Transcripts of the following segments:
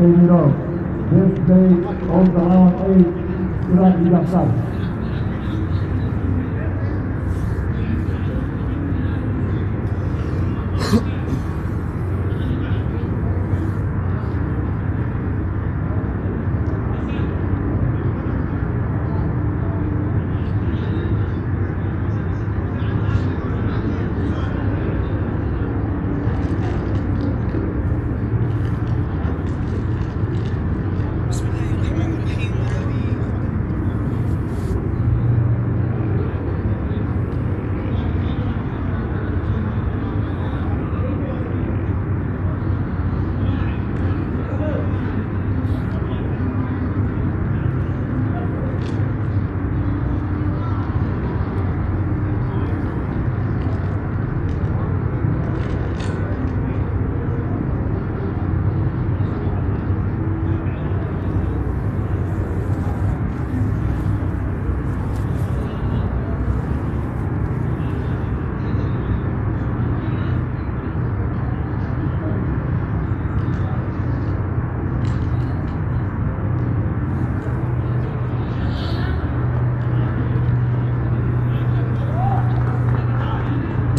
Temirov. This day on the round 8, Irak Iraksan.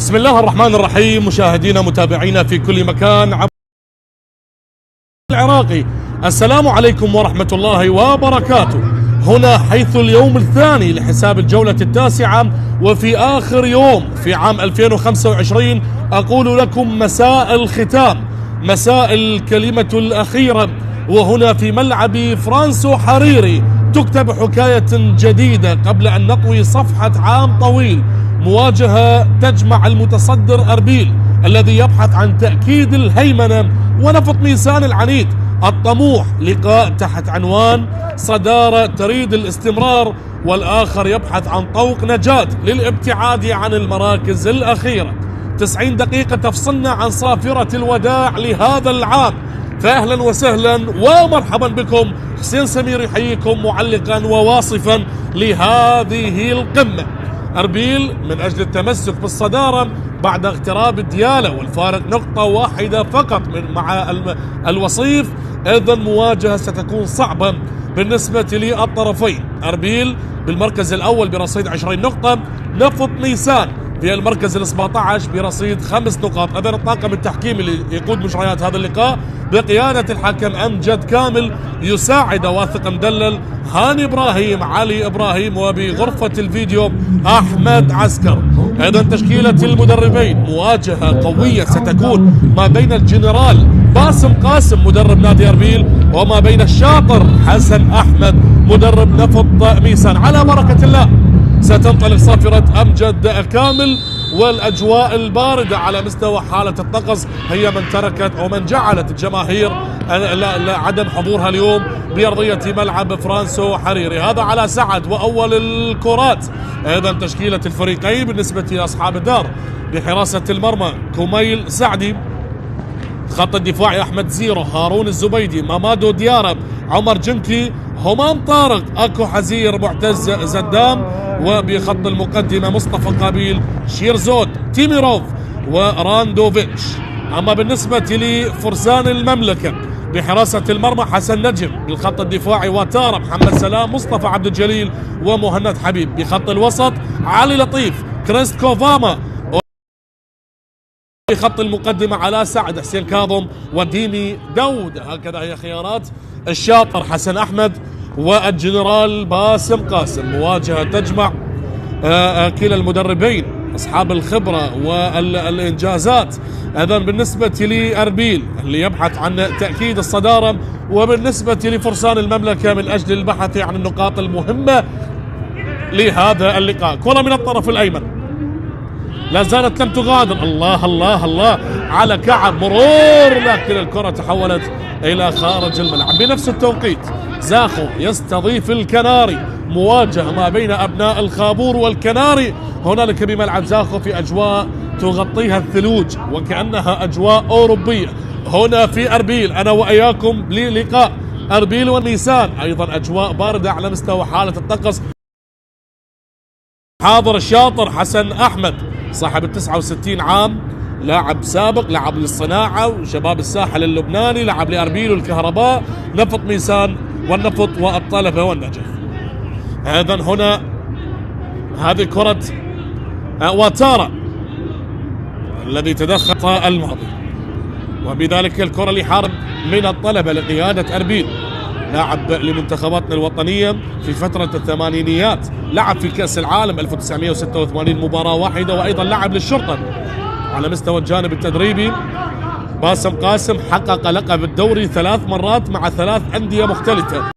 بسم الله الرحمن الرحيم. مشاهدينا متابعينا في كل مكان عبر العراقي، السلام عليكم ورحمة الله وبركاته. هنا حيث اليوم الثاني لحساب الجولة التاسعة وفي آخر يوم في عام 2025، أقول لكم مساء الختام، مساء الكلمة الأخيرة، وهنا في ملعب فرانسو حريري تكتب حكاية جديدة قبل أن نطوي صفحة عام طويل. مواجهة تجمع المتصدر أربيل الذي يبحث عن تأكيد الهيمنة ونفض ميزان العنيد الطموح، لقاء تحت عنوان صدارة تريد الاستمرار، والآخر يبحث عن طوق نجاة للابتعاد عن المراكز الأخيرة. 90 دقيقة تفصلنا عن صافرة الوداع لهذا العام. فأهلا وسهلا ومرحبا بكم. حسين سمير يحييكم معلقا وواصفا لهذه القمة. أربيل من أجل التمسك بالصدارة بعد اغتراب ديالى والفارق نقطة واحدة فقط مع الوصيف، إذن مواجهة ستكون صعبة بالنسبة للطرفين. أربيل بالمركز الأول برصيد 20 نقطة، نفض ميسان في المركز ال 17 برصيد 5 نقاط. إذن الطاقم التحكيمي اللي يقود مجريات هذا اللقاء بقيادة الحكم أمجد كامل، يساعد واثق مدلل هاني إبراهيم، علي إبراهيم، وبغرفة الفيديو أحمد عسكر. إذن تشكيلة المدربين مواجهة قوية ستكون ما بين الجنرال باسم قاسم مدرب نادي أربيل وما بين الشاطر حسن أحمد مدرب نفض ميسان. على بركة الله ستنطلق صافرة أمجد كامل، والأجواء الباردة على مستوى حالة الطقس هي من تركت أو من جعلت الجماهير عدم حضورها اليوم بأرضية ملعب فرانسو حريري. هذا على سعد وأول الكرات. أيضا تشكيلة الفريقين بالنسبة لأصحاب الدار بحراسة المرمى كوميل سعدي، خط الدفاع أحمد زيرو، هارون الزبيدي، مامادو ديارة، عمر جنكي، همام طارق، أكو حزير، معتز زدام، وبخط المقدمة مصطفى قابيل، شيرزود، تيميروف، وراندوفيتش. أما بالنسبة لفرسان المملكة بحراسة المرمى حسن نجم، بالخط الدفاعي واتارا، محمد سلام، مصطفى عبد الجليل، ومهند حبيب. بخط الوسط علي لطيف، كريست كوفاما. بخط المقدمة على سعد، حسين كاظم، وديمي داود. هكذا هي خيارات الشاطر حسن أحمد والجنرال باسم قاسم. مواجهة تجمع كلا المدربين أصحاب الخبرة والإنجازات. إذن بالنسبة لأربيل اللي يبحث عن تأكيد الصدارة، وبالنسبة لفرسان المملكة من أجل البحث عن النقاط المهمة لهذا اللقاء. كرة من الطرف الأيمن لا زالت لم تغادر. الله الله الله على كعب مرور، لكن الكرة تحولت إلى خارج الملعب. بنفس التوقيت زاخو يستضيف الكناري، مواجهة ما بين أبناء الخابور والكناري هنالك بملعب زاخو في أجواء تغطيها الثلوج وكأنها أجواء أوروبية. هنا في أربيل أنا وإياكم للقاء أربيل والنيسان، أيضا أجواء باردة على مستوى حالة الطقس. حاضر الشاطر حسن أحمد صاحب 69 عام، لاعب سابق، لعب للصناعة وشباب الساحل اللبناني، لعب لأربيل والكهرباء، نفط ميسان والنفط والطلبة والنجف. أيضا هنا هذه كرة واتارا الذي تدخل الماضي، وبذلك الكرة اللي حارب من الطلبة لقيادة أربيل، لاعب لمنتخباتنا الوطنية في فترة الثمانينيات، لعب في كأس العالم 1986 مباراة واحدة، وأيضا لعب للشرطة. على مستوى الجانب التدريبي باسم قاسم حقق لقب الدوري 3 مرات مع 3 أندية مختلفة،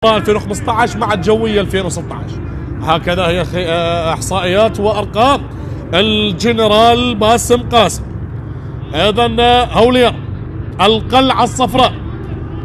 2015 مع الجوية 2016. هكذا هي احصائيات وارقام الجنرال باسم قاسم. ايضا هوليا، القلعة الصفراء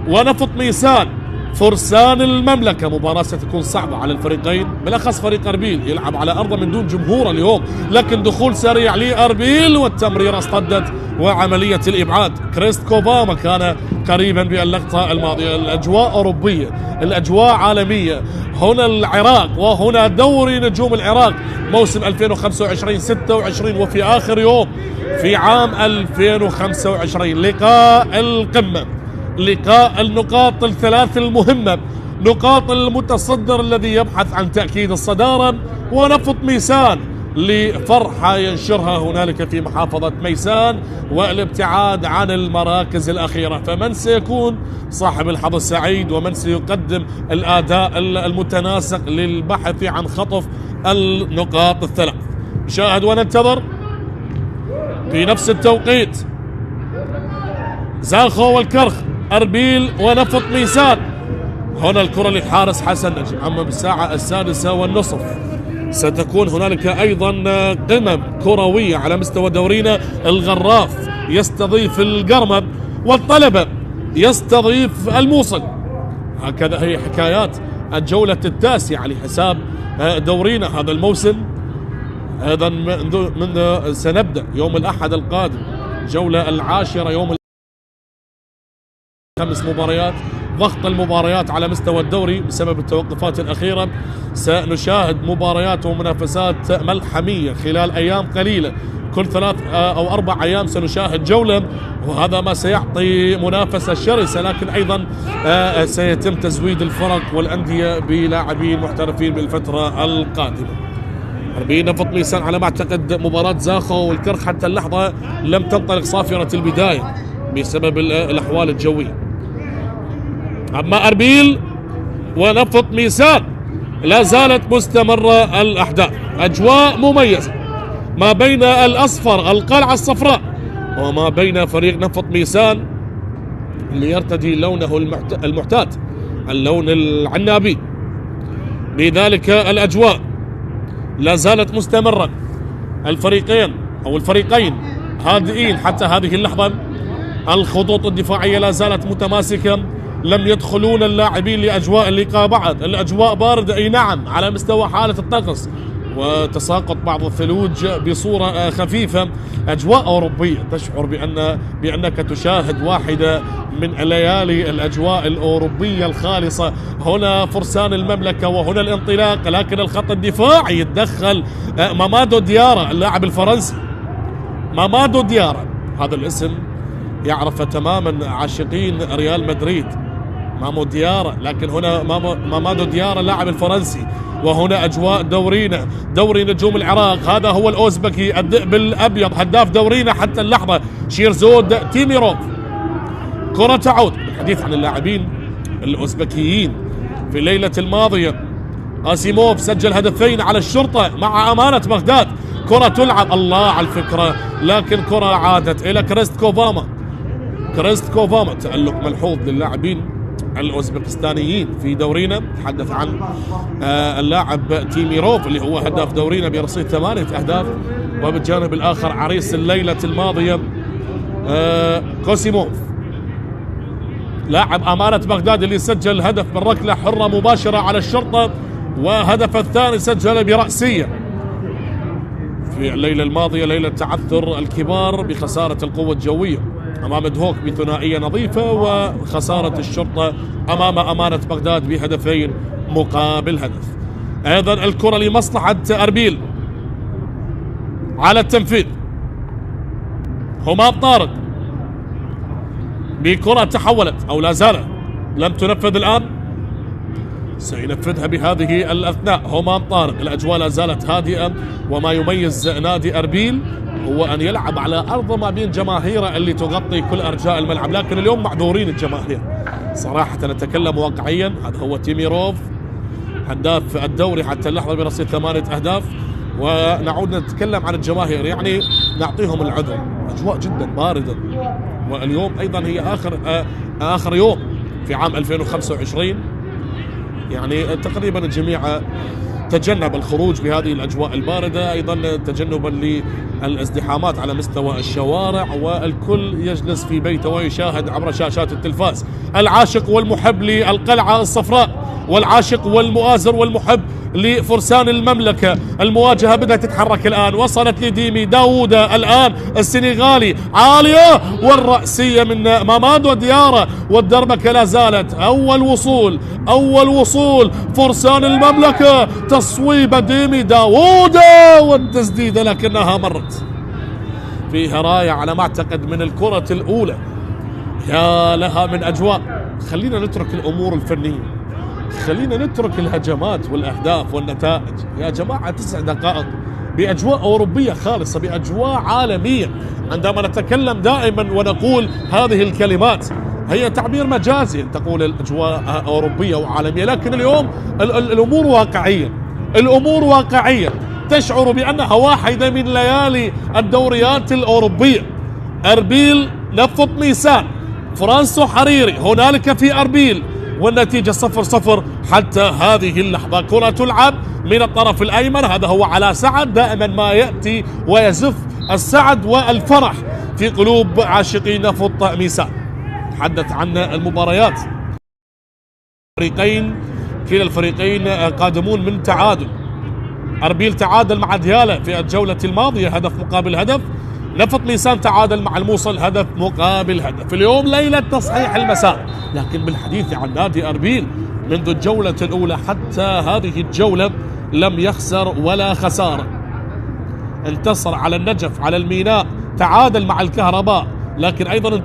ونفط ميسان، فرسان المملكة. مباراة ستكون صعبة على الفريقين، بالاخص فريق اربيل يلعب على ارضه من دون جمهور اليوم، لكن دخول سريع لاربيل والتمريرة اصطدت وعملية الابعاد. كريست كوفاما كان قريبا باللقطة الماضية. الاجواء اوروبية، الاجواء عالمية. هنا العراق وهنا دوري نجوم العراق موسم 2025-26، وفي اخر يوم في عام 2025 لقاء القمة، لقاء النقاط الثلاث المهمة، نقاط المتصدر الذي يبحث عن تأكيد الصدارة، ونفط ميسان لفرحة ينشرها هنالك في محافظة ميسان والابتعاد عن المراكز الأخيرة. فمن سيكون صاحب الحظ السعيد ومن سيقدم الأداء المتناسق للبحث عن خطف النقاط الثلاث؟ نشاهد وننتظر. في نفس التوقيت زاخو والكرخ، أربيل ونفط ميسان. هنا الكرة للحارس حسن نجم. أما بالساعة 6:30 ستكون هنالك أيضا قمم كروية على مستوى دورينا. الغراف يستضيف القرمة والطلبة يستضيف الموصل. هكذا هي حكايات الجولة 9 لحساب دورينا هذا الموسم. أيضا منذ سنبدأ يوم الأحد القادم جولة 10 يوم 5 مباريات، ضغط المباريات على مستوى الدوري بسبب التوقفات الأخيرة. سنشاهد مباريات ومنافسات ملحمية خلال أيام قليلة، كل 3 أو 4 أيام سنشاهد جولة، وهذا ما سيعطي منافسة شرسة. لكن أيضا سيتم تزويد الفرق والأندية بلاعبين محترفين بالفترة القادمة. أربيل نفط ميسان على ما أعتقد مباراة زاخو والكرخ حتى اللحظة لم تنطلق صافرة البداية بسبب الأحوال الجوية. أما أربيل ونفط ميسان لا زالت مستمرة الأحداث، أجواء مميزة ما بين الأصفر القلعة الصفراء وما بين فريق نفط ميسان اللي يرتدي لونه المعتاد، اللون العنابي. لذلك الأجواء لا زالت مستمرة، الفريقين أو الفريقين هادئين حتى هذه اللحظة. الخطوط الدفاعية لا زالت متماسكة، لم يدخلون اللاعبين لأجواء اللقاء بعد. الأجواء باردة أي نعم على مستوى حالة الطقس وتساقط بعض الثلوج بصورة خفيفة. أجواء أوروبية، تشعر بأنك تشاهد واحدة من ليالي الأجواء الأوروبية الخالصة. هنا فرسان المملكة وهنا الانطلاق، لكن الخط الدفاعي يتدخل مامادو ديارا اللاعب الفرنسي. مامادو ديارا هذا الاسم يعرف تماما عاشقين ريال مدريد، مامو ديارا، لكن هنا مامادو ديارا اللاعب الفرنسي. وهنا أجواء دورينا، دوري نجوم العراق. هذا هو الأوزبكي الذئب الأبيض هداف دورينا حتى اللحظة شيرزود تيميروف. كرة تعود. بالحديث عن اللاعبين الأوزبكيين في الليلة الماضية، قاسيموف سجل هدفين على الشرطة مع أمانة بغداد. كرة تلعب، الله على الفكرة، لكن كرة عادت إلى كريست كوفاما. كريست كوفاما تألق ملحوظ للاعبين الأوزبكستانيين في دورينا. تحدث عن اللاعب تيميروف اللي هو هداف دورينا برصيد 8 أهداف، وبالجانب الآخر عريس الليلة الماضية قاسيموف لاعب أمانة بغداد اللي سجل هدف من ركلة حرة مباشرة على الشرطة، وهدف الثاني سجل برأسية في الليلة الماضية، ليلة تعثر الكبار بخسارة القوة الجوية أمام دهوك بثنائية نظيفة، وخسارة الشرطة أمام أمانة بغداد بهدفين مقابل هدف. أيضا الكرة لمصلحة أربيل على التنفيذ، همام طارق بكرة تحولت أو لا زالت لم تنفذ الآن، سينفذها بهذه الأثناء همام طارق. الأجواء لا زالت هادئة، وما يميز نادي أربيل هو أن يلعب على أرض ما بين جماهيره اللي تغطي كل أرجاء الملعب، لكن اليوم معذورين الجماهير صراحة. نتكلم واقعيا، هذا هو تيميروف هداف الدوري حتى اللحظة برصيد 8 أهداف، ونعود نتكلم عن الجماهير، يعني نعطيهم العذر. أجواء جدا باردة، واليوم أيضا هي آخر يوم في عام 2025، يعني تقريبا الجميع تجنب الخروج بهذه الأجواء الباردة، أيضا تجنبا للازدحامات على مستوى الشوارع، والكل يجلس في بيته ويشاهد عبر شاشات التلفاز. العاشق والمحب للقلعة الصفراء، والعاشق والمؤازر والمحب لفرسان المملكة. المواجهة بدأت تتحرك الآن، وصلت لديمي داوودة الآن السنغالي، عالية والرأسية من مامادو ديارة، والدربكة لا زالت. أول وصول فرسان المملكة، تصويبة ديمي داوودة والتسديدة لكنها مرت فيها راية على ما أعتقد من الكرة الأولى. يا لها من أجواء. خلينا نترك الأمور الفنية، خلينا نترك الهجمات والأهداف والنتائج يا جماعة. 9 دقائق بأجواء أوروبية خالصة، بأجواء عالمية. عندما نتكلم دائما ونقول هذه الكلمات هي تعبير مجازي، تقول الأجواء أوروبية وعالمية، لكن اليوم الأمور واقعية. تشعر بأنها واحدة من ليالي الدوريات الأوروبية. أربيل نفط ميسان، فرانسو حريري هنالك في أربيل، والنتيجة 0-0 حتى هذه اللحظة. كرة تلعب من الطرف الأيمن، هذا هو على سعد. دائما ما يأتي ويزف السعد والفرح في قلوب عاشقي نفط ميسان. تحدث عن المباريات، كلا الفريقين قادمون من تعادل. أربيل تعادل مع ديالى في الجولة الماضية هدف مقابل هدف، نفط ميسان تعادل مع الموصل هدف مقابل هدف. اليوم ليلة تصحيح المساء، لكن بالحديث عن نادي أربيل منذ الجولة الأولى حتى هذه الجولة لم يخسر ولا خسارة. انتصر على النجف، على الميناء، تعادل مع الكهرباء، لكن أيضا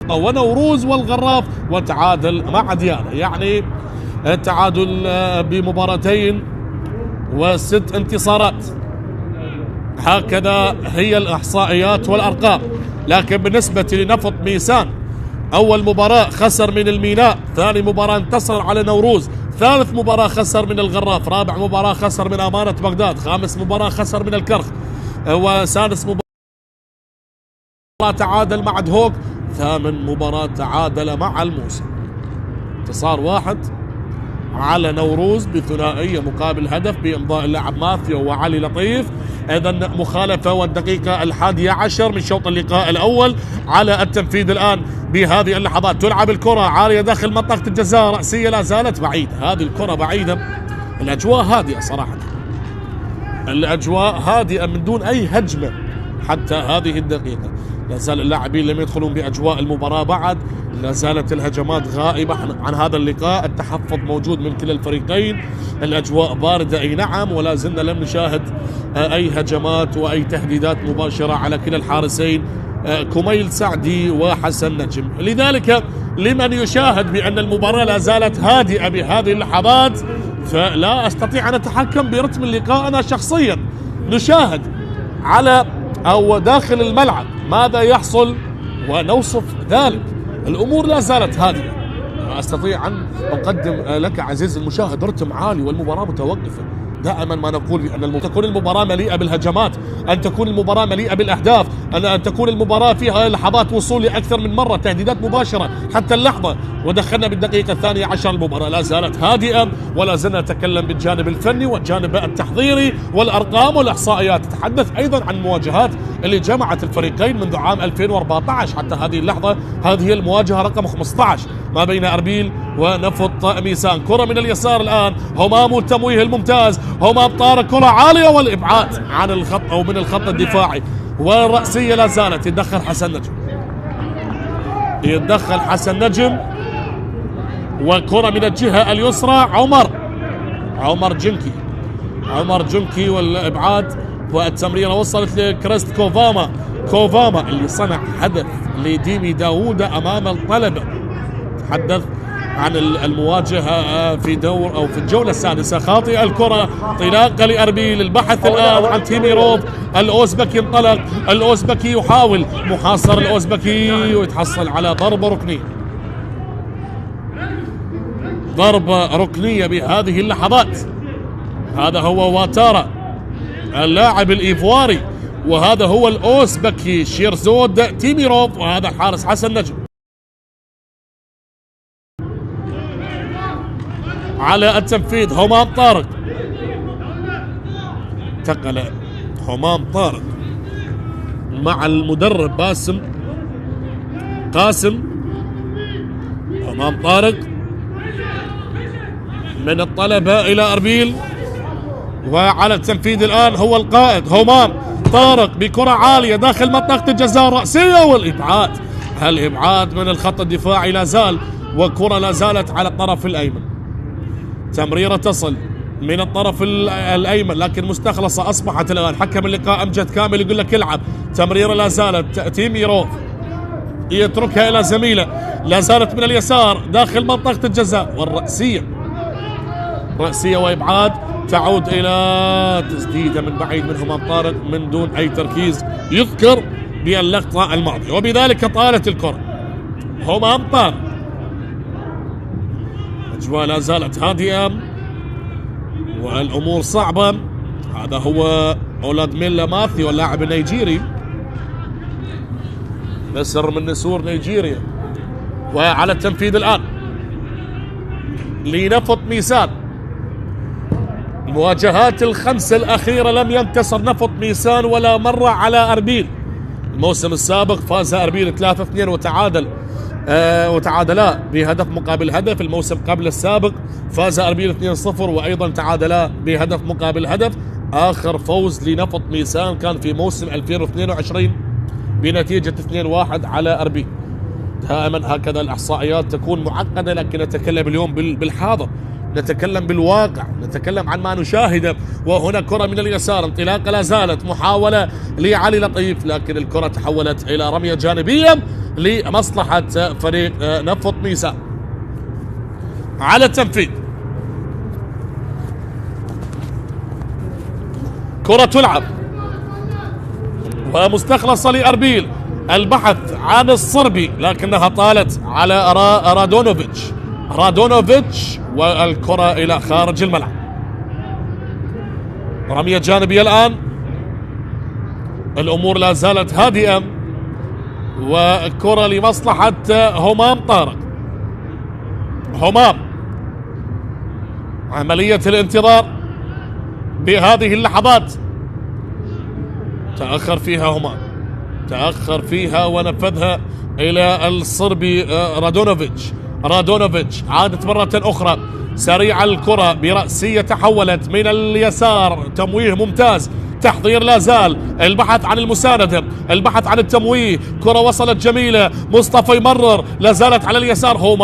ونوروز والغراف، وتعادل مع ديالى. يعني التعادل بمباراتين و6 انتصارات. هكذا هي الإحصائيات والأرقام. لكن بالنسبة لنفط ميسان، أول مباراة خسر من الميناء، ثاني مباراة انتصر على نوروز، ثالث مباراة خسر من الغراف، رابع مباراة خسر من أمانة بغداد، خامس مباراة خسر من الكرخ، وسادس مباراة تعادل مع دهوك، ثامن مباراة تعادل مع الموصل. انتصار واحد على نوروز بثنائية مقابل هدف بإمضاء اللاعب ماثيو وعلي لطيف. أيضا مخالفة والدقيقة 11 من شوط اللقاء الأول على التنفيذ الآن بهذه اللحظات. تلعب الكرة عالية داخل منطقة الجزاء، رأسية لا زالت بعيدة، هذه الكرة بعيدة. الأجواء هادئة صراحة، الأجواء هادئة من دون أي هجمة حتى هذه الدقيقة. لا زال اللاعبين لم يدخلون بأجواء المباراة بعد، لا زالت الهجمات غائبة عن هذا اللقاء، التحفظ موجود من كلا الفريقين، الأجواء باردة أي نعم، ولا زلنا لم نشاهد أي هجمات وأي تهديدات مباشرة على كلا الحارسين كميل سعدي وحسن نجم. لذلك لمن يشاهد بأن المباراة لا زالت هادئة بهذه اللحظات، فلا أستطيع أن أتحكم برتم اللقاء. أنا شخصيا نشاهد على أو داخل الملعب ماذا يحصل ونوصف ذلك. الأمور لا زالت هادئة، أستطيع أن أقدم لك عزيزي المشاهد رتم عالي والمباراة متوقفة. دائما ما نقول بأن تكون المباراة مليئة بالهجمات، أن تكون المباراة مليئة بالأهداف، أن تكون المباراة فيها لحظات وصول لأكثر من مرة، تهديدات مباشرة حتى اللحظة. ودخلنا بالدقيقة 12 المباراة لا زالت هادئة، ولا زلنا نتكلم بالجانب الفني والجانب التحضيري والأرقام والإحصائيات. تتحدث أيضا عن المواجهات اللي جمعت الفريقين منذ عام 2014 حتى هذه اللحظة. هذه هي المواجهة رقم 15 ما بين أربيل ونفط ميسان. كرة من اليسار الآن، همام التمويه الممتاز، همام طارق، كرة عالية والإبعاد عن الخط أو من الخط الدفاعي، والرأسية لا زالت. يتدخل حسن نجم، وكرة من الجهة اليسرى، عمر جنكي والإبعاد، والتمريرة وصلت لكريست كوفاما. كوفاما اللي صنع هدف لديمي داوود أمام الطلبة. تحدث عن المواجهة في دور أو في الجولة السادسة. خاطئة الكرة، انطلاقة لأربيل، البحث الآن عن تيميروف. الأوزبكي انطلق، الأوزبكي يحاول محاصر الأوزبكي ويتحصل على ضربة ركنية. ضربة ركنية بهذه اللحظات. هذا هو واتارا اللاعب الإيفواري، وهذا هو الأوزبكي شيرزود تيميروف، وهذا الحارس حسن نجم. على التنفيذ همام طارق. انتقل همام طارق مع المدرب قاسم. همام طارق من الطلبة إلى أربيل، وعلى التنفيذ الآن هو القائد همام طارق بكرة عالية داخل منطقة الجزاء الرأسية، والإبعاد. الإبعاد من الخط الدفاعي لا زال، وكرة لا زالت على الطرف الأيمن. تمريرة تصل من الطرف الأيمن لكن مستخلصة أصبحت الآن. حكم اللقاء أمجد كامل يقول لك العب. تمريرة لا زالت، تيميروف يتركها إلى زميله، لا زالت من اليسار داخل منطقة الجزاء، والرأسية رأسية وإبعاد تعود إلى تسديدة من بعيد من همام طارق من دون أي تركيز يذكر باللقطة الماضية، وبذلك طالت الكرة. همام طارق، أجواء لا زالت هادئة والأمور صعبة. هذا هو أولادميلا ماثيو اللاعب النيجيري، نسر من نسور نيجيريا. وعلى التنفيذ الآن لنفط ميسان. المواجهات الخمس الأخيرة لم ينتصر نفط ميسان ولا مرة على أربيل. الموسم السابق فاز أربيل 3-2 وتعادلا بهدف مقابل هدف. الموسم قبل السابق فاز أربيل 2-0 وأيضا تعادلا بهدف مقابل هدف. آخر فوز لنفط ميسان كان في موسم 2022 بنتيجة 2-1 على أربيل. دائما هكذا الإحصائيات تكون معقدة، لكن نتكلم اليوم بالحاضر، نتكلم بالواقع، نتكلم عن ما نشاهده. وهنا كرة من اليسار، انطلاقة لا زالت، محاولة لعلي لطيف، لكن الكرة تحولت إلى رمية جانبية لمصلحة فريق نفط ميسان. على التنفيذ كرة تلعب ومستخلصة لأربيل، البحث عن الصربي لكنها طالت على رادونوفيتش والكرة إلى خارج الملعب. رمية جانبية الآن، الأمور لا زالت هادئة، والكرة لمصلحة همام طارق. همام، عملية الانتظار بهذه اللحظات تأخر فيها همام، تأخر فيها ونفذها إلى الصربي رادونوفيتش. عادت مرة أخرى سريع الكرة برأسية تحولت من اليسار، تمويه ممتاز، تحضير لا زال، البحث عن المساندة، البحث عن التمويه. كرة وصلت جميلة، مصطفى يمرر، لا زالت على اليسار همام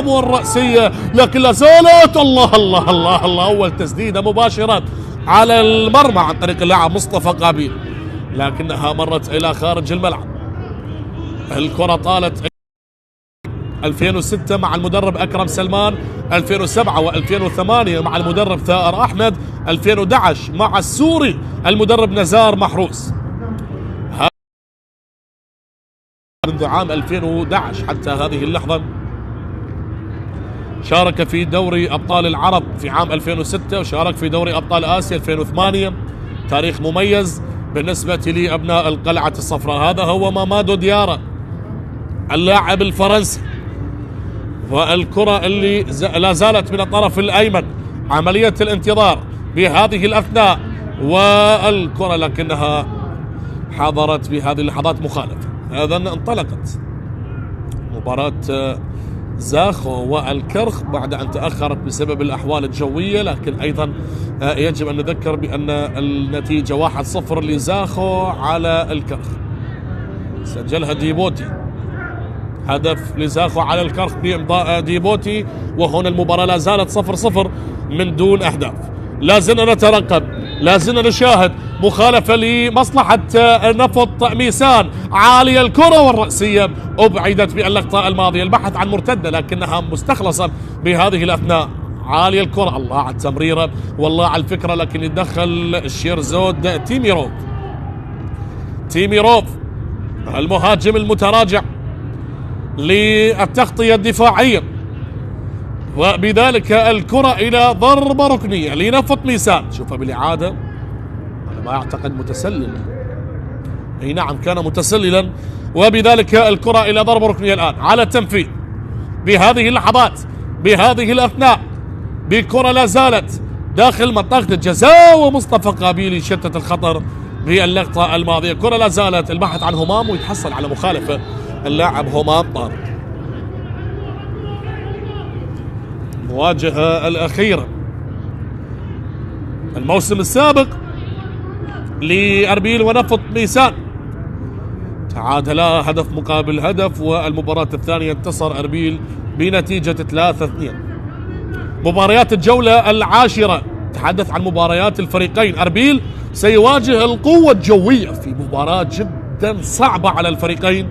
والرأسية، لكن لا زالت. الله الله الله الله، أول تسديدة مباشرة على المرمى عن طريق اللاعب مصطفى قابيل، لكنها مرت إلى خارج الملعب. الكرة طالت 2006 مع المدرب أكرم سلمان، 2007 و2008 مع المدرب ثائر أحمد، 2011 مع السوري المدرب نزار محروس. منذ عام 2011 حتى هذه اللحظة شارك في دوري أبطال العرب في عام 2006، وشارك في دوري أبطال آسيا 2008. تاريخ مميز بالنسبة لأبناء القلعة الصفراء. هذا هو مامادو ديارا اللاعب الفرنسي، والكرة اللي لا زالت من الطرف الأيمن. عملية الانتظار بهذه الأثناء، والكرة لكنها حضرت بهذه اللحظات مخالفة. إذن انطلقت مباراة زاخو والكرخ بعد أن تأخرت بسبب الأحوال الجوية، لكن أيضا يجب أن نذكر بأن النتيجة 1-0 لزاخو على الكرخ، سجلها ديبوتي. هدف لزاخو على الكرخ بإمضاء ديبوتي، وهنا المباراة لا زالت 0-0 من دون أهداف. لازلنا نترقب، لازلنا نشاهد مخالفة لمصلحة نفط ميسان، عالية الكرة والرأسية أبعدت باللقطة الماضية. البحث عن مرتدة لكنها مستخلصة بهذه الأثناء. عالية الكرة، الله على التمريرة والله على الفكرة، لكن يتدخل الشيرزود تيميروف المهاجم المتراجع للتغطية الدفاعية، وبذلك الكرة إلى ضربة ركنية لنفط ميسان. شوفها بالإعادة، أنا ما أعتقد متسللا، أي نعم كان متسللا، وبذلك الكرة إلى ضربة ركنية الآن على التنفيذ بهذه اللحظات بهذه الأثناء. بكرة لا زالت داخل منطقة الجزاء، ومصطفى قابيل يشتت الخطر باللقطة الماضية. كرة لا زالت، البحث عن همام ويتحصل على مخالفة اللاعب همام طارق. المواجهة الأخيرة الموسم السابق لأربيل ونفط ميسان، تعادلا هدف مقابل هدف، والمباراة الثانية انتصر أربيل بنتيجة 3-2. مباريات الجولة العاشرة، تحدث عن مباريات الفريقين. أربيل سيواجه القوة الجوية في مباراة جدا صعبة على الفريقين.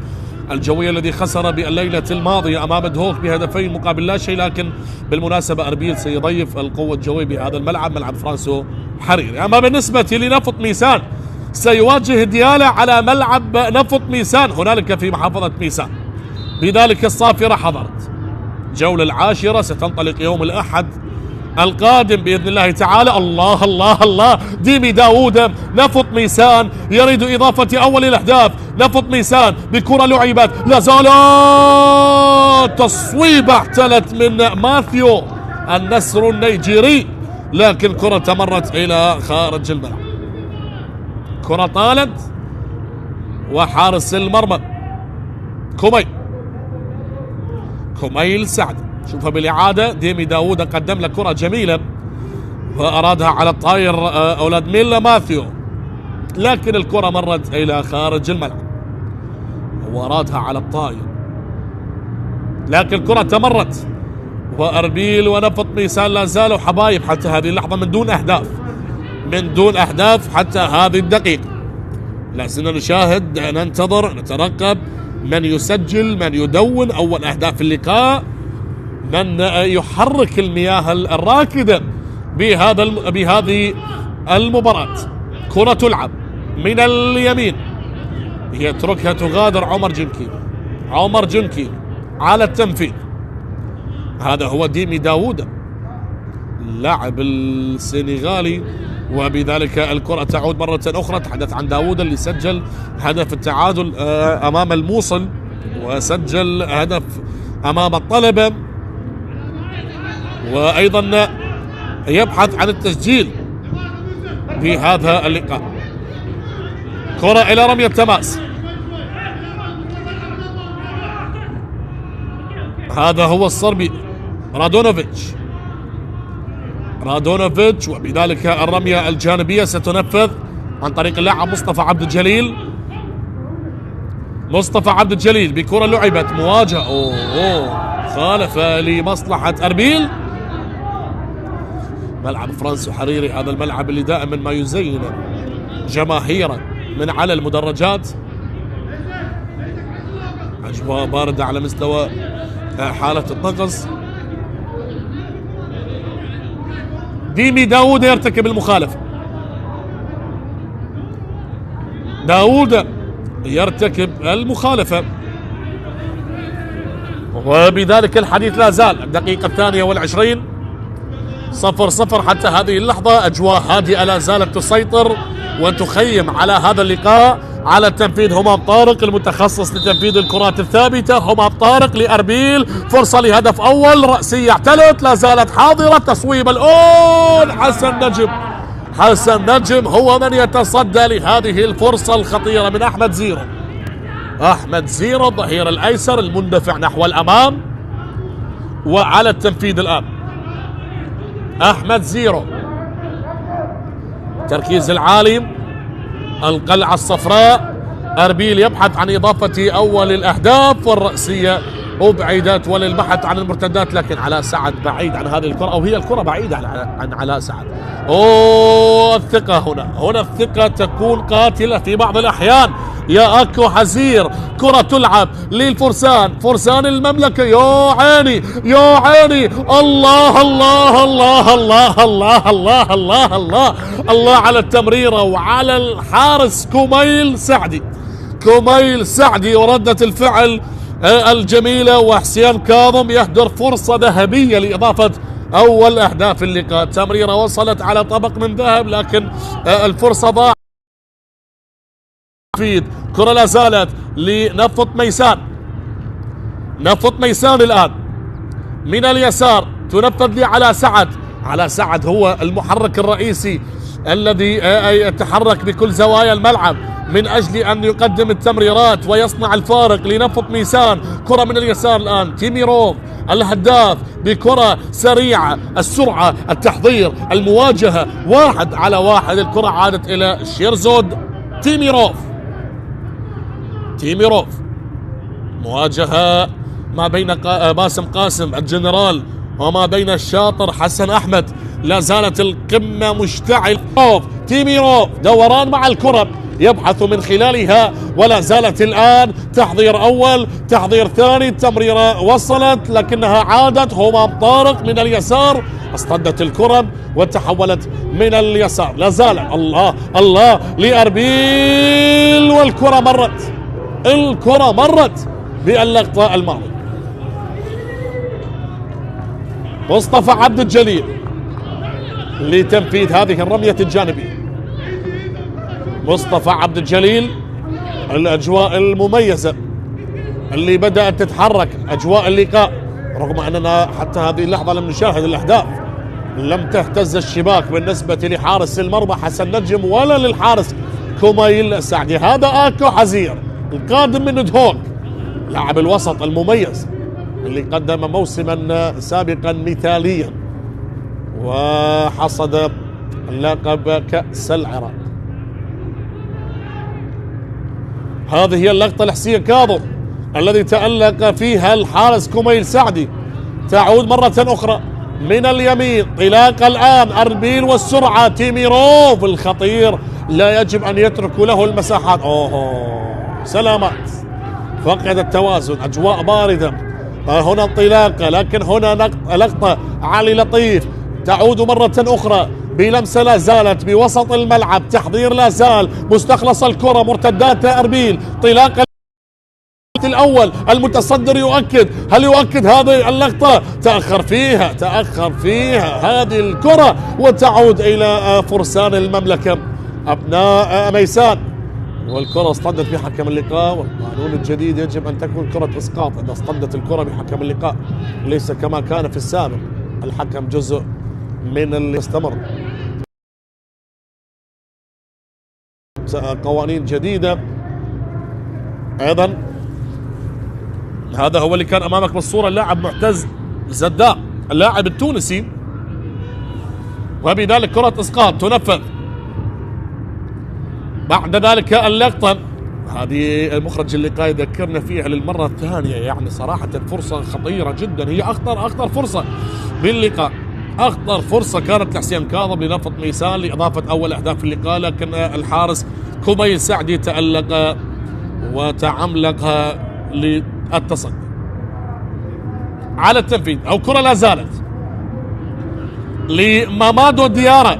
الجوية الذي خسر بالليلة الماضية أمام دهوك بهدفين مقابل لا شيء، لكن بالمناسبة أربيل سيضيف القوة الجوية بهذا الملعب، ملعب فرانسو حريري. أما بالنسبة لنفط ميسان سيواجه ديالا على ملعب نفط ميسان هنالك في محافظة ميسان. بذلك الصافرة حضرت الجولة العاشرة، ستنطلق يوم الأحد القادم بإذن الله تعالى. الله الله الله، ديمي داوود نفط ميسان يريد إضافة أول الأهداف. نفط ميسان بكرة لعبت، لا زالت تصويبة احتلت من ماثيو النسر النيجيري، لكن كرة تمرت إلى خارج الملعب. كرة طالت وحارس المرمى كوميل سعد. شوفها بالإعادة، ديمي داوود قدم له كرة جميلة وأرادها على الطاير أولاد ميلا ماثيو، لكن الكرة مرت إلى خارج الملعب وأرادها على الطاير، لكن الكرة تمرت. وأربيل ونفط ميسان لا زالوا حبايب حتى هذه اللحظة من دون أهداف حتى هذه الدقيقة. لازلنا نشاهد، ننتظر، نترقب من يسجل، من يدون أول أهداف اللقاء، من يحرك المياه الراكدة بهذه المباراة. كرة تلعب من اليمين، يتركها تغادر عمر جنكي على التنفيذ. هذا هو ديمي داوود اللاعب السنغالي، وبذلك الكرة تعود مرة أخرى. تحدث عن داوود اللي سجل هدف التعادل أمام الموصل، وسجل هدف أمام الطلبة، وأيضا يبحث عن التسجيل في هذا اللقاء. كرة إلى رمي التماس، هذا هو الصربي رادونوفيتش، وبذلك الرمية الجانبية ستنفذ عن طريق اللاعب مصطفى عبد الجليل بكرة لعبت، مواجهة خالفة لمصلحة أربيل. ملعب فرانسو حريري، هذا الملعب اللي دائما ما يزين جماهيره من على المدرجات. أجواء باردة على مستوى حالة الطقس. ديمي داوود يرتكب المخالفة، وبذلك الحديث لا زال. الدقيقة 22 0-0 حتى هذه اللحظة. أجواء هادئة لا زالت تسيطر وتخيم على هذا اللقاء. على التنفيذ همام طارق المتخصص لتنفيذ الكرات الثابتة. همام طارق لأربيل، فرصة لهدف أول، رأسية اعتلت، لا زالت حاضرة. تصويب الأول، حسن نجم هو من يتصدى لهذه الفرصة الخطيرة من أحمد زيرو الظهير الأيسر المندفع نحو الأمام. وعلى التنفيذ الآن أحمد زيرو، تركيز العالي، القلعة الصفراء. أربيل يبحث عن إضافة أول الأهداف، والرأسية أبعدت وللبحث عن المرتدات، لكن علاء سعد بعيد عن هذه الكرة، أو هي الكرة بعيدة عن علاء سعد. أوه الثقة هنا الثقة تكون قاتلة في بعض الأحيان. يا أكو حزير، كرة تلعب للفرسان، فرسان المملكة. يا عيني يا عيني، الله الله الله الله الله الله الله الله الله على التمريرة وعلى الحارس كميل سعدي. كميل سعدي وردة الفعل الجميلة، وحسين كاظم يهدر فرصة ذهبية لإضافة أول أهداف اللقاء. تمريرة وصلت على طبق من ذهب، لكن الفرصة ضاعت. كرة لا زالت لنفط ميسان. نفط ميسان الآن من اليسار، تنفذ لي على سعد. على سعد هو المحرك الرئيسي الذي يتحرك بكل زوايا الملعب من أجل أن يقدم التمريرات ويصنع الفارق لنفط ميسان. كرة من اليسار الآن، تيميروف الهداف بكرة سريعة، السرعة، التحضير، المواجهة، 1 على 1. الكرة عادت إلى شيرزود. تيميروف مواجهة ما بين باسم قاسم الجنرال وما بين الشاطر حسن أحمد. لا زالت القمة مشتعلة. تيميروف دوران مع الكرة يبحث من خلالها، ولا زالت الآن تحضير أول، تحضير ثاني. التمريرة وصلت لكنها عادت. همام طارق من اليسار، اصطدت الكرة وتحولت من اليسار. لا زالت الله الله لأربيل، والكرة مرت باللقطة الماضية. مصطفى عبد الجليل لتنفيذ هذه الرمية الجانبية. مصطفى عبد الجليل، الأجواء المميزة اللي بدأت تتحرك، أجواء اللقاء، رغم أننا حتى هذه اللحظة لم نشاهد الأهداف. لم تهتز الشباك بالنسبة لحارس المرمى حسن نجم ولا للحارس كميل سعدي. هذا آكو حزير القادم من ندهوك، لاعب الوسط المميز اللي قدم موسما سابقا مثاليا وحصد اللقب كأس العراق. هذه هي اللقطة لحسين كاظم الذي تألق فيها الحارس كميل سعدي. تعود مرة أخرى من اليمين، طلاق الآن، أربيل والسرعة، تيميروف الخطير لا يجب أن يتركوا له المساحات. سلامات، فقد التوازن، أجواء باردة. هنا انطلاقة، لكن هنا لقطة علي لطيف. تعود مرة أخرى بلمسة لا زالت بوسط الملعب، تحضير لا زال، مستخلص الكرة، مرتدات أربيل، طلاقة الأول، المتصدر يؤكد. هل يؤكد هذه اللقطة؟ تأخر فيها هذه الكرة، وتعود إلى فرسان المملكة أبناء ميسان. والكرة اصطدت بحكم اللقاء، والقانون الجديد يجب أن تكون كرة إسقاط إذا اصطدت الكرة بحكم اللقاء، ليس كما كان في السابق الحكم جزء من اللي استمر. قوانين جديدة أيضا. هذا هو اللي كان أمامك بالصورة، اللاعب معتز زداء اللاعب التونسي، وبذلك كرة إسقاط تنفذ. بعد ذلك اللقطة هذه المخرج اللقاء يذكرنا فيها للمرة الثانية، يعني صراحة فرصة خطيرة جدا، هي أخطر فرصة باللقاء، أخطر فرصة كانت لحسين كاظم لنفط ميسان لإضافة أول أهداف اللقاء، لكن الحارس كميل سعدي تألق وتعملق للتصدي على التنفيذ. أو كرة لا زالت لمامادو ديارة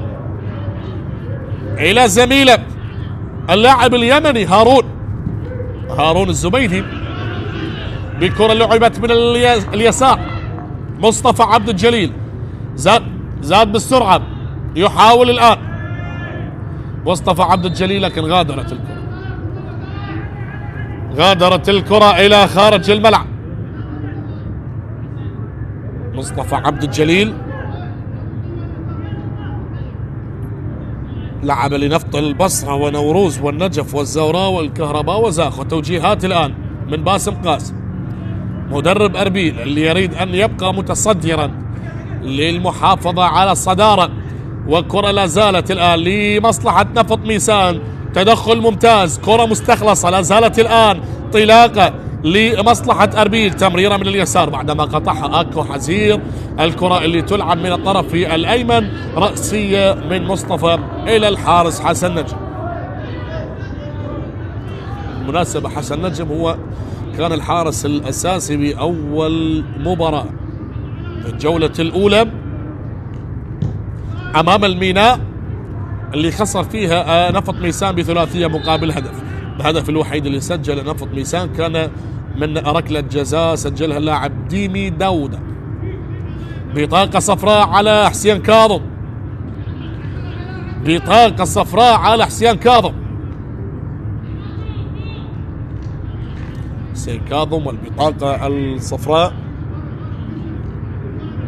إلى زميله اللاعب اليمني هارون الزبيدي، بكرة لعبت من اليسار. مصطفى عبد الجليل زاد بالسرعة، يحاول الآن مصطفى عبد الجليل، لكن غادرت الكرة إلى خارج الملعب. مصطفى عبد الجليل لعب لنفط البصرة ونوروز والنجف والزوراء والكهرباء وزاخ. وتوجيهات الآن من باسم قاسم مدرب أربيل اللي يريد أن يبقى متصدرا للمحافظة على الصدارة. وكرة لا زالت الآن لمصلحة نفط ميسان، تدخل ممتاز، كرة مستخلصة، لا زالت الآن طلاقة لمصلحة أربيل. تمريرة من اليسار بعدما قطعها أكو حزير. الكرة اللي تلعب من الطرف الأيمن، رأسية من مصطفى إلى الحارس حسن نجم. بالمناسبة حسن نجم هو كان الحارس الأساسي بأول مباراة في الجولة الأولى أمام الميناء اللي خسر فيها نفط ميسان بثلاثية مقابل هدف. الهدف الوحيد اللي سجل نفط ميسان كان من ركلة جزاء سجلها اللاعب ديمي داوودة. بطاقة صفراء على حسين كاظم، بطاقة صفراء على حسين كاظم. حسين كاظم والبطاقة الصفراء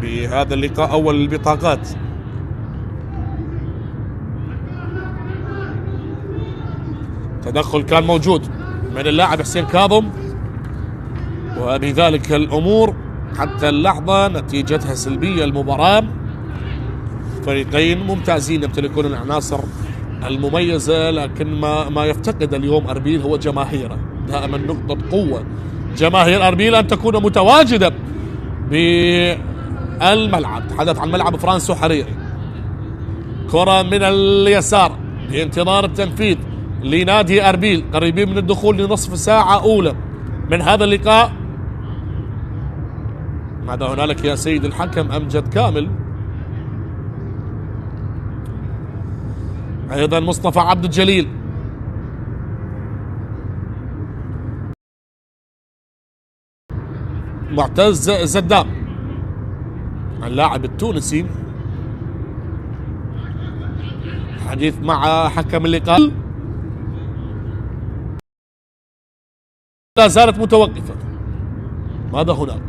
بهذا اللقاء، أول البطاقات. تدخل كان موجود من اللاعب حسين كاظم، وبذلك الأمور حتى اللحظة نتيجتها سلبية. المباراة فريقين ممتازين يمتلكون العناصر المميزة، لكن ما يفتقد اليوم أربيل هو جماهيره. دائما نقطة قوة جماهير أربيل أن تكون متواجدة بالملعب. تحدث عن ملعب فرانسو حريري. كرة من اليسار بانتظار التنفيذ لنادي أربيل، قريبين من الدخول لنصف ساعة أولى من هذا اللقاء. ماذا هنالك يا سيد الحكم أمجد كامل، أيضا مصطفى عبد الجليل. معتز زدام اللاعب التونسي، حديث مع حكم اللقاء. لا زالت متوقفة. ماذا هناك؟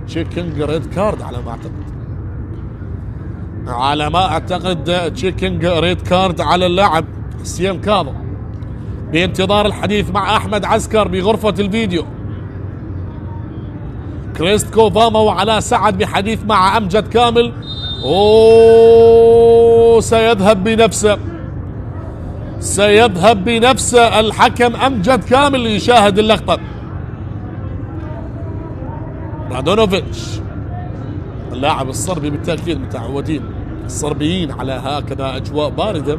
تشيكينج ريد كارد على ما اعتقد تشيكينج ريد كارد على اللاعب حسين كاظم. بانتظار الحديث مع احمد عسكر بغرفة الفيديو. كريستكو فاما وعلاء سعد بحديث مع امجد كامل. سيذهب بنفسه الحكم أمجد كامل ليشاهد اللقطة. رادونوفيتش اللاعب الصربي، بالتأكيد متعودين الصربيين على هكذا أجواء باردة،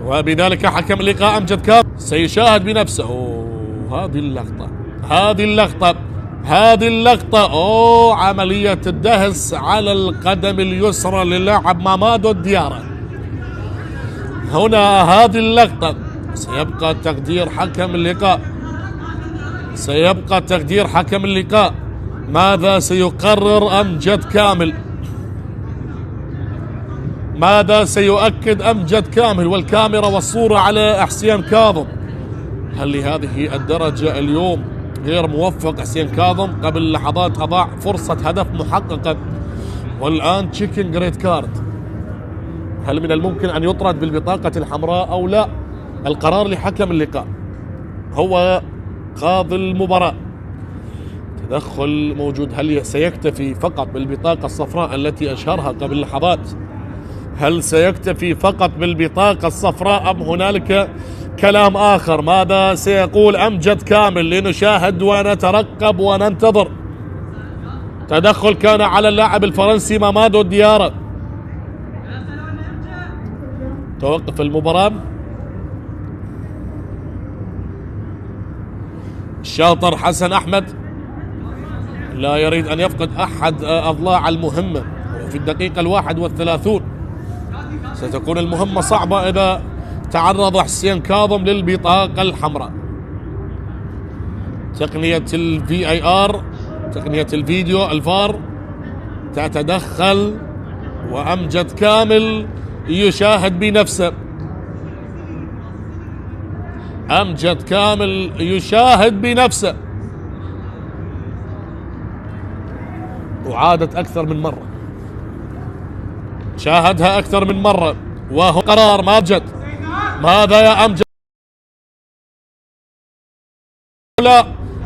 وبذلك حكم اللقاء أمجد كامل سيشاهد بنفسه. هذه اللقطة عملية الدهس على القدم اليسرى للاعب مامادو ديارة. هنا هذه اللقطة سيبقى تقدير حكم اللقاء. ماذا سيقرر أمجد كامل؟ ماذا سيؤكد أمجد كامل؟ والكاميرا والصورة على حسين كاظم. هل لهذه الدرجة اليوم غير موفق حسين كاظم؟ قبل لحظات أضاع فرصة هدف محققة، والآن تشيكينج ريد كارد. هل من الممكن أن يطرد بالبطاقة الحمراء أو لا؟ القرار لحكم اللقاء، هو قاضي المباراة. تدخل موجود. هل سيكتفي فقط بالبطاقة الصفراء التي أشهرها قبل لحظات؟ هل سيكتفي فقط بالبطاقة الصفراء أم هنالك كلام آخر؟ ماذا سيقول أمجد كامل؟ لنشاهد ونترقب وننتظر. تدخل كان على اللاعب الفرنسي مامادو ديارة. توقف المباراة. الشاطر حسن أحمد لا يريد أن يفقد أحد أضلاع المهمة، وفي الدقيقة 31 ستكون المهمة صعبة إذا تعرض حسين كاظم للبطاقة الحمراء. تقنية الVAR، تقنية الفيديو الفار تتدخل، وأمجد كامل يشاهد بنفسه. أمجد كامل يشاهد بنفسه. وعادت أكثر من مرة، شاهدها أكثر من مرة، وهو قرار ماجد. ماذا يا أمجد؟ لا،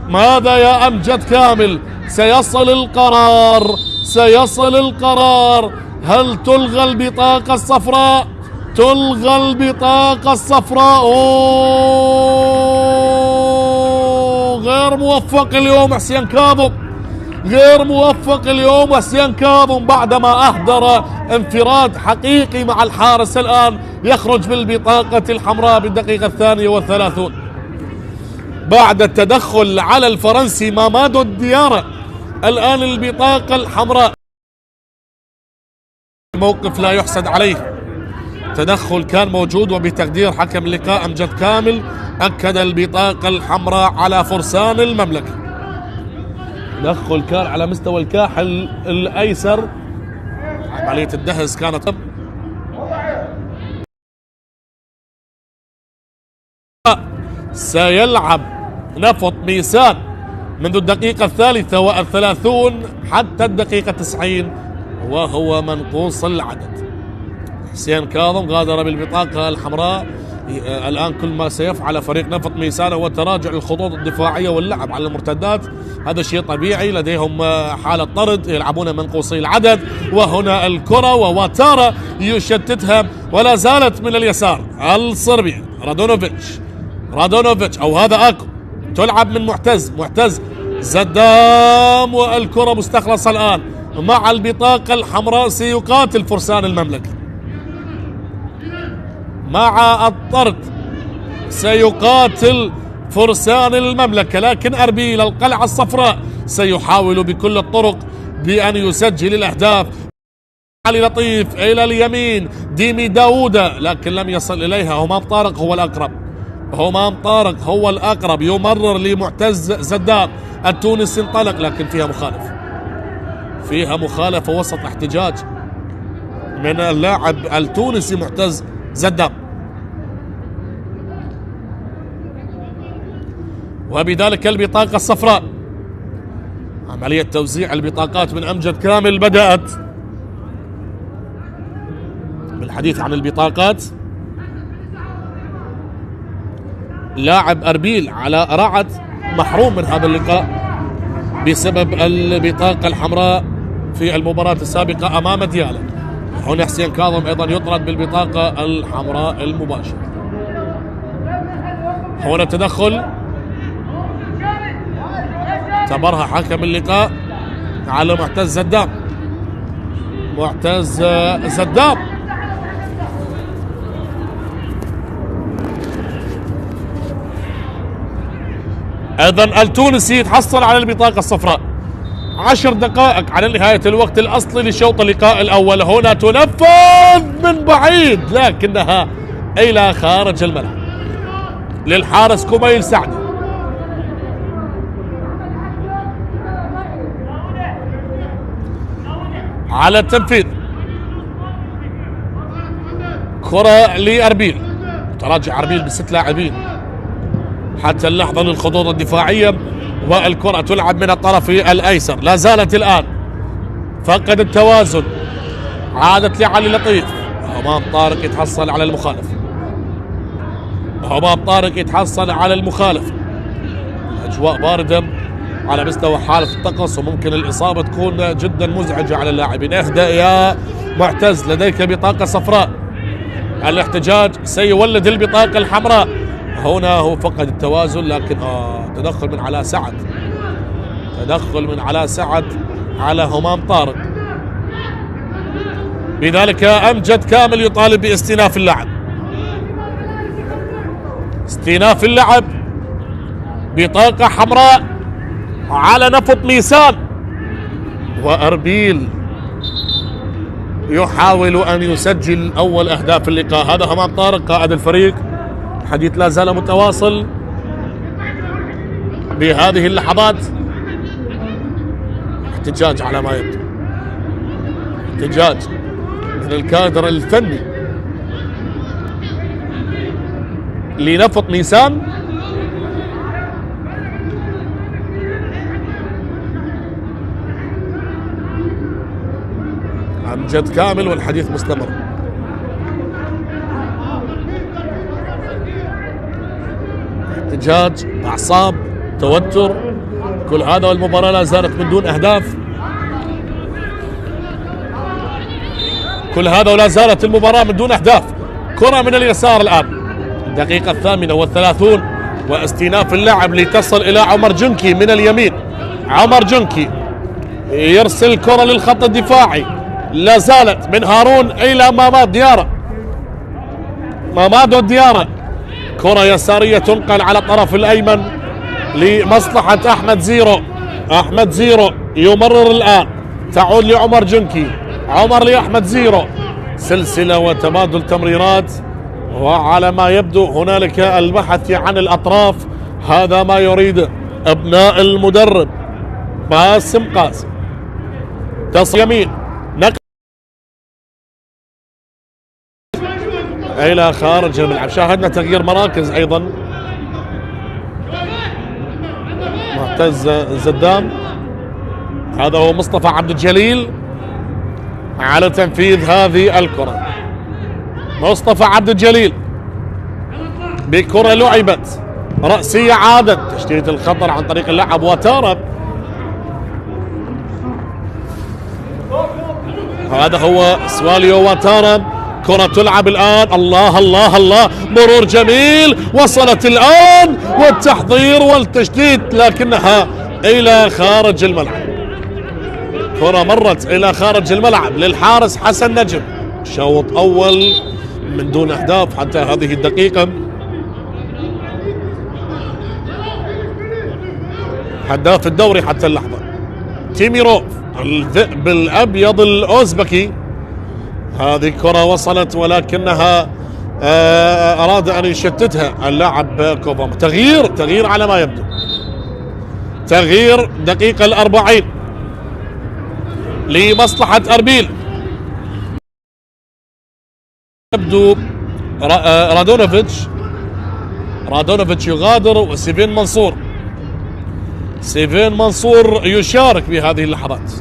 ماذا يا أمجد كامل؟ سيصل القرار. هل تلغى البطاقة الصفراء تلغى البطاقة الصفراء. غير موفق اليوم حسين كاظم، غير موفق اليوم حسين كاظم بعدما أهدر انفراد حقيقي مع الحارس. الآن يخرج بالبطاقة الحمراء بالدقيقة 32 بعد التدخل على الفرنسي مامادو ديارة. الآن البطاقة الحمراء، موقف لا يحسد عليه، تدخل كان موجود، وبتقدير حكم اللقاء أمجد كامل أكد البطاقة الحمراء على فرسان المملكة. تدخل كان على مستوى الكاحل الأيسر، عملية الدهس كانت. سيلعب نفط ميسان منذ الدقيقة 33 حتى الدقيقة 90 وهو منقوص العدد. حسين كاظم غادر بالبطاقة الحمراء. الآن كل ما سيفعل فريق نفط ميسان هو تراجع الخطوط الدفاعية واللعب على المرتدات، هذا شيء طبيعي، لديهم حالة طرد، يلعبون منقوصي العدد. وهنا الكرة وواتارا يشتتها، ولا زالت من اليسار الصربي رادونوفيتش أو هذا أكو، تلعب من معتز زدام، والكرة مستخلصة الآن مع البطاقة الحمراء. سيقاتل فرسان المملكة مع الطرد، سيقاتل فرسان المملكة، لكن أربيل القلعة الصفراء سيحاول بكل الطرق بأن يسجل الأهداف. علي لطيف إلى اليمين، ديمي داوودة، لكن لم يصل إليها. همام طارق هو الأقرب، يمرر لمعتز زدام التونسي، انطلق، لكن فيها مخالفة وسط احتجاج من اللاعب التونسي معتز زدام. وبذلك البطاقة الصفراء. عملية توزيع البطاقات من أمجد كامل بدأت. بالحديث عن البطاقات، لاعب أربيل على رعد محروم من هذا اللقاء بسبب البطاقة الحمراء في المباراة السابقة أمام ديالا. هنا حسين كاظم أيضا يطرد بالبطاقة الحمراء المباشرة. هنا تدخل اعتبرها حكم اللقاء على معتز زدام. ايضا التونسي يتحصل على البطاقة الصفراء. 10 دقائق على نهاية الوقت الأصلي لشوط اللقاء الأول. هنا تنفذ من بعيد لكنها إلى خارج الملعب للحارس كميل سعدي. على التنفيذ، كرة لأربيل، تراجع أربيل ب6 لاعبين حتى اللحظة للخطوط الدفاعية، والكرة تلعب من الطرف الأيسر. لا زالت الآن، فقد التوازن، عادت لعلي لطيف. همام طارق يتحصل على المخالف. أجواء باردة على مستوى حالة الطقس، وممكن الإصابة تكون جدا مزعجة على اللاعبين. اهدأ يا معتز، لديك بطاقة صفراء. الاحتجاج سيولد البطاقة الحمراء. هنا هو فقد التوازن، لكن تدخل من علاء سعد على همام طارق. بذلك أمجد كامل يطالب باستئناف اللعب. بطاقة حمراء على نفط ميسان، وأربيل يحاول أن يسجل أول أهداف اللقاء. هذا همام طارق قائد الفريق. الحديث لا زال متواصل بهذه اللحظات. احتجاج على ما يبدو، احتجاج من الكادر الفني لنفط ميسان. أمجد كامل والحديث مستمر. احتجاج، أعصاب، توتر، كل هذا، والمباراة لا زالت من دون أهداف. كل هذا ولا زالت المباراة من دون أهداف. كرة من اليسار الآن، الدقيقة 38 واستئناف اللعب لتصل إلى عمر جنكي من اليمين. عمر جنكي يرسل كرة للخط الدفاعي، لا زالت من هارون إلى ماماد ديارة. ماماد ديارة، كرة يسارية تنقل على الطرف الأيمن لمصلحة أحمد زيرو. أحمد زيرو يمرر الآن، تعود لعمر جنكي، عمر لأحمد زيرو، سلسلة وتبادل تمريرات، وعلى ما يبدو هنالك البحث عن الأطراف. هذا ما يريد أبناء المدرب باسم قاسم. تصل يمين، نقل إلى خارج الملعب. شاهدنا تغيير مراكز أيضا، معتز زدام، هذا هو مصطفى عبد الجليل على تنفيذ هذه الكرة. مصطفى عبد الجليل بكرة لعبت رأسية، عادت تشتيت الخطر عن طريق اللاعب واتارا. هذا هو سواليو واتارا. كرة تلعب الآن، الله الله الله، مرور جميل، وصلت الآن والتحضير والتشتيت، لكنها إلى خارج الملعب. كرة مرت إلى خارج الملعب للحارس حسن نجم. شوط أول من دون أهداف حتى هذه الدقيقة. هداف الدوري حتى اللحظة تيميروف الذئب الأبيض الأوزبكي. هذه كرة وصلت ولكنها أراد أن يشتتها اللاعب كوفام. تغيير على ما يبدو، تغيير دقيقة 40 لمصلحة أربيل. يبدو رادونوفيتش يغادر، وسيفين منصور يشارك بهذه اللحظات.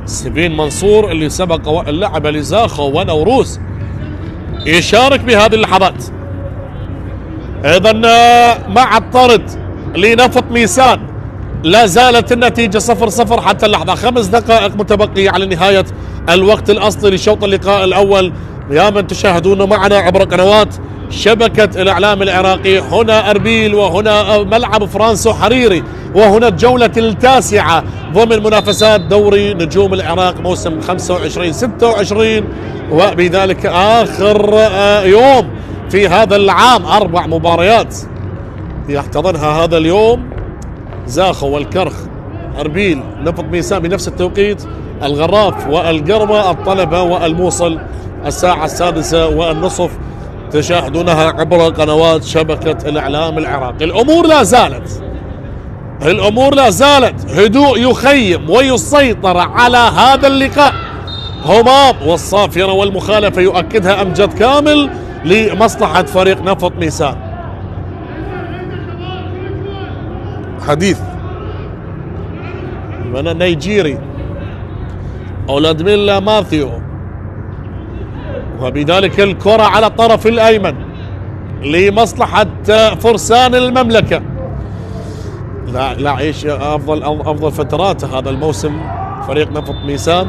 سيفين منصور اللي سبق اللعب لزاخو ونوروز يشارك بهذه اللحظات. ايضا مع الطرد لنفط ميسان لا زالت النتيجة 0-0 حتى اللحظة. 5 دقائق متبقية على نهاية الوقت الأصلي لشوط اللقاء الأول. يا من تشاهدون معنا عبر قنوات شبكة الإعلام العراقي، هنا أربيل، وهنا ملعب فرانسو حريري، وهنا الجولة التاسعة ضمن منافسات دوري نجوم العراق موسم 25-26، وبذلك آخر يوم في هذا العام. 4 مباريات يحتضنها هذا اليوم، زاخو والكرخ، أربيل، نفط ميسان بنفس التوقيت، الغراف والقرمة، الطلبة والموصل الساعة 6:30 تشاهدونها عبر قنوات شبكة الإعلام العراقي. الأمور لا زالت هدوء يخيم ويسيطر على هذا اللقاء. همام والصافرة والمخالفة يؤكدها أمجد كامل لمصلحة فريق نفط ميسان. حديث من النيجيري أولادميلا ماثيو، وبذلك الكرة على الطرف الأيمن لمصلحة فرسان المملكة. لا عيش أفضل فتراته هذا الموسم فريق نفط ميسان.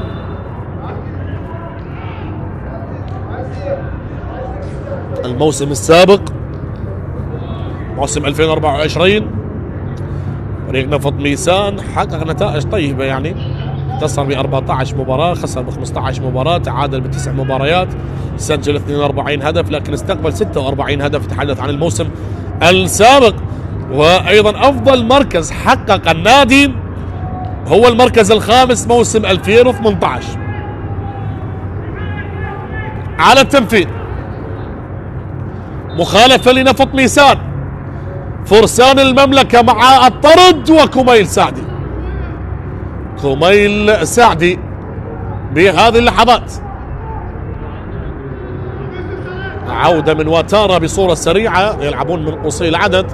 الموسم السابق موسم 2024 فريق نفط ميسان حقق نتائج طيبة، يعني انتصر ب 14 مباراة، خسر ب 15 مباراة، تعادل ب9 مباريات، سجل 42 هدف، لكن استقبل 46 هدف. تحدث عن الموسم السابق. وأيضا أفضل مركز حقق النادي هو المركز الخامس موسم 2018. على التنفيذ مخالفة لنفط ميسان، فرسان المملكة مع الطرد، وكميل سعدي بهذه اللحظات. عودة من واتارا بصورة سريعة، يلعبون من قصي العدد.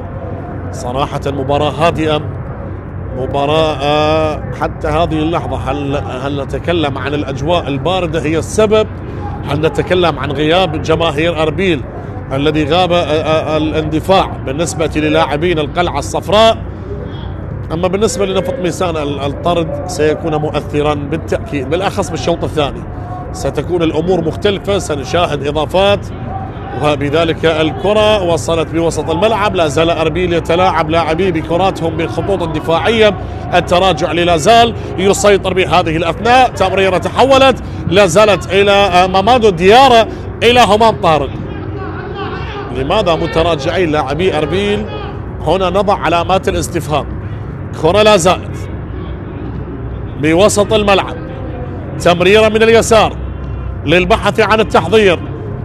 صراحة مباراة هادئة، مباراة حتى هذه اللحظة. هل نتكلم عن الأجواء الباردة هي السبب؟ هل نتكلم عن غياب جماهير أربيل الذي غاب الاندفاع بالنسبة للاعبين القلعة الصفراء؟ أما بالنسبة لنفط ميسان الطرد سيكون مؤثرا بالتأكيد، بالأخص بالشوط الثاني ستكون الأمور مختلفة، سنشاهد إضافات. وبذلك الكرة وصلت بوسط الملعب، لا زال أربيل يتلاعب لاعبيه بكراتهم بالخطوط الدفاعية، التراجع لا زال يسيطر بهذه الأثناء. تمريرة تحولت، لا زالت إلى مامادو ديارة إلى همام طارق. لماذا متراجعين لاعبي أربيل؟ هنا نضع علامات الاستفهام. كرة لا زالت بوسط الملعب، تمريرة من اليسار للبحث عن التحضير.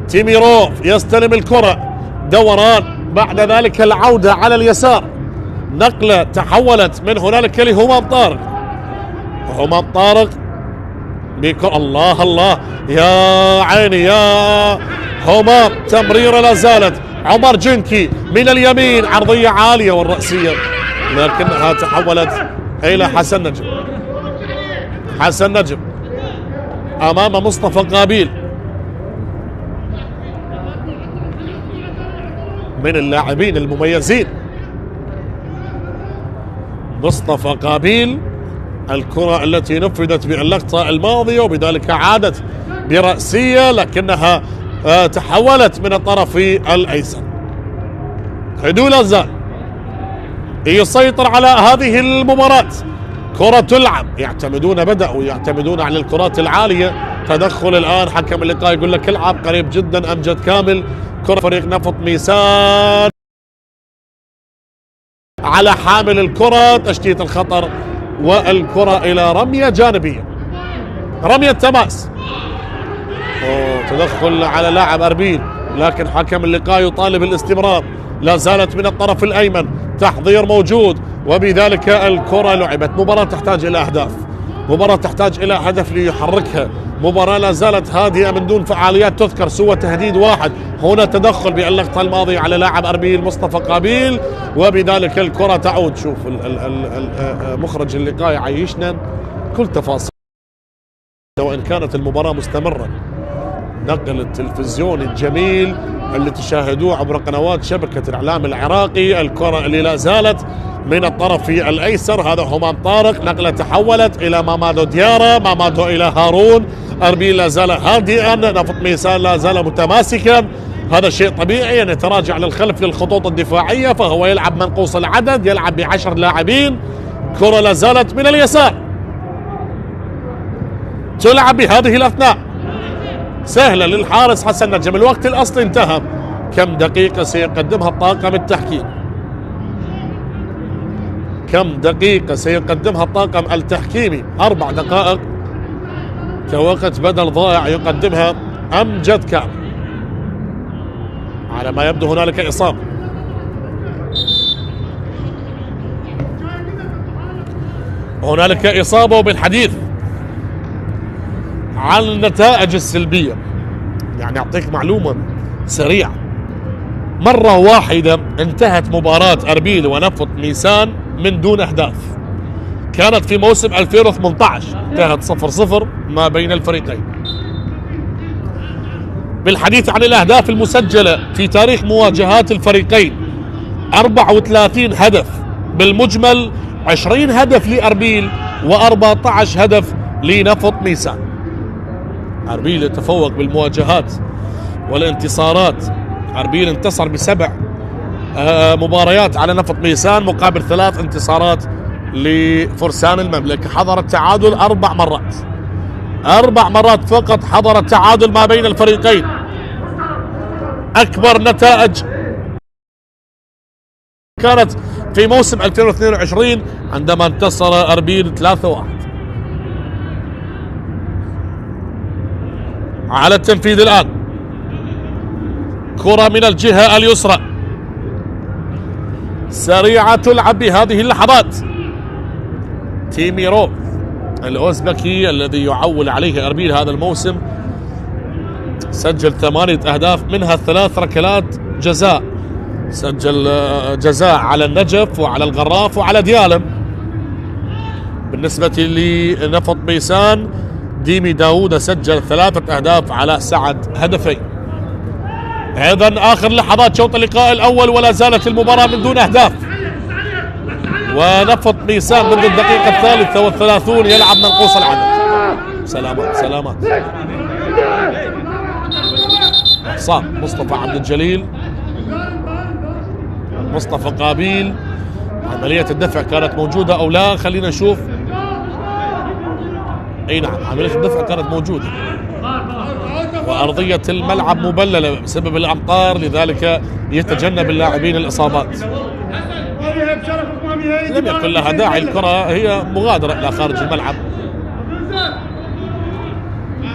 تيميروف يستلم الكرة، دوران، بعد ذلك العودة على اليسار، نقلة تحولت من هنالك لهمام طارق. همام طارق بكرة، الله الله يا عيني يا همام، تمريرة لا زالت. عمر جنكي من اليمين، عرضية عالية والرأسية، لكنها تحولت إلى حسن نجم. حسن نجم أمام مصطفى قابيل، من اللاعبين المميزين. مصطفى قابيل، الكرة التي نفذت باللقطة الماضية وبذلك عادت برأسية، لكنها تحولت من الطرف الأيسر. هدول لا زال يسيطر على هذه المباراة. كرة تلعب، بدأوا يعتمدون على الكرات العالية. تدخل الآن حكم اللقاء يقول لك العب قريب جدا. أمجد كامل، كرة فريق نفط ميسان على حامل الكرة، تشتيت الخطر والكرة إلى رمية جانبية، رمية تماس. تدخل على لاعب أربيل، لكن حكم اللقاء يطالب الاستمرار. لا زالت من الطرف الأيمن، تحضير موجود، وبذلك الكرة لعبت. مباراة تحتاج إلى أهداف، مباراة تحتاج إلى هدف ليحركها، مباراة لا زالت هادئة من دون فعاليات تذكر سوى تهديد واحد. هنا تدخل باللقطة الماضية على لاعب أربيل مصطفى قابيل، وبذلك الكرة تعود. شوف مخرج اللقاء يعيشنا كل تفاصيل، وإن كانت المباراة مستمرة. نقل التلفزيوني الجميل اللي تشاهدوه عبر قنوات شبكة الإعلام العراقي. الكرة اللي لا زالت من الطرف الأيسر، هذا همام طارق، نقلة تحولت إلى مامادو ديارة، مامادو إلى هارون. أربيل لا زال هادئا، نفط ميسان لا زال متماسكا. هذا شيء طبيعي أن يتراجع للخلف للخطوط الدفاعية، فهو يلعب منقوص العدد، يلعب ب10 لاعبين. كرة لا زالت من اليسار، تلعب بهذه الأثناء، سهلة للحارس حسن نجم. الوقت الأصلي انتهى. كم دقيقة سيقدمها الطاقم التحكيم؟ كم دقيقة سيقدمها الطاقم التحكيمي؟ 4 دقائق كوقت بدل ضائع يقدمها أمجد كامل. على ما يبدو هنالك إصابة. هنالك إصابة. وبالحديث عن النتائج السلبية، يعني أعطيك معلومة سريعة. مرة واحدة انتهت مباراة أربيل ونفط ميسان من دون أهداف، كانت في موسم 2018، انتهت 0-0 ما بين الفريقين. بالحديث عن الأهداف المسجلة في تاريخ مواجهات الفريقين، 34 هدف بالمجمل، 20 هدف لأربيل و14 هدف لنفط ميسان. أربيل يتفوق بالمواجهات والانتصارات. أربيل انتصر ب7 مباريات على نفط ميسان مقابل 3 انتصارات لفرسان المملكة. حضر التعادل 4 مرات، 4 مرات فقط حضر التعادل ما بين الفريقين. أكبر نتائج كانت في موسم 2022 عندما انتصر أربيل 3-1. على التنفيذ الآن، كرة من الجهة اليسرى سريعة تلعب بهذه اللحظات. تيميروف الأوزبكي الذي يعول عليه أربيل هذا الموسم سجل 8 أهداف، منها 3 ركلات جزاء. سجل جزاء على النجف وعلى الغراف وعلى ديالم. بالنسبة لنفط ميسان، ديمي داوود سجل 3 أهداف على سعد هدفين. ايضا اخر لحظات شوط اللقاء الاول ولا زالت المباراة من دون اهداف، ونفط ميسان منذ الدقيقة 33 يلعب منقوص العدد. سلامات. صار مصطفى عبد الجليل، مصطفى قابيل. عملية الدفع كانت موجودة أو لا؟ خلينا نشوف. أي نعم، عملية الدفع كانت موجودة، وأرضية الملعب مبللة بسبب الأمطار، لذلك يتجنب اللاعبين الإصابات. لم يكن لها داعي، الكرة هي مغادرة إلى خارج الملعب.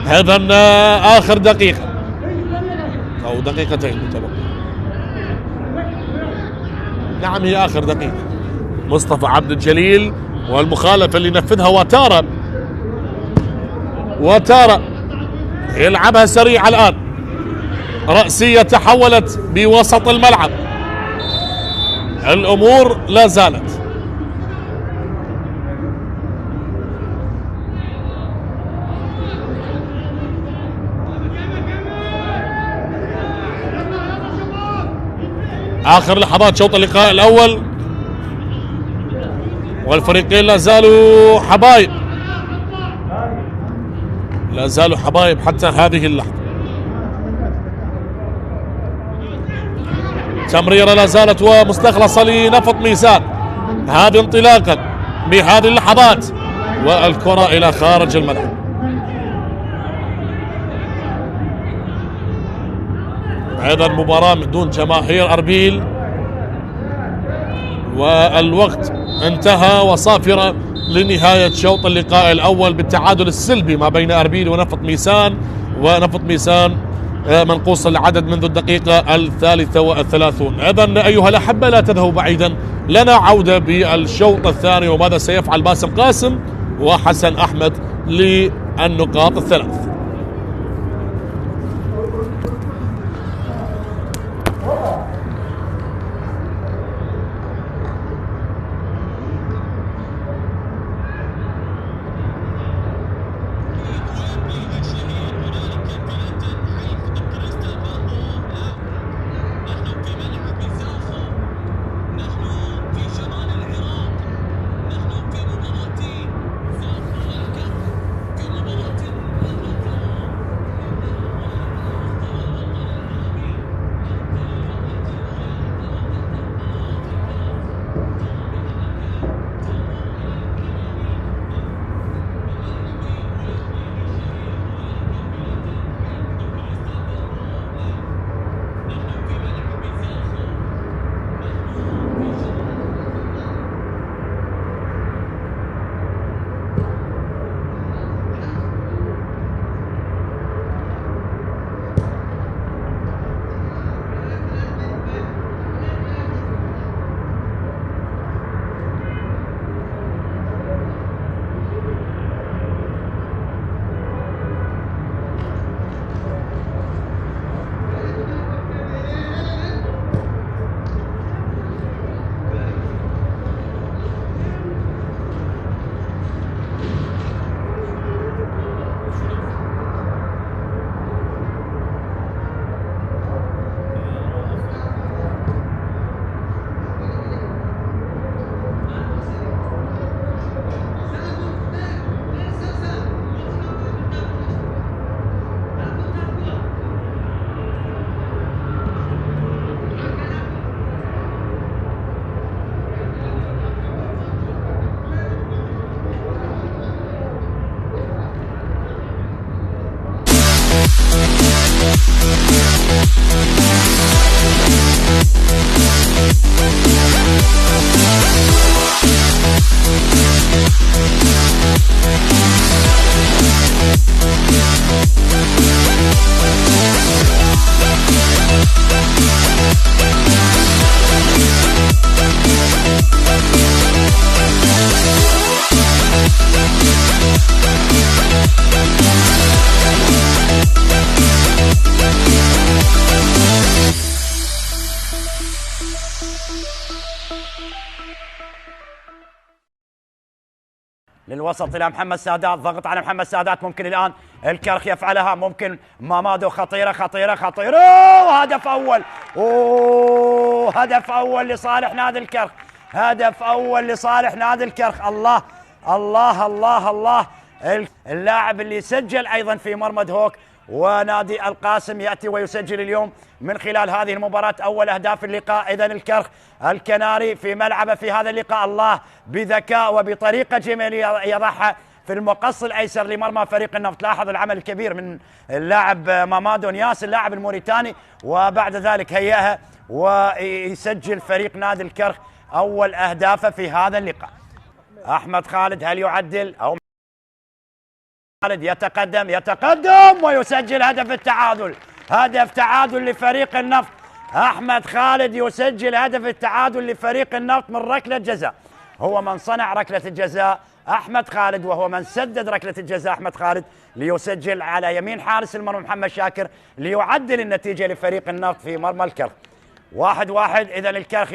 هذا آخر دقيقة أو دقيقتين متبقى. نعم هي آخر دقيقة. مصطفى عبد الجليل، والمخالفة اللي نفذها وتارا يلعبها سريع الآن، رأسية تحولت بوسط الملعب. الأمور لا زالت. آخر لحظات شوط اللقاء الأول، والفريقين لا زالوا حبايب، لا زالوا حبايب حتى هذه اللحظة. تمريرة لا زالت ومستخلصة لنفط ميزان، هذه انطلاقا بهذه اللحظات، والكرة إلى خارج الملعب. أيضا مباراة من دون جماهير أربيل، والوقت انتهى وصافرة لنهاية شوط اللقاء الأول بالتعادل السلبي ما بين أربيل ونفط ميسان، ونفط ميسان منقوص العدد منذ الدقيقة 33. إذن أيها الأحبة لا تذهبوا بعيدا، لنا عودة بالشوط الثاني وماذا سيفعل باسم قاسم وحسن أحمد للنقاط الثلاث. للوسط الى محمد سادات، ضغط على محمد سادات، ممكن الان الكرخ يفعلها، ممكن مامادو، خطيره خطيره خطيره، وهدف اول، هدف اول لصالح نادي الكرخ، هدف اول لصالح نادي الكرخ. الله الله الله الله، اللاعب اللي سجل ايضا في مرمى دهوك ونادي القاسم يأتي ويسجل اليوم من خلال هذه المباراة أول أهداف اللقاء. إذن الكرخ الكناري في ملعبه في هذا اللقاء، الله بذكاء وبطريقة جميلة يضعها في المقص الأيسر لمرمى فريق النفط. لاحظ العمل الكبير من اللاعب مامادو نياس اللاعب الموريتاني، وبعد ذلك هيئها ويسجل فريق نادي الكرخ أول أهدافه في هذا اللقاء. أحمد خالد هل يعدل أو خالد يتقدم ويسجل هدف التعادل، هدف تعادل لفريق النفط. أحمد خالد يسجل هدف التعادل لفريق النفط من ركلة جزاء، هو من صنع ركلة الجزاء أحمد خالد، وهو من سدد ركلة الجزاء أحمد خالد ليسجل على يمين حارس المرمى محمد شاكر ليعدل النتيجة لفريق النفط في مرمى الكرخ. 1-1. إذن الكرخ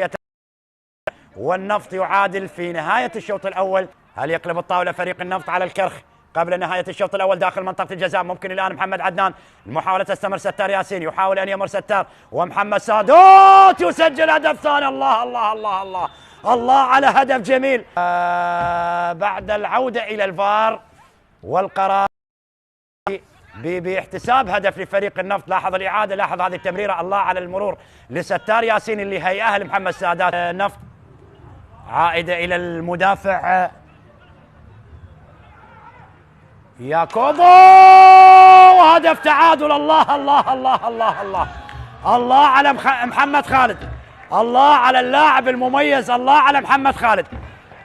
والنفط يعادل في نهاية الشوط الأول. هل يقلب الطاولة فريق النفط على الكرخ قبل نهاية الشوط الأول داخل منطقة الجزاء؟ ممكن الآن محمد عدنان، المحاولة تستمر، ستار ياسين يحاول أن يمر ستار، ومحمد سادات يسجل هدف ثاني. الله الله الله الله الله على هدف جميل. بعد العودة إلى الفار والقرار باحتساب هدف لفريق النفط. لاحظ الإعادة، لاحظ هذه التمريرة، الله على المرور لستار ياسين اللي هيئها لمحمد سادات. نفط عائدة إلى المدافع ياكوبو، وهدف تعادل. الله الله الله الله الله الله على محمد خالد، الله على اللاعب المميز، الله على محمد خالد.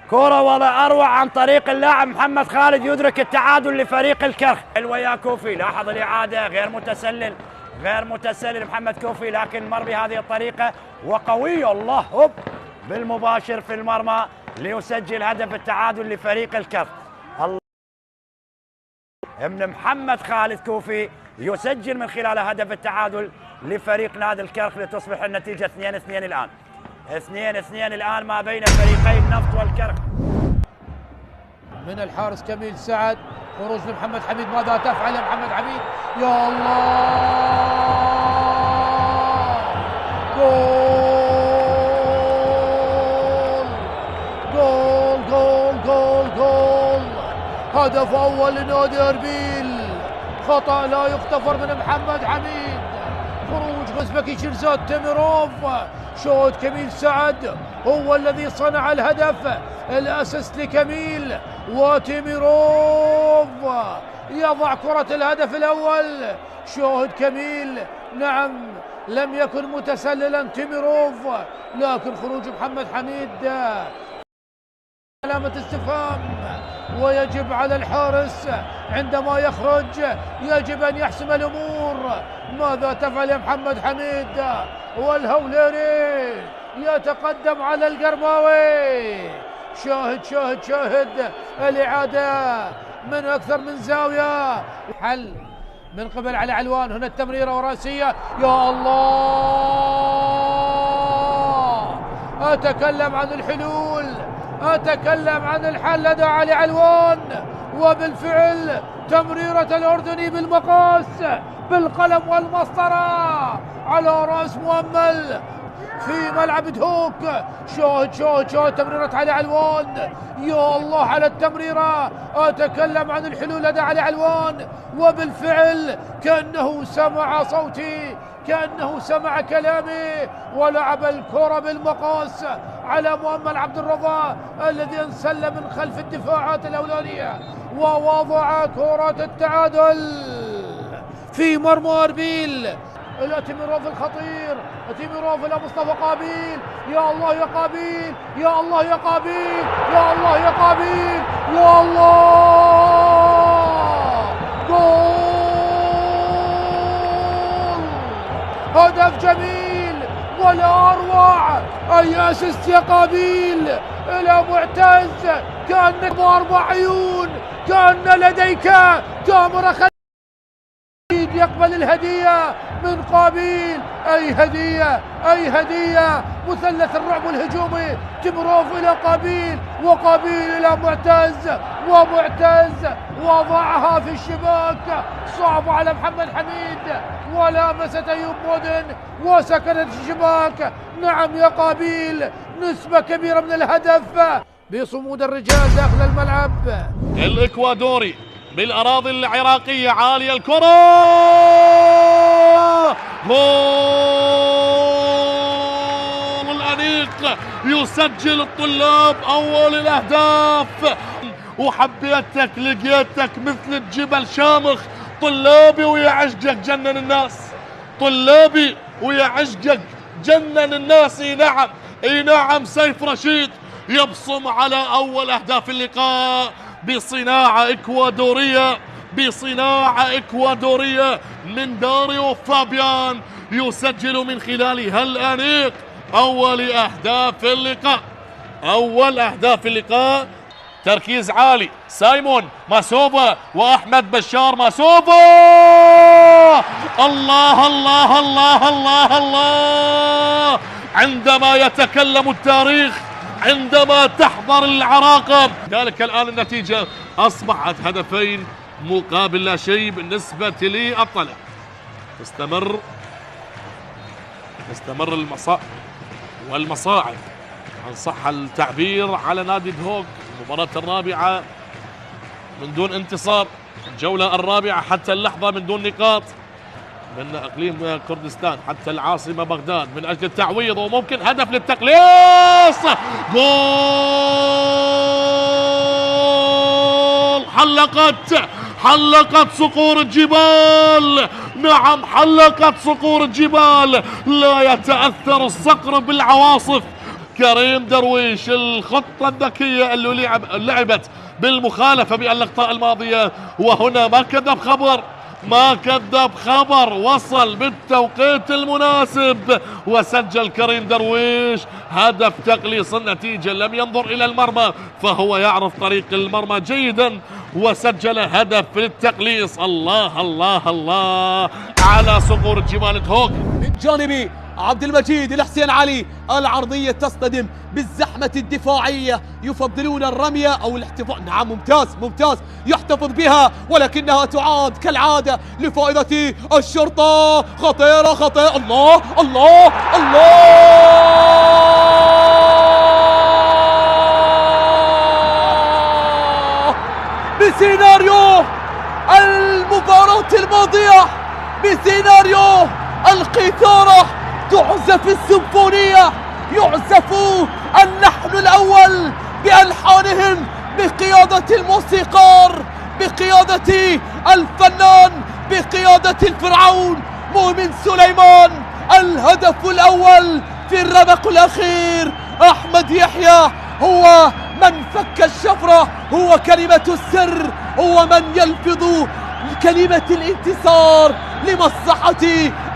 كرة ولا أروع عن طريق اللاعب محمد خالد يدرك التعادل لفريق الكرخ. حلوة يا كوفي، لاحظ الإعادة، غير متسلل محمد كوفي، لكن مر بهذه الطريقة وقوي. الله هوب بالمباشر في المرمى ليسجل هدف التعادل لفريق الكرخ. ابن محمد خالد كوفي يسجل من خلال هدف التعادل لفريق نادي الكرخ لتصبح النتيجة 2-2 الآن. 2-2 الآن ما بين فريقي النفط والكرخ. من الحارس كميل سعد، خروج لمحمد حميد، ماذا تفعل يا محمد حميد؟ يا الله، جول جول جول جول جول، هدف أول لنادي أربيل، خطأ لا يغتفر من محمد حميد. خروج غزبكي شيرزاد تيميروف، شوط كميل سعد هو الذي صنع الهدف، الأسيست لكميل، وتيميروف يضع كرة الهدف الأول. شوهد كميل، نعم لم يكن متسللا تيميروف، لكن خروج محمد حميد علامة استفهام، ويجب على الحارس عندما يخرج يجب أن يحسم الأمور. ماذا تفعل يا محمد حميد؟ والهوليري يتقدم على القرماوي. شاهد الإعادة من أكثر من زاوية، حل من قبل علي علوان، هنا التمريرة وراسية. يا الله، أتكلم عن الحلول، أتكلم عن الحل لدى علي علوان، وبالفعل تمريرة الأردني بالمقاس بالقلم والمسطرة على رأس مؤمل في ملعب دهوك. شاهد تمريرة علي علوان. يا الله على التمريرة، أتكلم عن الحلول لدى علي علوان، وبالفعل كأنه سمع صوتي، كأنه سمع كلامي، ولعب الكرة بالمقاس على مؤمل عبد الرضا الذي انسل من خلف الدفاعات الأولانية، ووضع كرة التعادل في مرمى أربيل. إلى تيميروف الخطير، تيميروف إلى مصطفى قابيل. يا الله يا قابيل، يا الله يا قابيل، يا الله يا قابيل، يا الله، جول، هدف جميل ولا أروع. أي أسيست يا قابيل إلى معتز، كأنك بأربع عيون، كأن لديك كاميرا يقبل الهدية من قابيل. أي هدية، أي هدية، مثلث الرعب الهجومي، تيميروف إلى قابيل، وقابيل إلى معتز، ومعتز وضعها في الشباك، صعب على محمد حميد، ولامست أيوب بودن وسكنت الشباك. نعم يا قابيل، نسبة كبيرة من الهدف بصمود الرجال داخل الملعب. الإكوادوري بالأراضي العراقية. عالية الكرة، جول الأنيق، يسجل الطلاب أول الأهداف. وحبيتك لقيتك مثل الجبل شامخ، طلابي ويا عشقك جنن الناس، طلابي ويا عشقك جنن الناس. اي نعم، اي نعم، سيف رشيد يبصم على أول أهداف اللقاء بصناعة إكوادورية، بصناعة إكوادورية من داريو فابيان، يسجل من خلال هالأنيق أول أهداف اللقاء، أول أهداف اللقاء. تركيز عالي، سايمون ماسوفا وأحمد بشار ماسوفا. الله الله الله الله الله، عندما يتكلم التاريخ، عندما تحضر العراقة. ذلك الآن النتيجة أصبحت هدفين مقابل لا شيء بالنسبة للطلع. تستمر المصائب والمصاعب عن صح التعبير على نادي دهوك. المباراة الرابعة من دون انتصار، الجولة الرابعة حتى اللحظة من دون نقاط، من اقليم كردستان حتى العاصمة بغداد من اجل التعويض وممكن هدف للتقليص. جول، حلقت صقور الجبال. نعم، حلقت صقور الجبال، لا يتأثر الصقر بالعواصف. كريم درويش، الخطة الذكية اللي لعبت بالمخالفة باللقطة الماضية، وهنا ما كذب خبر، وصل بالتوقيت المناسب وسجل كريم درويش هدف تقليص النتيجة. لم ينظر إلى المرمى، فهو يعرف طريق المرمى جيدا وسجل هدف للتقليص. الله الله الله على صقور الجبال دهوك. من جانب عبد المجيد الحسين علي، العرضية تصطدم بالزحمة الدفاعية، يفضلون الرمية أو الاحتفاظ. نعم، ممتاز يحتفظ بها، ولكنها تعاد كالعادة لفائدة الشرطة. خطيرة، الله الله بسيناريو المباراة الماضية، بسيناريو القيثارة، تعزف السيمفونية، يعزف اللحن الأول بألحانهم بقيادة الموسيقار، بقيادة الفنان، بقيادة الفرعون مؤمن سليمان. الهدف الأول في الرمق الأخير، أحمد يحيى هو من فك الشفرة، هو كلمة السر، هو من يلفظ كلمة الانتصار لمصلحة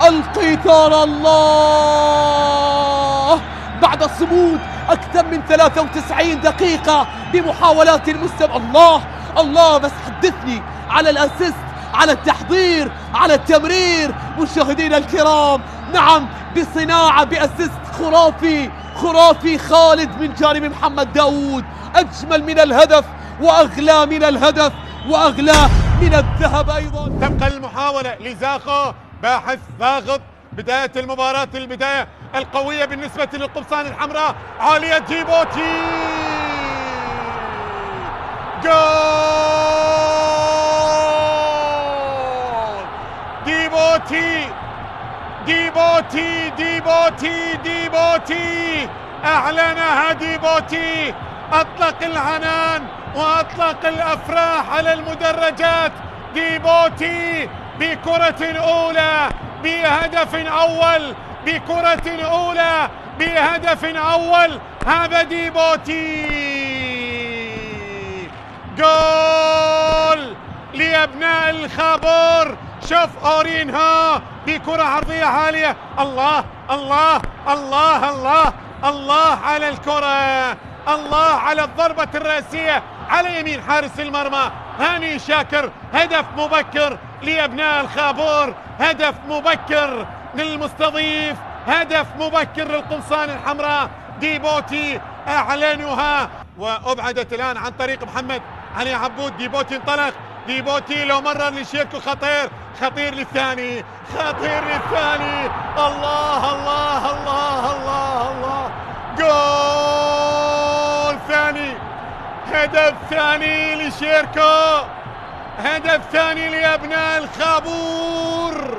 القيثارة. الله، بعد صمود أكثر من 93 دقيقة بمحاولات المستمرة. الله بس حدثني على الأسيست، على التحضير، على التمرير. مشاهدينا الكرام، نعم، بصناعة بأسيست خرافي خالد من جانب محمد داود. أجمل من الهدف وأغلى من الهدف وأغلى من الذهب أيضا. تبقى المحاولة لزاخو، باحث ضاغط. بداية المباراة، البداية القوية بالنسبة للقمصان الحمراء. عالية ديبوتي، جول ديبوتي أعلنها ديبوتي. أطلق العنان وأطلق الأفراح على المدرجات. ديبوتي بكرة أولى بهدف أول، بكرة أولى بهدف أول. هذا ديبوتي، جول لأبناء الخابور. شوف أورينها بكرة عرضية عالية. الله الله الله الله الله على الكرة، الله على الضربة الرأسية على يمين حارس المرمى هاني شاكر. هدف مبكر لأبناء الخابور، هدف مبكر للمستضيف، هدف مبكر للقمصان الحمراء. ديبوتي أعلنها وأبعدت الآن عن طريق محمد علي عبود. ديبوتي انطلق، ديبوتي لو مرر لشيركو خطير للثاني، الله الله الله الله الله. جول ثاني، هدف ثاني لشيركو، هدف ثاني لأبناء الخابور،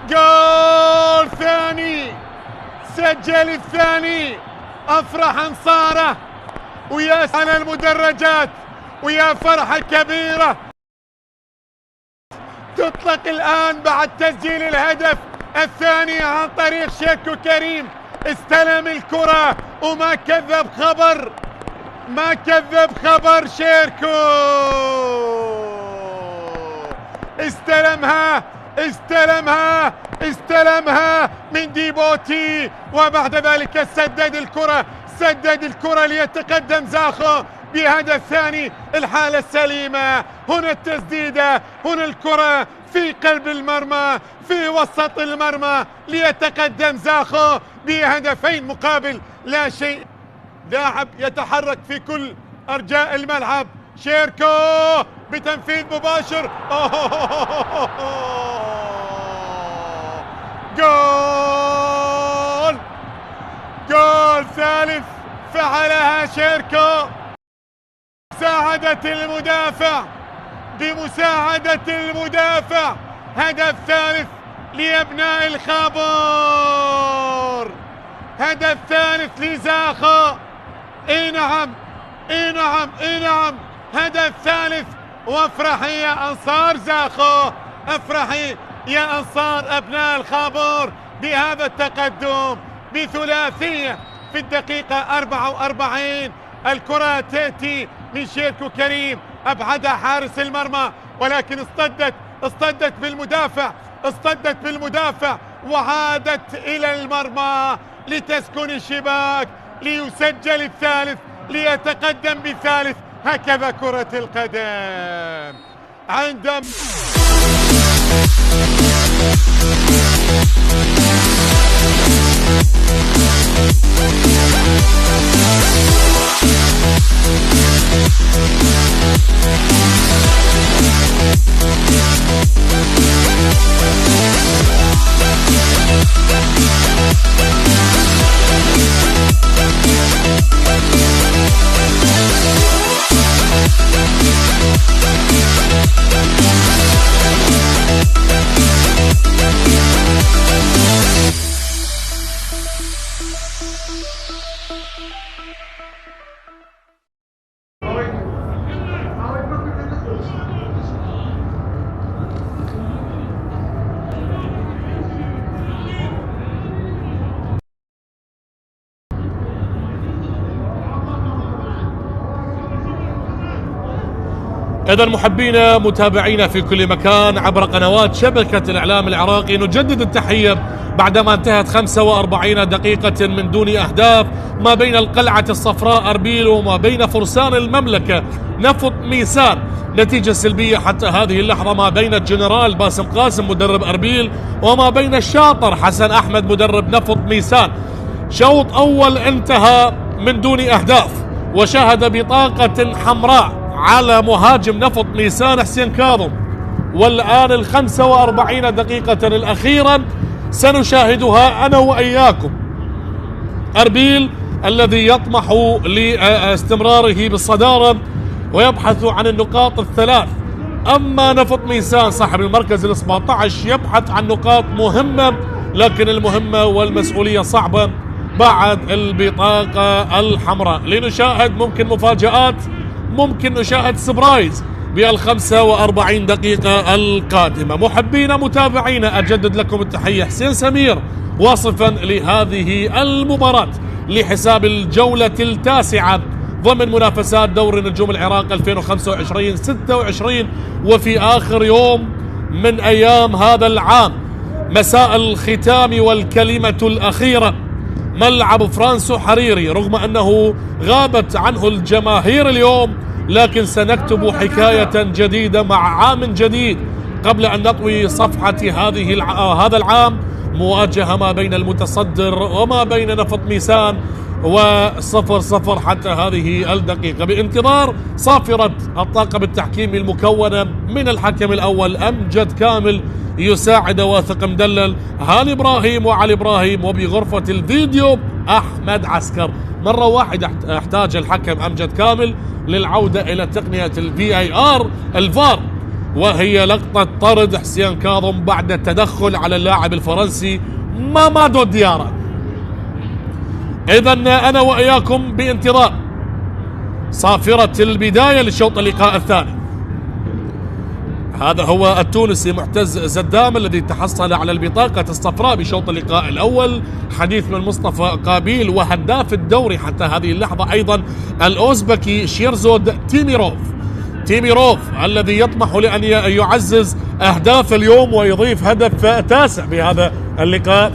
جول ثاني، سجل الثاني، أفرح أنصاره ويا على المدرجات ويا فرحة كبيرة تطلق الآن بعد تسجيل الهدف الثاني عن طريق شيركو كريم. استلم الكرة وما كذب خبر، ما كذب خبر شيركو، استلمها من ديبوتي، وبعد ذلك سدد الكرة ليتقدم زاخو بهدف ثاني. الحالة السليمة، هنا التسديدة، هنا الكرة في قلب المرمى، في وسط المرمى، ليتقدم زاخو بهدفين مقابل لا شيء. لاعب يتحرك في كل أرجاء الملعب، شيركو بتنفيذ مباشر، جول ثالث فعلها شيركو بمساعدة المدافع، هدف ثالث لأبناء الخابور، هدف ثالث لزاخو. اي نعم، هدف ثالث. وافرحي يا انصار زاخو، افرحي يا انصار ابناء الخابور بهذا التقدم بثلاثية في الدقيقة 44. الكرة تأتي من شيركو كريم، ابعدها حارس المرمى، ولكن اصطدت بالمدافع وعادت الى المرمى لتسكن الشباك، ليسجل الثالث، ليتقدم بالثالث. هكذا كرة القدم. عندما إذا محبينا متابعينا في كل مكان عبر قنوات شبكة الإعلام العراقي، نجدد التحية بعدما انتهت 45 دقيقة من دون أهداف ما بين القلعة الصفراء أربيل وما بين فرسان المملكة نفط ميسان. نتيجة سلبية حتى هذه اللحظة ما بين الجنرال باسم قاسم مدرب أربيل وما بين الشاطر حسن أحمد مدرب نفط ميسان. شوط أول انتهى من دون أهداف، وشاهد بطاقة حمراء على مهاجم نفط ميسان حسين كاظم. والآن 45 دقيقة الأخيرة سنشاهدها أنا وإياكم. أربيل الذي يطمح لاستمراره بالصدارة ويبحث عن النقاط الثلاث، أما نفط ميسان صاحب المركز ال17 يبحث عن نقاط مهمة، لكن المهمة والمسؤولية صعبة بعد البطاقة الحمراء. لنشاهد ممكن مفاجآت، ممكن نشاهد سبرايز بال45 دقيقة القادمة. محبينا متابعينا، أجدد لكم التحية، حسين سمير واصفا لهذه المباراة لحساب الجولة التاسعة ضمن منافسات دوري نجوم العراق 2025-26، وفي آخر يوم من أيام هذا العام، مساء الختام والكلمة الأخيرة. ملعب فرانسو حريري رغم أنه غابت عنه الجماهير اليوم، لكن سنكتب حكاية جديدة مع عام جديد قبل أن نطوي صفحة هذا العام. مواجهة ما بين المتصدر وما بين نفط ميسان، و0-0 حتى هذه الدقيقة، بانتظار صافرة الطاقم التحكيمي المكونة من الحكم الأول أمجد كامل يساعد واثق مدلل هاني إبراهيم وعلي إبراهيم، وبغرفة الفيديو أحمد عسكر. مرة واحدة احتاج الحكم أمجد كامل للعودة إلى تقنية الVAR الفار وهي لقطة طرد حسين كاظم بعد التدخل على اللاعب الفرنسي مامادو ديارة. إذا أنا وإياكم بانتظار صافرة البداية لشوط اللقاء الثاني. هذا هو التونسي معتز زدام الذي تحصل على البطاقة الصفراء بشوط اللقاء الأول. حديث من مصطفى قابيل، وهداف الدوري حتى هذه اللحظة أيضا الأوزبكي شيرزود تيميروف الذي يطمح لأن يعزز أهداف اليوم ويضيف هدف تاسع بهذا اللقاء.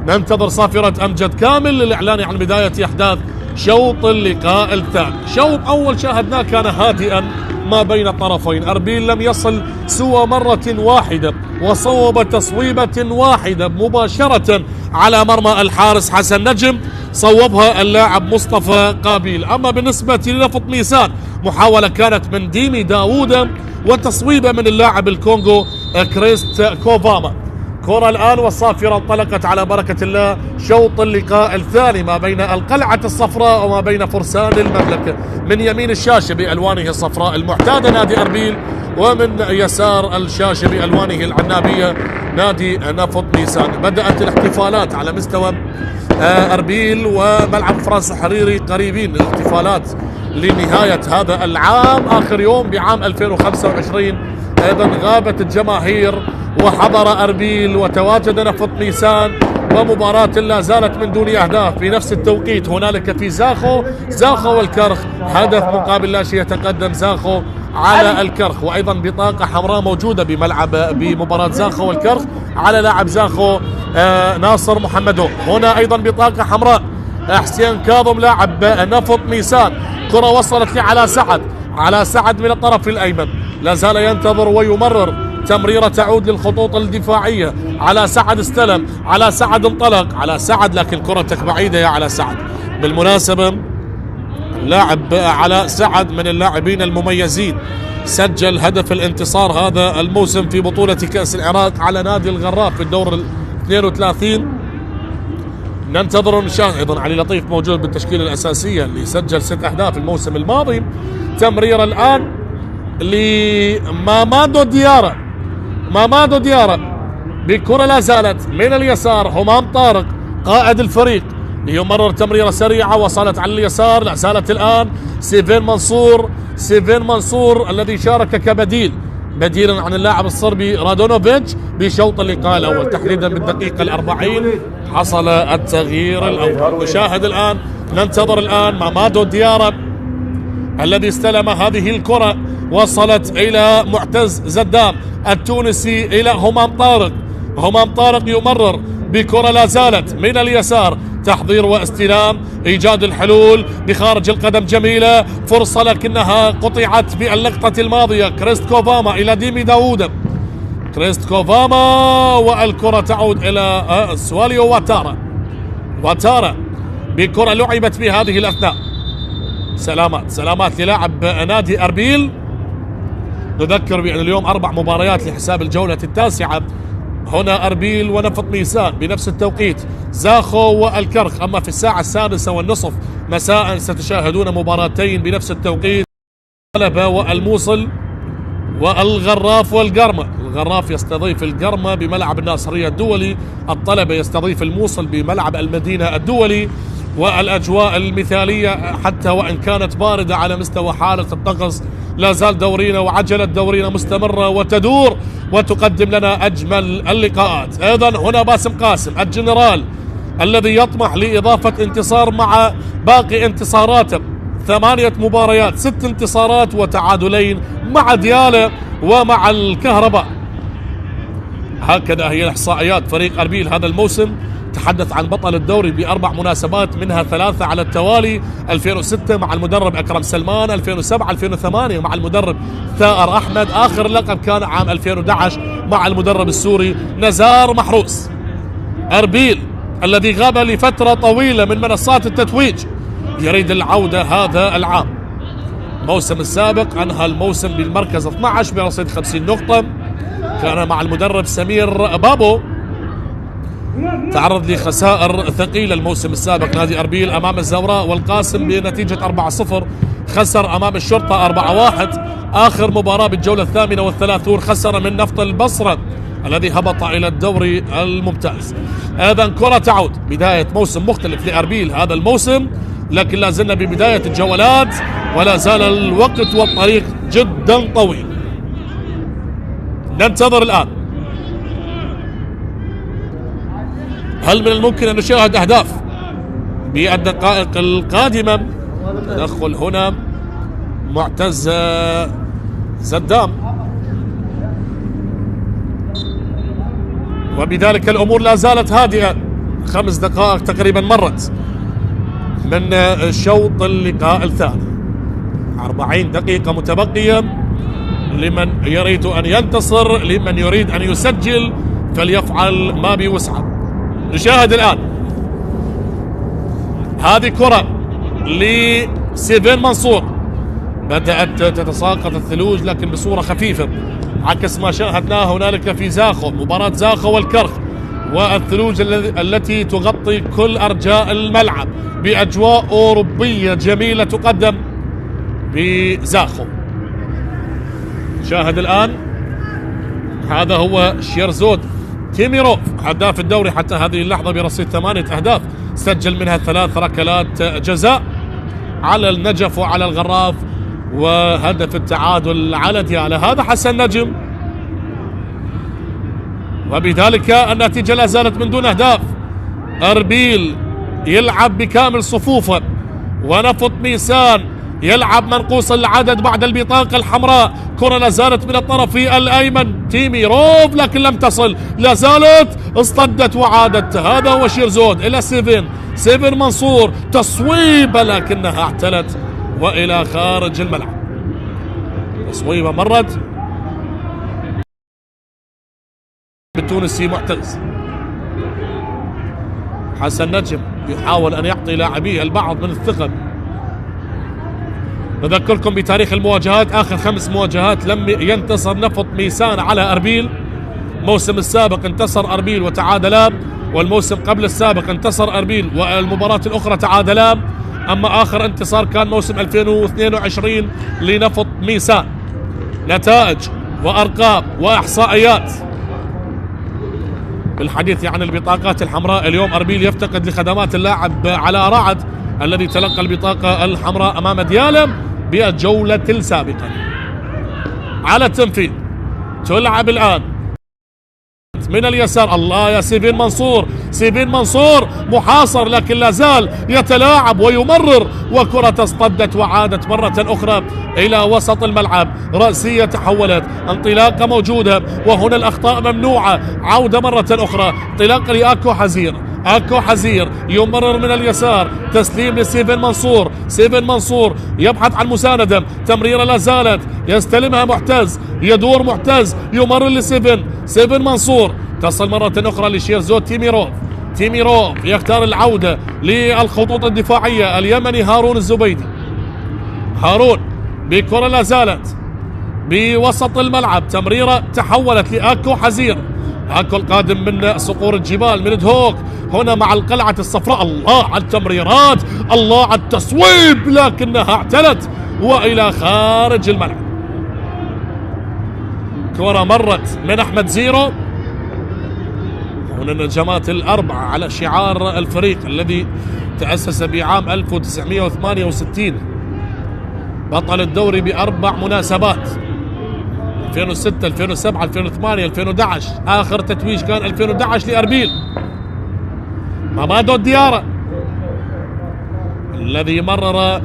ننتظر صافرة أمجد كامل للإعلان عن بداية أحداث شوط اللقاء الثاني. شوط أول شاهدناه كان هادئا ما بين الطرفين. أربيل لم يصل سوى مرة واحدة وصوب تصويبة واحدة مباشرة على مرمى الحارس حسن نجم، صوبها اللاعب مصطفى قابيل. أما بالنسبة لنفط ميسان محاولة كانت من ديمي داوود وتصويبة من اللاعب الكونغو كريست كوفاما. كرة الآن والصافرة انطلقت على بركة الله. شوط اللقاء الثاني ما بين القلعة الصفراء وما بين فرسان المملكة. من يمين الشاشة بألوانه الصفراء المعتادة نادي أربيل، ومن يسار الشاشة بألوانه العنابية نادي نفط ميسان. بدأت الاحتفالات على مستوى أربيل وملعب فرنسا حريري قريبين الاحتفالات لنهاية هذا العام، آخر يوم بعام 2025. أيضا غابت الجماهير وحضر أربيل وتواجد نفط ميسان، ومباراة لا زالت من دون أهداف. في نفس التوقيت هنالك في زاخو والكرخ هدف مقابل لا شيء، يتقدم زاخو على الكرخ، وأيضا بطاقة حمراء موجودة بمباراة زاخو والكرخ على لاعب زاخو ناصر محمدو. هنا أيضا بطاقة حمراء حسين كاظم لاعب نفط ميسان. كرة وصلت على سعد من الطرف الأيمن، لا زال ينتظر ويمرر. تمريرة تعود للخطوط الدفاعية. على سعد استلم، على سعد انطلق، على سعد لكن كرتك بعيدة يا على سعد. بالمناسبة لاعب على سعد من اللاعبين المميزين، سجل هدف الانتصار هذا الموسم في بطولة كأس العراق على نادي الغراف في الدور 32. ننتظر نشاهد. أيضا علي لطيف موجود بالتشكيلة الأساسية اللي سجل 6 أهداف الموسم الماضي. تمرير الآن لمامادو ديارة بكرة لا زالت من اليسار. همام طارق قائد الفريق يمرر تمريرة سريعة وصلت على اليسار. لا زالت الآن سيفين منصور الذي شارك بديلا عن اللاعب الصربي رادونوفيتش بشوط اللقاء الأول. تحديدا بالدقيقة 40 حصل التغيير الأول. نشاهد الآن، ننتظر الآن مامادو ديارة الذي استلم هذه الكرة، وصلت إلى معتز زدام التونسي إلى همام طارق يمرر بكرة لا زالت من اليسار. تحضير واستلام، إيجاد الحلول بخارج القدم جميلة، فرصة لكنها قطعت باللقطة الماضية. كريست كوفاما إلى ديمي داوود، والكرة تعود إلى سواليو واتارا بكرة لعبت في هذه الأثناء. سلامات للاعب نادي أربيل. نذكر بأن اليوم 4 مباريات لحساب الجولة التاسعة. هنا أربيل ونفط ميسان بنفس التوقيت، زاخو والكرخ. أما في الساعة 6:30 مساء ستشاهدون مباراتين بنفس التوقيت، الطلبة والموصل والغراف والقرمة. الغراف يستضيف القرمة بملعب الناصرية الدولي، الطلبة يستضيف الموصل بملعب المدينة الدولي. والأجواء المثالية حتى وإن كانت باردة على مستوى حالة الطقس، لا زال دورينا وعجلة دورينا مستمرة وتدور وتقدم لنا أجمل اللقاءات. أيضا هنا باسم قاسم الجنرال الذي يطمح لإضافة انتصار مع باقي انتصاراته، 8 مباريات 6 انتصارات وتعادلين مع ديالى ومع الكهرباء. هكذا هي إحصائيات فريق أربيل هذا الموسم. تحدث عن بطل الدوري ب4 مناسبات، منها 3 على التوالي: 2006 مع المدرب أكرم سلمان، 2007 2008 مع المدرب ثائر أحمد، آخر لقب كان عام 2011 مع المدرب السوري نزار محروس. أربيل الذي غاب لفترة طويلة من منصات التتويج يريد العودة هذا العام. الموسم السابق أنهى الموسم بالمركز 12 برصيد 50 نقطة، كان مع المدرب سمير بابو. تعرض لخسائر ثقيلة الموسم السابق نادي أربيل أمام الزوراء والقاسم بنتيجة 4-0، خسر أمام الشرطة 4-1، آخر مباراة بالجولة 38 خسر من نفط البصرة الذي هبط إلى الدوري الممتاز. إذا كرة تعود، بداية موسم مختلف لأربيل هذا الموسم، لكن لا زلنا ببداية الجولات ولا زال الوقت والطريق جدا طويل. ننتظر الآن، هل من الممكن أن نشاهد أهداف بالدقائق القادمة؟ تدخل هنا معتز زدام، وبذلك الأمور لا زالت هادئة. 5 دقائق تقريبا مرت من شوط اللقاء الثاني، 40 دقيقة متبقية لمن يريد أن ينتصر، لمن يريد أن يسجل فليفعل ما بوسعه. نشاهد الآن هذه كرة لسيفين منصور، بدأت تتساقط الثلوج لكن بصورة خفيفة عكس ما شاهدناه هنالك في زاخو، مباراة زاخو والكرخ، والثلوج التي تغطي كل أرجاء الملعب بأجواء أوروبية جميلة تقدم بزاخو. شاهد الآن هذا هو شيرزود تيميروف، هداف الدوري حتى هذه اللحظة برصيد 8 أهداف، سجل منها 3 ركلات جزاء على النجف وعلى الغراف، وهدف التعادل على ديالى هذا حسن نجم، وبذلك النتيجة لا زالت من دون أهداف. أربيل يلعب بكامل صفوفه، ونفط ميسان يلعب منقوص العدد بعد البطاقة الحمراء. كرة لا زالت من الطرف الأيمن تيميروف لكن لم تصل، لا زالت اصطدت وعادت. هذا هو شيرزود إلى سيفن منصور، تصويبة لكنها اعتلت وإلى خارج الملعب. تصويبة مرت بالتونسي معتز. حسن نجم يحاول أن يعطي لاعبيه البعض من الثقة. نذكركم بتاريخ المواجهات، آخر 5 مواجهات لم ينتصر نفط ميسان على أربيل. الموسم السابق انتصر أربيل وتعادلا، والموسم قبل السابق انتصر أربيل والمباراة الأخرى تعادلا. أما آخر انتصار كان موسم 2022 لنفط ميسان. نتائج وأرقام وإحصائيات. بالحديث عن البطاقات الحمراء، اليوم أربيل يفتقد لخدمات اللاعب على رعد الذي تلقى البطاقة الحمراء أمام ديالى بالجولة السابقة. على التنفيذ تلعب الآن من اليسار، الله يا سيفين منصور محاصر لكن لا زال يتلاعب ويمرر، وكرة اصطدت وعادت مرة أخرى إلى وسط الملعب. رأسية تحولت، انطلاقة موجودة، وهنا الأخطاء ممنوعة. عودة مرة أخرى، انطلاقة لأكو حزير يمرر من اليسار، تسليم لسيفين منصور يبحث عن مساندة، تمريرة لا زالت، يستلمها معتز، يدور معتز، يمرر سيفين منصور، تصل مرة أخرى لشيرزود تيميروف يختار العودة للخطوط الدفاعية اليمني هارون الزبيدي. هارون بكرة لا زالت بوسط الملعب، تمريرة تحولت لأكو حزير، أكو القادم من صقور الجبال من دهوك، هنا مع القلعة الصفراء. الله على التمريرات، الله على التصويب، لكنها اعتلت وإلى خارج الملعب. كرة مرت من أحمد زيرو. هنا النجمات ال4 على شعار الفريق الذي تأسس بعام 1968، بطل الدوري ب4 مناسبات، 2006 2007 2008 2011، آخر تتويج كان 2011 لأربيل. مامادو ديارة الذي مرر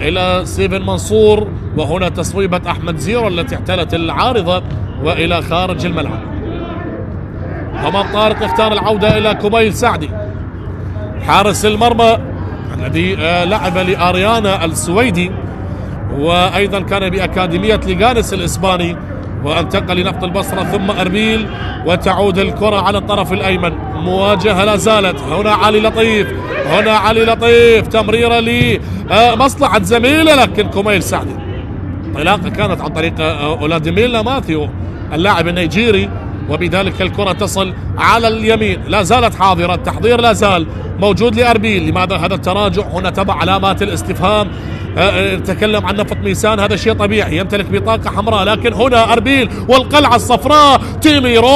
إلى سيفن منصور، وهنا تصويبة أحمد زيرو التي احتلت العارضة وإلى خارج الملعب. همام طارق اختار العودة إلى كميل سعدي، حارس المرمى الذي لعب لأريانا السويدي، وأيضا كان بأكاديمية ليغانس الإسباني، وانتقل لنفط البصرة ثم أربيل. وتعود الكرة على الطرف الأيمن، مواجهة لا زالت. هنا علي لطيف تمريرة لمصلحة زميله، لكن كميل سعدي. انطلاقة كانت عن طريق أولاديميلا ماثيو اللاعب النيجيري، وبذلك الكرة تصل على اليمين. لا زالت حاضرة، التحضير لا زال موجود لأربيل. لماذا هذا التراجع؟ هنا تضع علامات الاستفهام نتكلم عن نفط ميسان، هذا شيء طبيعي، يمتلك بطاقة حمراء. لكن هنا أربيل والقلعة الصفراء، تيميروف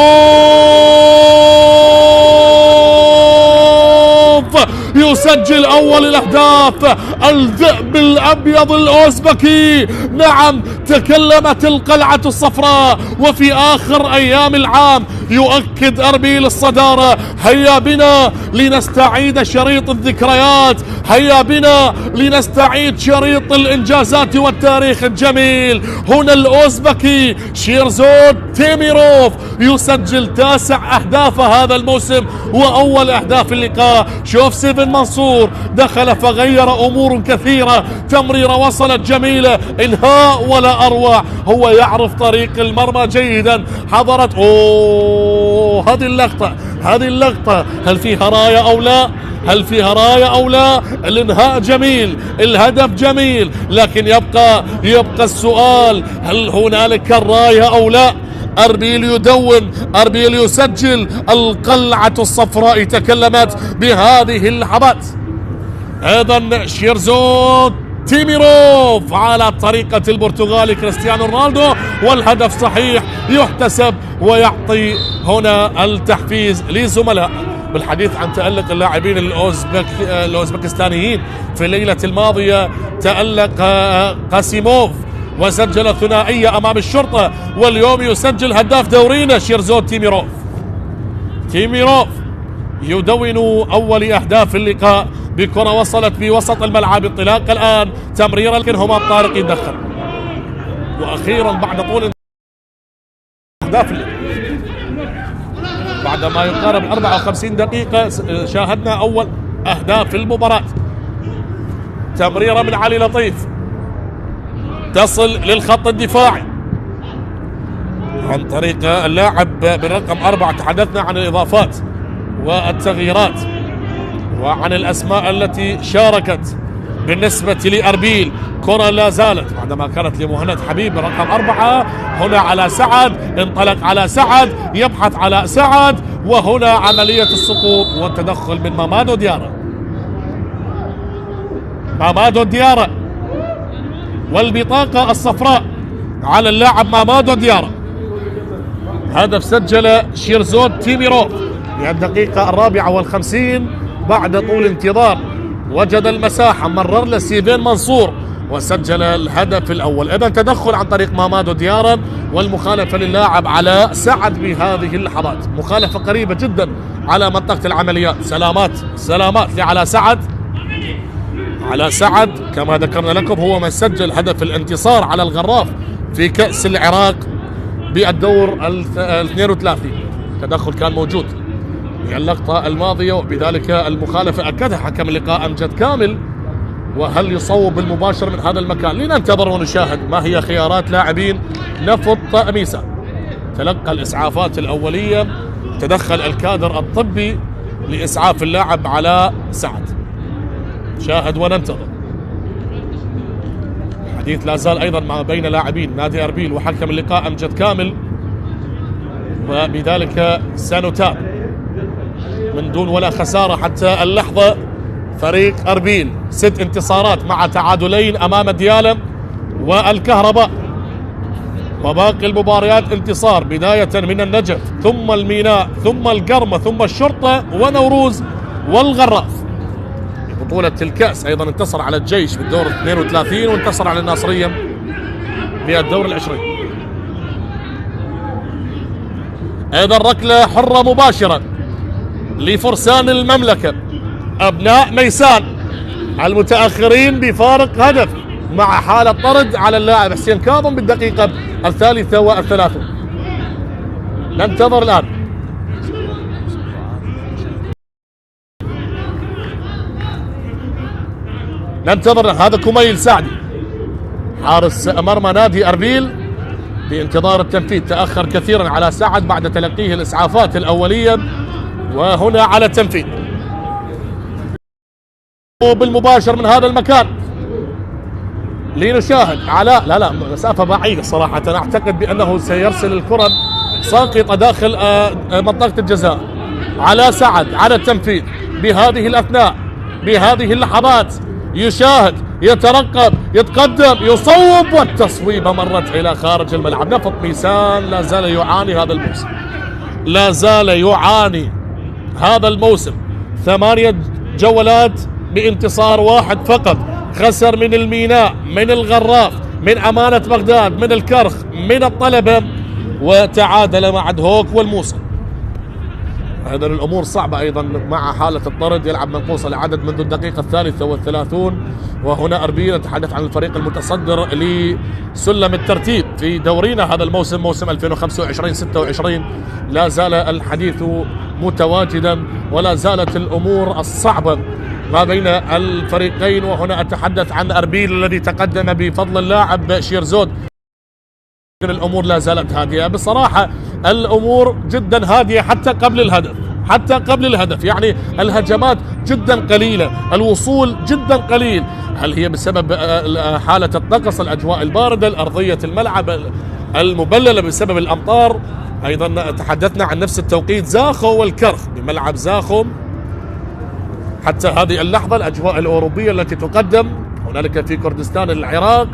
يسجل أول الأهداف. الذئب الأبيض الأوزبكي، نعم، تكلمت القلعة الصفراء. وفي آخر أيام العام يؤكد أربيل الصدارة. هيا بنا لنستعيد شريط الذكريات، هيا بنا لنستعيد شريط الإنجازات والتاريخ الجميل. هنا الأوزبكي شيرزود تيميروف يسجل 9 أهداف هذا الموسم وأول أهداف اللقاء. شوف سيفن منصور دخل فغير أمور كثيرة، تمريرة وصلت جميلة، إنهاء ولا أروع. هو يعرف طريق المرمى جيدا. حضرت هذه اللقطة هل فيها راية أو لا؟ هل فيها راية أو لا؟ الإنهاء جميل، الهدف جميل، لكن يبقى السؤال، هل هنالك الراية أو لا؟ أربيل يدون، أربيل يسجل. القلعة الصفراء تكلمت بهذه اللحظات. أيضا شيرزود تيميروف على طريقة البرتغالي كريستيانو رونالدو، والهدف صحيح يحتسب ويعطي هنا التحفيز لزملاء. بالحديث عن تألق اللاعبين الأوزبكستانيين، في الليلة الماضية تألق قاسيموف وسجل ثنائية أمام الشرطة، واليوم يسجل هداف دورينا شيرزود تيميروف يدون أول أهداف اللقاء بكرة وصلت في وسط الملعب. انطلاق الآن، تمريرة، لكن هما الطارق يدخل. وأخيرا بعد طول أهداف بعد ما يقارب 54 دقيقة شاهدنا أول أهداف المباراة. تمريرة من علي لطيف تصل للخط الدفاعي عن طريق اللاعب بالرقم 4. تحدثنا عن الإضافات والتغييرات وعن الأسماء التي شاركت بالنسبة لأربيل. كرة لا زالت بعدما كانت لمهند حبيب رقم 4، هنا على سعد، انطلق على سعد، يبحث على سعد، وهنا عملية السقوط والتدخل من مامادو ديارة والبطاقة الصفراء على اللاعب مامادو ديارة. هدف سجل شيرزود تيميروف في الدقيقة 54 بعد طول انتظار. وجد المساحة، مرر لسيفين منصور وسجل الهدف الأول. إذا تدخل عن طريق مامادو ديارة والمخالفة للاعب على سعد بهذه اللحظات، مخالفة قريبة جدا على منطقة العمليات. سلامات على سعد كما ذكرنا لكم، هو من سجل هدف الانتصار على الغراف في كأس العراق بالدور 32. تدخل كان موجود في اللقطة الماضية، وبذلك المخالفة أكدها حكم اللقاء أمجد كامل. وهل يصوب بالمباشر من هذا المكان؟ لننتظر ونشاهد ما هي خيارات لاعبين نفط ميسان. تلقى الإسعافات الأولية، تدخل الكادر الطبي لإسعاف اللاعب على سعد. شاهد وننتظر. حديث لا زال أيضا ما بين لاعبين نادي أربيل وحكم اللقاء أمجد كامل، وبذلك سنتابع من دون ولا خسارة حتى اللحظة. فريق أربيل 6 انتصارات مع تعادلين أمام ديالى والكهرباء، وباقي المباريات انتصار، بداية من النجف ثم الميناء ثم القرمة ثم الشرطة ونوروز والغراف. في بطولة الكأس أيضا انتصر على الجيش بالدور 32 وانتصر على الناصرية في الدور 20. أيضا ركلة حرة مباشرة لفرسان المملكة أبناء ميسان المتأخرين بفارق هدف، مع حالة طرد على اللاعب حسين كاظم بالدقيقة 33. ننتظر الآن. هذا كميل سعدي حارس مرمى نادي أربيل بانتظار التنفيذ. تأخر كثيرا على سعد بعد تلقيه الإسعافات الأولية، وهنا على التنفيذ بالمباشر من هذا المكان لنشاهد علاء. لا مسافة بعيدة صراحة، أعتقد بأنه سيرسل الكرة ساقطة داخل منطقة الجزاء. على سعد على التنفيذ بهذه الأثناء، بهذه اللحظات. يشاهد يترقب، يتقدم، يصوب، والتصويبة مرت إلى خارج الملعب. نفط ميسان لا زال يعاني هذا الموسم، لا زال يعاني هذا الموسم. 8 جولات بانتصار واحد فقط، خسر من الميناء، من الغراف، من أمانة بغداد، من الكرخ، من الطلبة، وتعادل مع دهوك والموصل. هذا الأمور صعبة أيضا مع حالة الطرد، يلعب منقوص العدد منذ الدقيقة 33. وهنا أربيل نتحدث عن الفريق المتصدر لسلم الترتيب في دورينا هذا الموسم، موسم 2025-26. لا زال الحديث متواجدا ولا زالت الأمور الصعبة ما بين الفريقين. وهنا أتحدث عن أربيل الذي تقدم بفضل اللاعب شيرزود. الأمور لا زالت هادئة بصراحة، الأمور جدا هادئة حتى قبل الهدف، يعني الهجمات جدا قليلة، الوصول جدا قليل. هل هي بسبب حالة الطقس، الأجواء الباردة، الأرضية الملعب المبللة بسبب الأمطار؟ أيضا تحدثنا عن نفس التوقيت زاخو والكرخ بملعب زاخو حتى هذه اللحظة. الأجواء الأوروبية التي تقدم هنالك في كردستان العراق،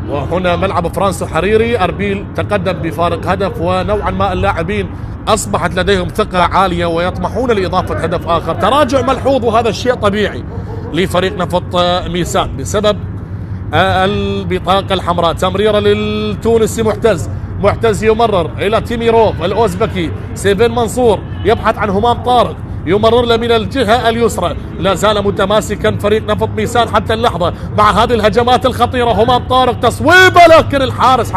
وهنا ملعب فرانسو حريري. أربيل تقدم بفارق هدف، ونوعا ما اللاعبين أصبحت لديهم ثقة عالية ويطمحون لإضافة هدف آخر. تراجع ملحوظ، وهذا الشيء طبيعي لفريق نفط ميسان بسبب البطاقة الحمراء. تمريرة للتونسي محتز يمرر إلى تيميروف الأوزبكي. سيفين منصور يبحث عن همام طارق، يمرر له من الجهة اليسرى. لا زال متماسكا فريق نفط ميسان حتى اللحظة مع هذه الهجمات الخطيرة. همام طارق تصويبه، لكن الحارس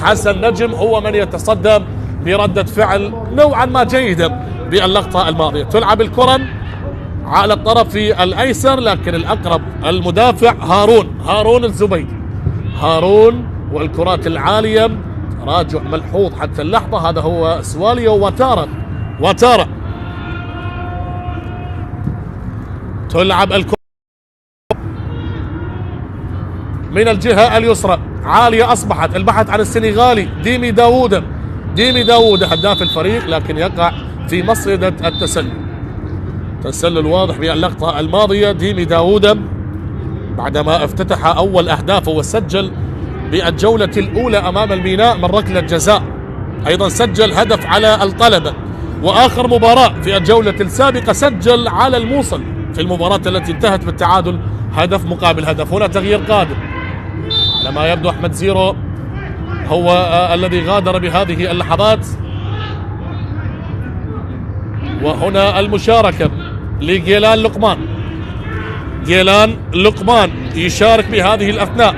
حسن نجم هو من يتصدى بردة فعل نوعا ما جيدة باللقطة الماضية. تلعب الكرة على الطرف الأيسر، لكن الأقرب المدافع هارون الزبيدي. والكرات العالية تراجع ملحوظ حتى اللحظة. هذا هو سواليو وتارا. تلعب الكرة من الجهة اليسرى، عالية أصبحت. البحث عن السنغالي ديمي داوود هداف الفريق، لكن يقع في مصيدة تسلل واضح باللقطة الماضية. ديمي داوود بعدما افتتح أول أهدافه وسجل بالجولة الأولى أمام الميناء من ركلة جزاء، أيضا سجل هدف على الطلبة، وآخر مباراة في الجولة السابقة سجل على الموصل في المباراة التي انتهت بالتعادل هدف مقابل هدف. هنا تغيير قادم على ما يبدو، أحمد زيرو هو الذي غادر بهذه اللحظات. وهنا المشاركة لجيلان لقمان يشارك بهذه الأثناء.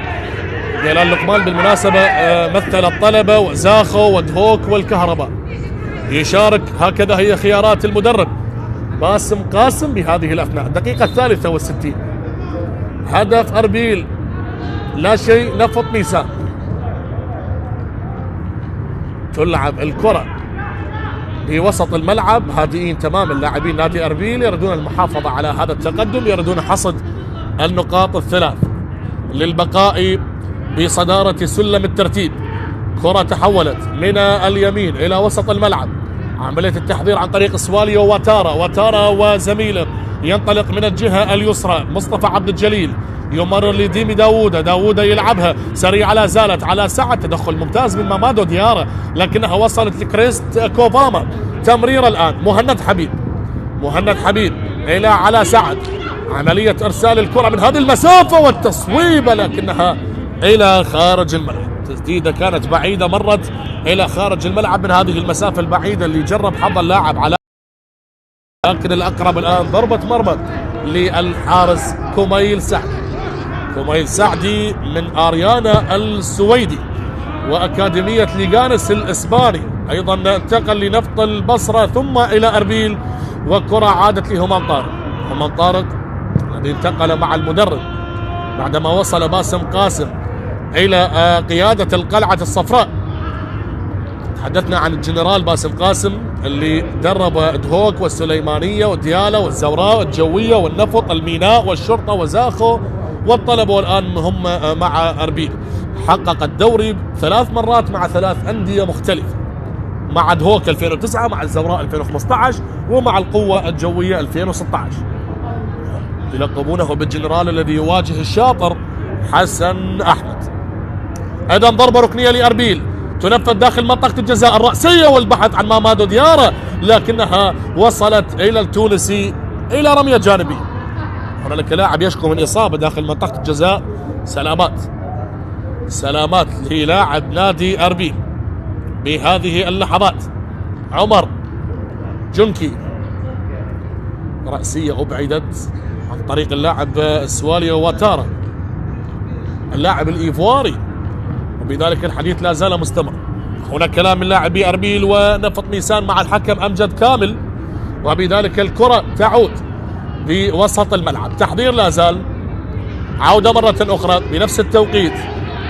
جيلان لقمان بالمناسبة مثل الطلبة وزاخو ودهوك والكهرباء، يشارك. هكذا هي خيارات المدرب باسم قاسم بهذه الأثناء. الدقيقة 63، هدف أربيل لا شيء نفط ميسان. تلعب الكرة بوسط الملعب، هادئين تماما لاعبين نادي أربيل، يريدون المحافظة على هذا التقدم، يريدون حصد النقاط الثلاث للبقاء بصدارة سلم الترتيب. كرة تحولت من اليمين إلى وسط الملعب، عملية التحضير عن طريق سواليو وتارا وزميله. ينطلق من الجهة اليسرى مصطفى عبد الجليل، يمرر لديمي داوود يلعبها سريعة، لا زالت على سعد. تدخل ممتاز من مامادو ديارة، لكنها وصلت لكريست كوفاما. تمرير الآن مهند حبيب إلى على سعد، عملية إرسال الكرة من هذه المسافة والتصويبة، لكنها إلى خارج الملعب. تسديدة كانت بعيدة، مرت إلى خارج الملعب من هذه المسافة البعيدة اللي جرب حظ اللاعب على، لكن الأقرب الآن ضربة مرمى للحارس كوميل سعدي من آريانا السويدي وأكاديمية ليغانس الإسباني. أيضا انتقل لنفط البصرة ثم إلى أربيل، وكرة عادت لهمام طارق الذي انتقل مع المدرب بعدما وصل باسم قاسم إلى قيادة القلعة الصفراء. تحدثنا عن الجنرال باسم قاسم اللي درب دهوك والسليمانية والديالة والزوراء والجوية والنفط الميناء والشرطة وزاخو والطلب، والآن هم مع أربيل. حقق الدوري 3 مرات مع 3 أندية مختلفة، مع دهوك 2009، مع الزوراء 2015، ومع القوة الجوية 2016. يلقبونه بالجنرال الذي يواجه الشاطر حسن أحمد. أيضا ضربة ركنية لأربيل تنفذ داخل منطقة الجزاء الرأسية والبحث عن مامادو ديارة، لكنها وصلت إلى التونسي إلى رمية جانبية. هنالك لاعب يشكو من إصابة داخل منطقة الجزاء. سلامات للاعب نادي أربيل بهذه اللحظات. عمر جنكي، رأسية أبعدت عن طريق اللاعب سواليو واتارا اللاعب الإيفواري، وبذلك الحديث لا زال مستمر. هناك كلام من لاعبي أربيل ونفط ميسان مع الحكم أمجد كامل، وبذلك الكرة تعود بوسط الملعب. تحضير لا زال، عودة مرة أخرى بنفس التوقيت.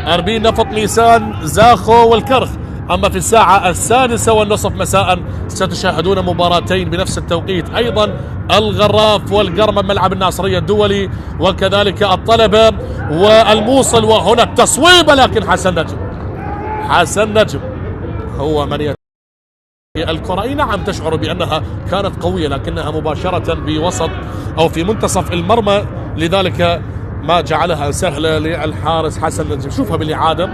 أربيل، نفط ميسان، زاخو والكرخ. أما في الساعة 6:30 مساء ستشاهدون مباراتين بنفس التوقيت أيضا، الغراف والقرمة ملعب الناصرية الدولي، وكذلك الطلبة والموصل. وهنا التصويبة، لكن حسن نجم هو من يتم الكرة. نعم تشعر بأنها كانت قوية، لكنها مباشرة بوسط أو في منتصف المرمى، لذلك ما جعلها سهلة للحارس حسن نجم. شوفها بالإعادة.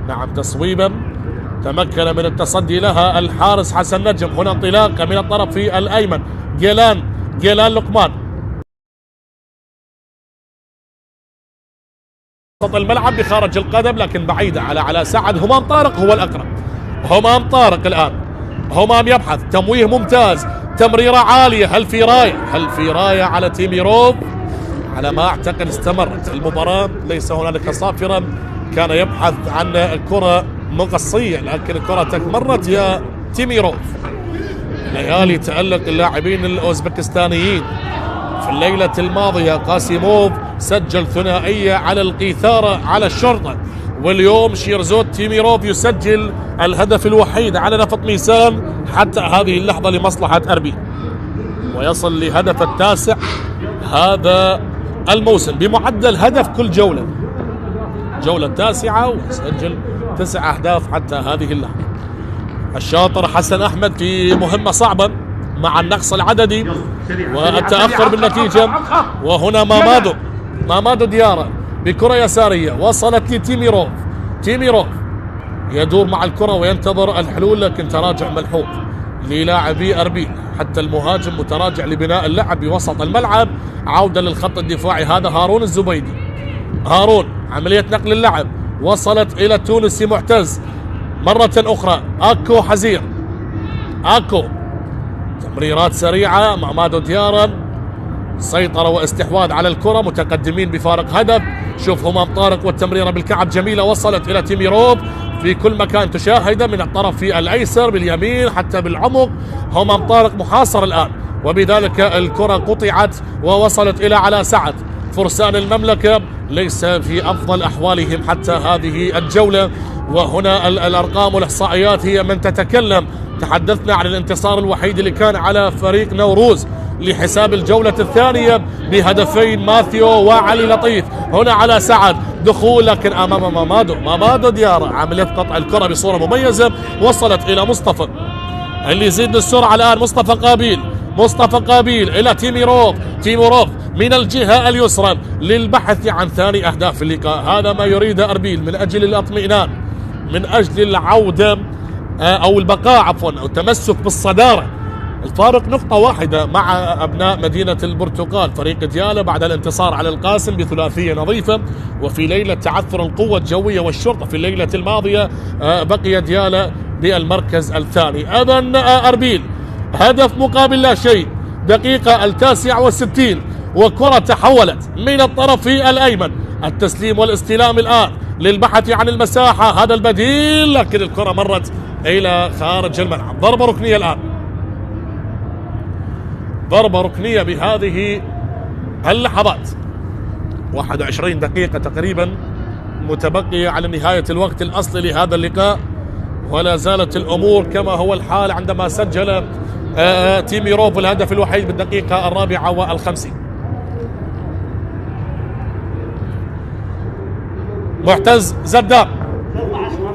نعم تصويبا تمكن من التصدي لها الحارس حسن نجم. هنا انطلاقة من الطرف الأيمن. جيلان لقمان وسط الملعب بخارج القدم، لكن بعيدة على سعد. همام طارق هو الأقرب. همام طارق الآن، همام يبحث، تمويه ممتاز، تمريرة عالية. هل في راية على تيميروف؟ على ما أعتقد استمرت المباراة، ليس هنالك صافرة. كان يبحث عن كرة مقصية، لكن الكرة تمرت يا تيميروف. ليالي تألق اللاعبين الأوزبكستانيين. في الليلة الماضية قاسيموف سجل ثنائية على القيثارة على الشرطة، واليوم شيرزوت تيميروف يسجل الهدف الوحيد على نفط ميسان حتى هذه اللحظة لمصلحة أربيل، ويصل لهدف التاسع هذا الموسم بمعدل هدف كل جولة التاسعة، ويسجل 9 أهداف حتى هذه اللحظة. الشاطر حسن أحمد في مهمة صعبة مع النقص العددي والتأخر بالنتيجة. وهنا مامادو ديارة بكرة يسارية وصلت لتيميروف يدور مع الكرة وينتظر الحلول، لكن تراجع ملحوظ للاعبي أربيل. حتى المهاجم متراجع لبناء اللعب بوسط الملعب. عودة للخط الدفاعي، هذا هارون الزبيدي. هارون، عملية نقل اللعب وصلت إلى التونسي معتز مرة أخرى. أكو حزير، تمريرات سريعة. مامادو ديارة سيطرة واستحواذ على الكرة، متقدمين بفارق هدف. شوف همام طارق والتمريرة بالكعب جميلة، وصلت إلى تيميروف في كل مكان تشاهده، من الطرف الأيسر باليمين حتى بالعمق. همام طارق محاصر الآن، وبذلك الكرة قطعت ووصلت إلى على سعد. فرسان المملكة ليس في أفضل أحوالهم حتى هذه الجولة، وهنا الأرقام والإحصائيات هي من تتكلم. تحدثنا عن الانتصار الوحيد اللي كان على فريق نوروز لحساب الجولة الثانية بهدفين ماثيو وعلي لطيف. هنا على سعد دخول، لكن أمام مامادو ديارة عملية قطع الكرة بصورة مميزة، وصلت إلى مصطفى اللي يزيد السرعة الآن. مصطفى قابيل إلى تيميروف من الجهة اليسرى للبحث عن ثاني أهداف اللقاء. هذا ما يريد أربيل من أجل الاطمئنان، من أجل العودة أو البقاء عفوا، أو التمسك بالصدارة. الفارق نقطة واحدة مع أبناء مدينة البرتقال فريق ديالى بعد الانتصار على القاسم بثلاثية نظيفة، وفي ليلة تعثر القوة الجوية والشرطة في الليلة الماضية بقي ديالى بالمركز الثاني. أيضا أربيل هدف مقابل لا شيء، دقيقة 69 وكرة تحولت من الطرف الأيمن. التسليم والاستلام الآن للبحث عن المساحة، هذا البديل، لكن الكرة مرت إلى خارج الملعب. ضربة ركنية الآن، ضربة ركنية بهذه اللحظات. 21 دقيقة تقريبا متبقية على نهاية الوقت الأصلي لهذا اللقاء، ولا زالت الأمور كما هو الحال عندما سجل تيميروف الهدف الوحيد بالدقيقة 54. معتز زدان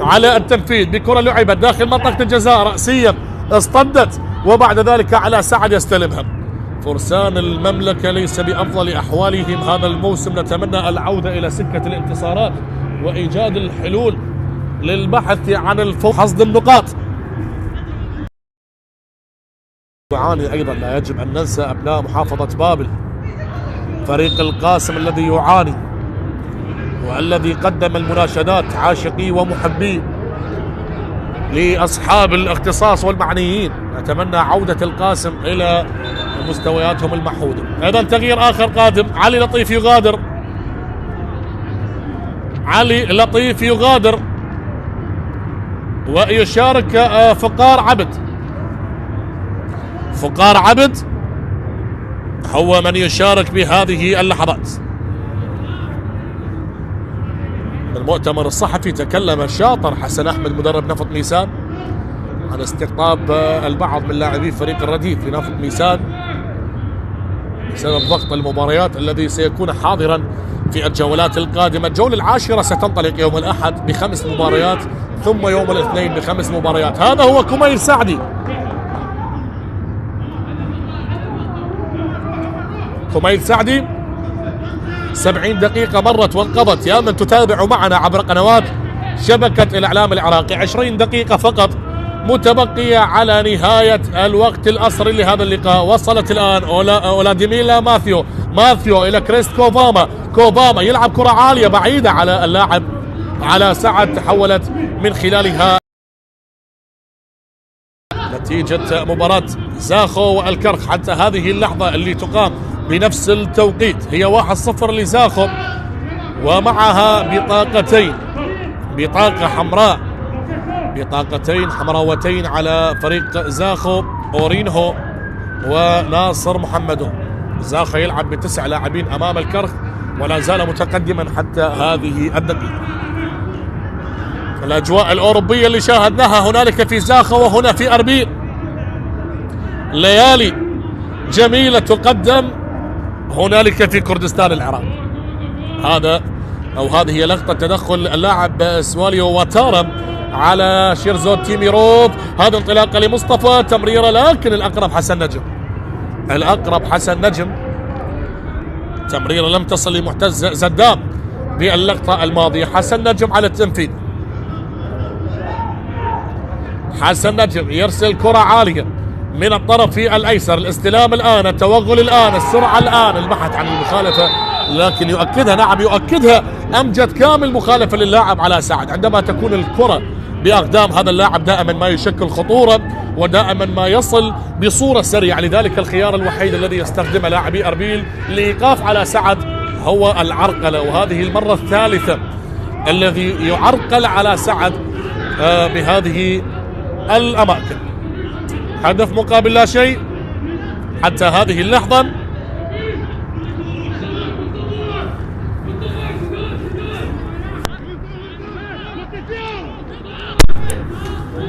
على التنفيذ بكرة لعبت داخل منطقة الجزاء، رأسية اصطدت، وبعد ذلك على سعد يستلمها. فرسان المملكة ليس بأفضل أحوالهم هذا الموسم. نتمنى العودة إلى سكة الانتصارات وإيجاد الحلول للبحث عن الفوز، حصد النقاط. يعاني أيضا، لا يجب أن ننسى أبناء محافظة بابل، فريق القاسم الذي يعاني والذي قدم المناشدات عاشقي ومحبي لأصحاب الاختصاص والمعنيين. نتمنى عودة القاسم إلى مستوياتهم المحودة. أيضا تغيير آخر قادم، علي لطيف يغادر، علي لطيف يغادر ويشارك فقار عبد. فقار عبد هو من يشارك بهذه اللحظات. المؤتمر الصحفي تكلم الشاطر حسن أحمد مدرب نفط ميسان عن استقطاب البعض من لاعبي فريق الرديف في نفط ميسان بسبب ضغط المباريات الذي سيكون حاضرا في الجولات القادمة. الجولة العاشرة ستنطلق يوم الأحد ب5 مباريات، ثم يوم الاثنين ب5 مباريات. هذا هو كميل سعدي. كميل سعدي 70 دقيقة مرت وانقضت يا من تتابع معنا عبر قنوات شبكة الإعلام العراقي. 20 دقيقة فقط متبقية على نهاية الوقت الأصلي لهذا اللقاء. وصلت الآن أولاديميلا ماثيو إلى كريست كوفاما يلعب كرة عالية بعيدة على اللاعب على سعد، تحولت من خلالها نتيجة مباراة زاخو والكرخ حتى هذه اللحظة اللي تقام بنفس التوقيت هي 1-0 لزاخو، ومعها بطاقة حمراء، بطاقتين حمراوتين على فريق زاخو، أورينهو وناصر محمدو. زاخو يلعب ب9 لاعبين أمام الكرخ ولا زال متقدما حتى هذه الدقيقة. الأجواء الأوروبية اللي شاهدناها هنالك في زاخو وهنا في أربيل، ليالي جميلة تقدم هنالك في كردستان العراق. هذه هي لقطة تدخل اللاعب سواليو واتارا على شيرزو تيميروف. هذا انطلاقة لمصطفى، تمريرة لكن الأقرب حسن نجم، تمريرة لم تصل لمعتز زدام باللقطة الماضية. حسن نجم على التنفيذ، حسن نجم يرسل كرة عالية من الطرف الأيسر، الاستلام الآن، التوغل الآن، السرعة الآن، البحث عن المخالفة لكن يؤكدها أمجد كامل، مخالفة للاعب على سعد. عندما تكون الكرة بأقدام هذا اللاعب دائما ما يشكل خطورة ودائما ما يصل بصورة سريعة، لذلك الخيار الوحيد الذي يستخدمه لاعبي أربيل لإيقاف على سعد هو العرقلة، وهذه المرة الثالثة الذي يعرقل على سعد بهذه الأماكن. هدف مقابل لا شيء حتى هذه اللحظة.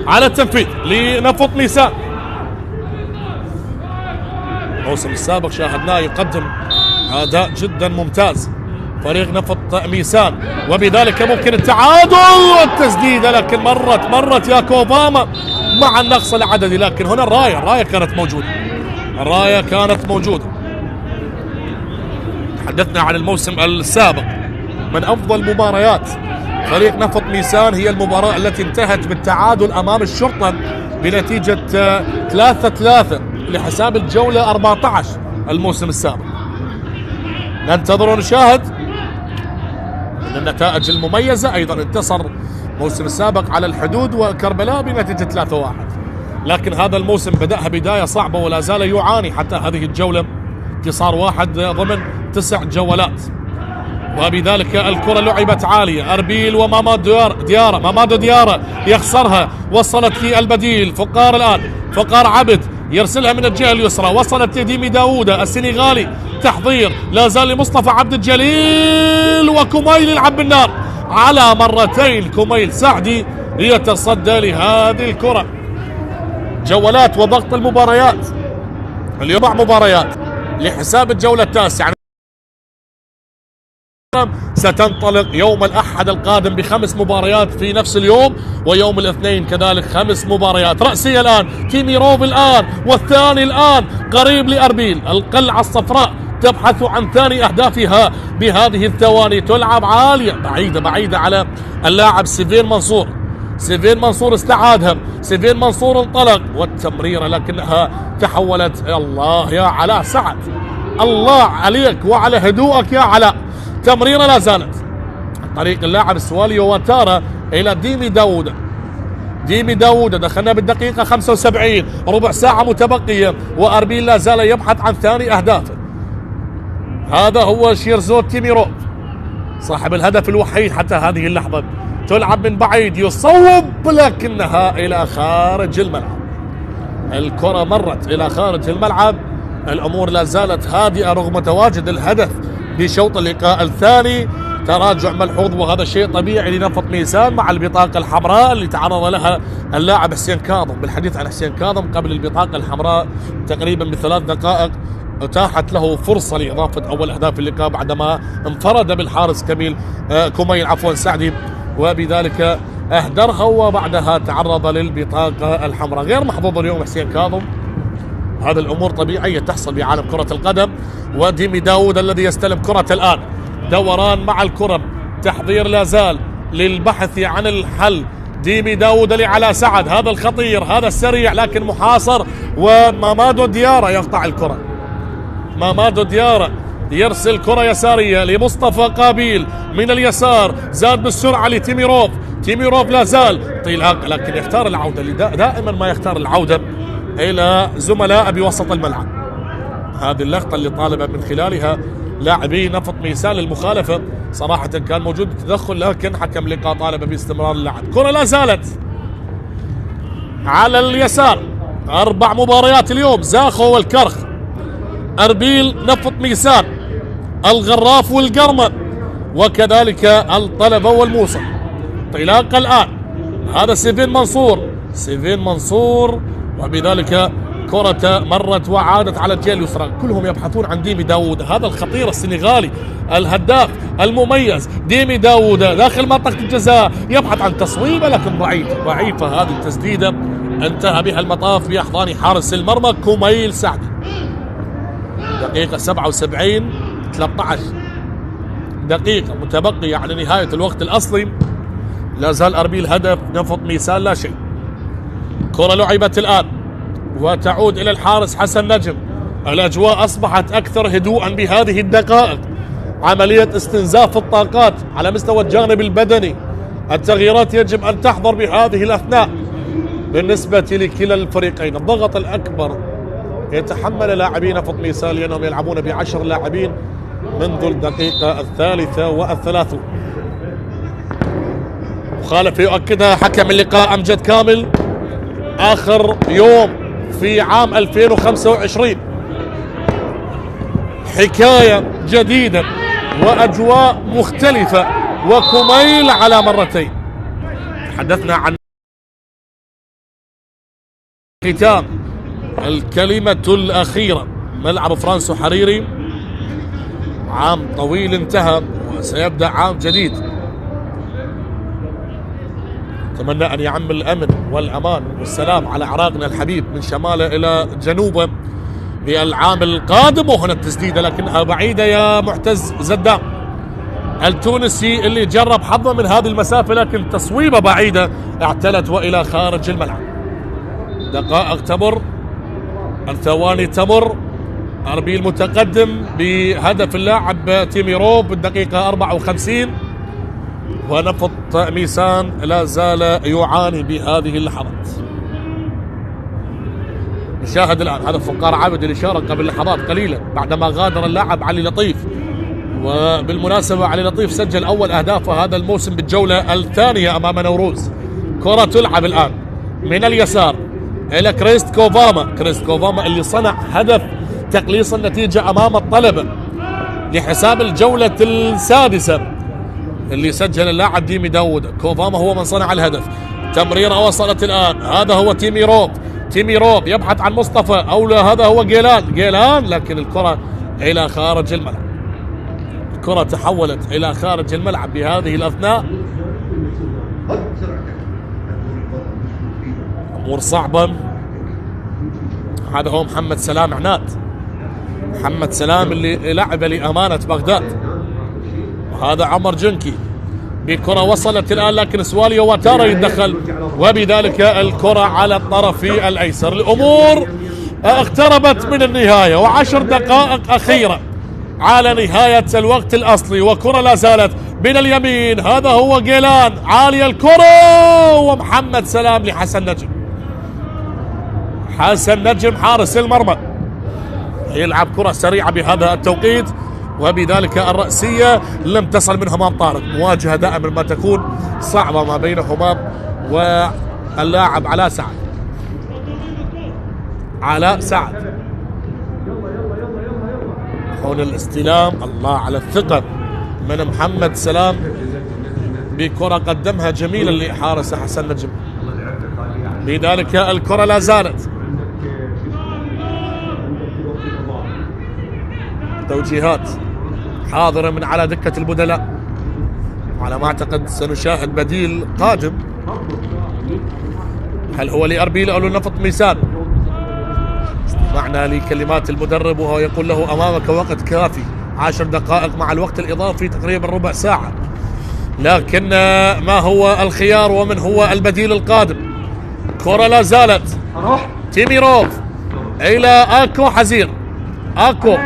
على التنفيذ لنفط ميسان. الموسم السابق شاهدناه يقدم أداء جدا ممتاز فريق نفط ميسان، وبذلك ممكن التعادل والتسديدة، لكن مرت يا كوفاما مع النقص العددي. لكن هنا الراية كانت موجودة. تحدثنا عن الموسم السابق، من أفضل مباريات فريق نفط ميسان هي المباراة التي انتهت بالتعادل أمام الشرطة بنتيجة 3-3 لحساب الجولة 14 الموسم السابق. ننتظر ونشاهد من النتائج المميزة. أيضا انتصر الموسم السابق على الحدود وكربلاء بنتيجة 3-1، لكن هذا الموسم بدأها بداية صعبة ولا زال يعاني حتى هذه الجولة، انتصار واحد ضمن 9 جولات، وبذلك الكرة لعبت عالية. أربيل مامادو ديارة يخسرها، وصلت في البديل فقار الآن، فقار عبد يرسلها من الجهة اليسرى، وصلت ديمي داوودة السنغالي، تحضير لا زال لمصطفى عبد الجليل، وكميل يلعب بالنار على مرتين. كميل سعدي يتصدى لهذه الكرة. جولات وضغط المباريات اليوم، 4 مباريات لحساب الجولة التاسعة. ستنطلق يوم الأحد القادم ب5 مباريات في نفس اليوم، ويوم الاثنين كذلك 5 مباريات رأسية. الآن تيميروف الآن، والثاني الآن قريب لأربيل. القلعة الصفراء تبحث عن ثاني أهدافها بهذه الثواني، تلعب عالية بعيدة على اللاعب سيفين منصور. سيفين منصور استعادها، سيفين منصور انطلق والتمريرة لكنها تحولت. الله يا علاء سعد، الله عليك وعلى هدوءك يا علاء. تمريرة لا زالت طريق اللاعب سواليو واتارا إلى ديمي داوود. ديمي داوود دخلنا بالدقيقة 75، ربع ساعة متبقية، وأربيل لا زال يبحث عن ثاني أهدافه. هذا هو شيرزو تيميروف صاحب الهدف الوحيد حتى هذه اللحظة. تلعب من بعيد، يصوب لكنها إلى خارج الملعب. الكرة مرت إلى خارج الملعب. الأمور لا زالت هادئة رغم تواجد الهدف بشوط اللقاء الثاني. تراجع ملحوظ وهذا شيء طبيعي لنفط ميسان مع البطاقة الحمراء اللي تعرض لها اللاعب حسين كاظم. بالحديث عن حسين كاظم، قبل البطاقة الحمراء تقريبا ب3 دقائق اتاحت له فرصة لإضافة أول أهداف اللقاء بعدما انفرد بالحارس كميل سعدي، وبذلك أهدرها وبعدها تعرض للبطاقة الحمراء. غير محظوظ اليوم حسين كاظم. هذه الأمور طبيعية تحصل بعالم كرة القدم. وديمي داوود الذي يستلم كرة الآن، دوران مع الكرة، تحضير لا زال للبحث عن الحل. ديمي داوود لعلاء سعد، هذا الخطير، هذا السريع لكن محاصر، ومامادو ديارة يقطع الكرة. مامادو ديارة يرسل كرة يسارية لمصطفى قابيل من اليسار، زاد بالسرعة لتيميروف. تيميروف لا زال طيلاق لكن يختار العودة، دائما ما يختار العودة إلى زملاء بوسط الملعب. هذه اللقطة اللي طالب من خلالها لاعبي نفط ميسان للمخالفة. صراحة كان موجود التدخل لكن حكم اللقاء طالب باستمرار اللعب. كرة لا زالت على اليسار. 4 مباريات اليوم، زاخو والكرخ، أربيل، نفط ميسان، الغراف والقرمة، وكذلك الطلبة والموصل. طلاق الآن، هذا سيفين منصور وبذلك كرة مرت وعادت على الجهة اليسرى. كلهم يبحثون عن ديمي داوود، هذا الخطير السنغالي الهداف المميز. ديمي داوود داخل منطقة الجزاء يبحث عن تصويبة لكن ضعيفة هذه التسديدة، انتهى بها المطاف بأحضان حارس المرمى كميل سعدي. دقيقة 77، 13 دقيقة متبقية على نهاية الوقت الأصلي. لا زال أربيل هدف، نفط ميسان لا شيء. كرة لعبت الآن وتعود إلى الحارس حسن نجم. الأجواء أصبحت أكثر هدوءا بهذه الدقائق. عملية استنزاف الطاقات على مستوى الجانب البدني. التغييرات يجب أن تحضر بهذه الأثناء بالنسبة لكلا الفريقين. الضغط الأكبر يتحمل لاعبي نفط ميسان لأنهم يلعبون ب10 لاعبين منذ الدقيقة 33. مخالفة يؤكدها حكم اللقاء أمجد كامل. آخر يوم في عام 2025، حكاية جديدة وأجواء مختلفة، وكميل على مرتين. تحدثنا عن ختام الكلمة الأخيرة. ملعب فرانسو حريري، عام طويل انتهى وسيبدأ عام جديد. أتمنى أن يعم الأمن والأمان والسلام على عراقنا الحبيب من شماله إلى جنوبه بالعام القادم. وهنا التسديدة لكنها بعيدة يا معتز زدام التونسي اللي جرب حظه من هذه المسافة، لكن تصويبة بعيدة اعتلت وإلى خارج الملعب. دقائق تمر، الثواني تمر. أربيل متقدم بهدف اللاعب تيميروف بالدقيقة 54، ونفط ميسان لا زال يعاني بهذه اللحظات. نشاهد الآن هذا فقار عابد اللي شارك قبل لحظات قليلة بعدما غادر اللاعب علي لطيف. وبالمناسبة علي لطيف سجل أول أهدافه هذا الموسم بالجولة الثانية أمام نوروز. كرة تلعب الآن من اليسار إلى كريست كوفاما اللي صنع هدف تقليص النتيجة أمام الطلبة لحساب الجولة السادسة اللي سجل اللاعب ديمي داوود. كوفاما هو من صنع الهدف. تمريرة وصلت الآن، هذا هو تيميروف يبحث عن مصطفى أو لا، هذا هو جيلان لكن الكرة إلى خارج الملعب. الكرة تحولت إلى خارج الملعب بهذه الأثناء. أمور صعبة. هذا هو محمد سلام عناد، محمد سلام اللي لعب لأمانة بغداد. وهذا عمر جنكي بكرة وصلت الآن، لكن سواليو واتارا يتدخل، وبذلك الكرة على الطرف الأيسر. الأمور اقتربت من النهاية، و10 دقائق أخيرة على نهاية الوقت الأصلي، وكرة لا زالت من اليمين. هذا هو جيلان، عالية الكرة، ومحمد سلام لحسن نجم. حسن نجم حارس المرمى يلعب كرة سريعة بهذا التوقيت، وبذلك الرأسية لم تصل من همام طارق. مواجهة دائما ما تكون صعبة ما بين همام واللاعب علاء سعد. علاء سعد هون الاستلام، الله على الثقة من محمد سلام بكرة قدمها جميلة لحارس حسن نجم. بذلك الكرة لا زالت. توجيهات حاضرة من على دكة البدلاء، على ما أعتقد سنشاهد بديل قادم. هل هو لأربيل أو لنفط ميسان؟ استمعنا لكلمات المدرب وهو يقول له أمامك وقت كافي، 10 دقائق مع الوقت الإضافي تقريبا ربع ساعة. لكن ما هو الخيار ومن هو البديل القادم؟ كرة لا زالت. تيميروف إلى أكو حزير. أكو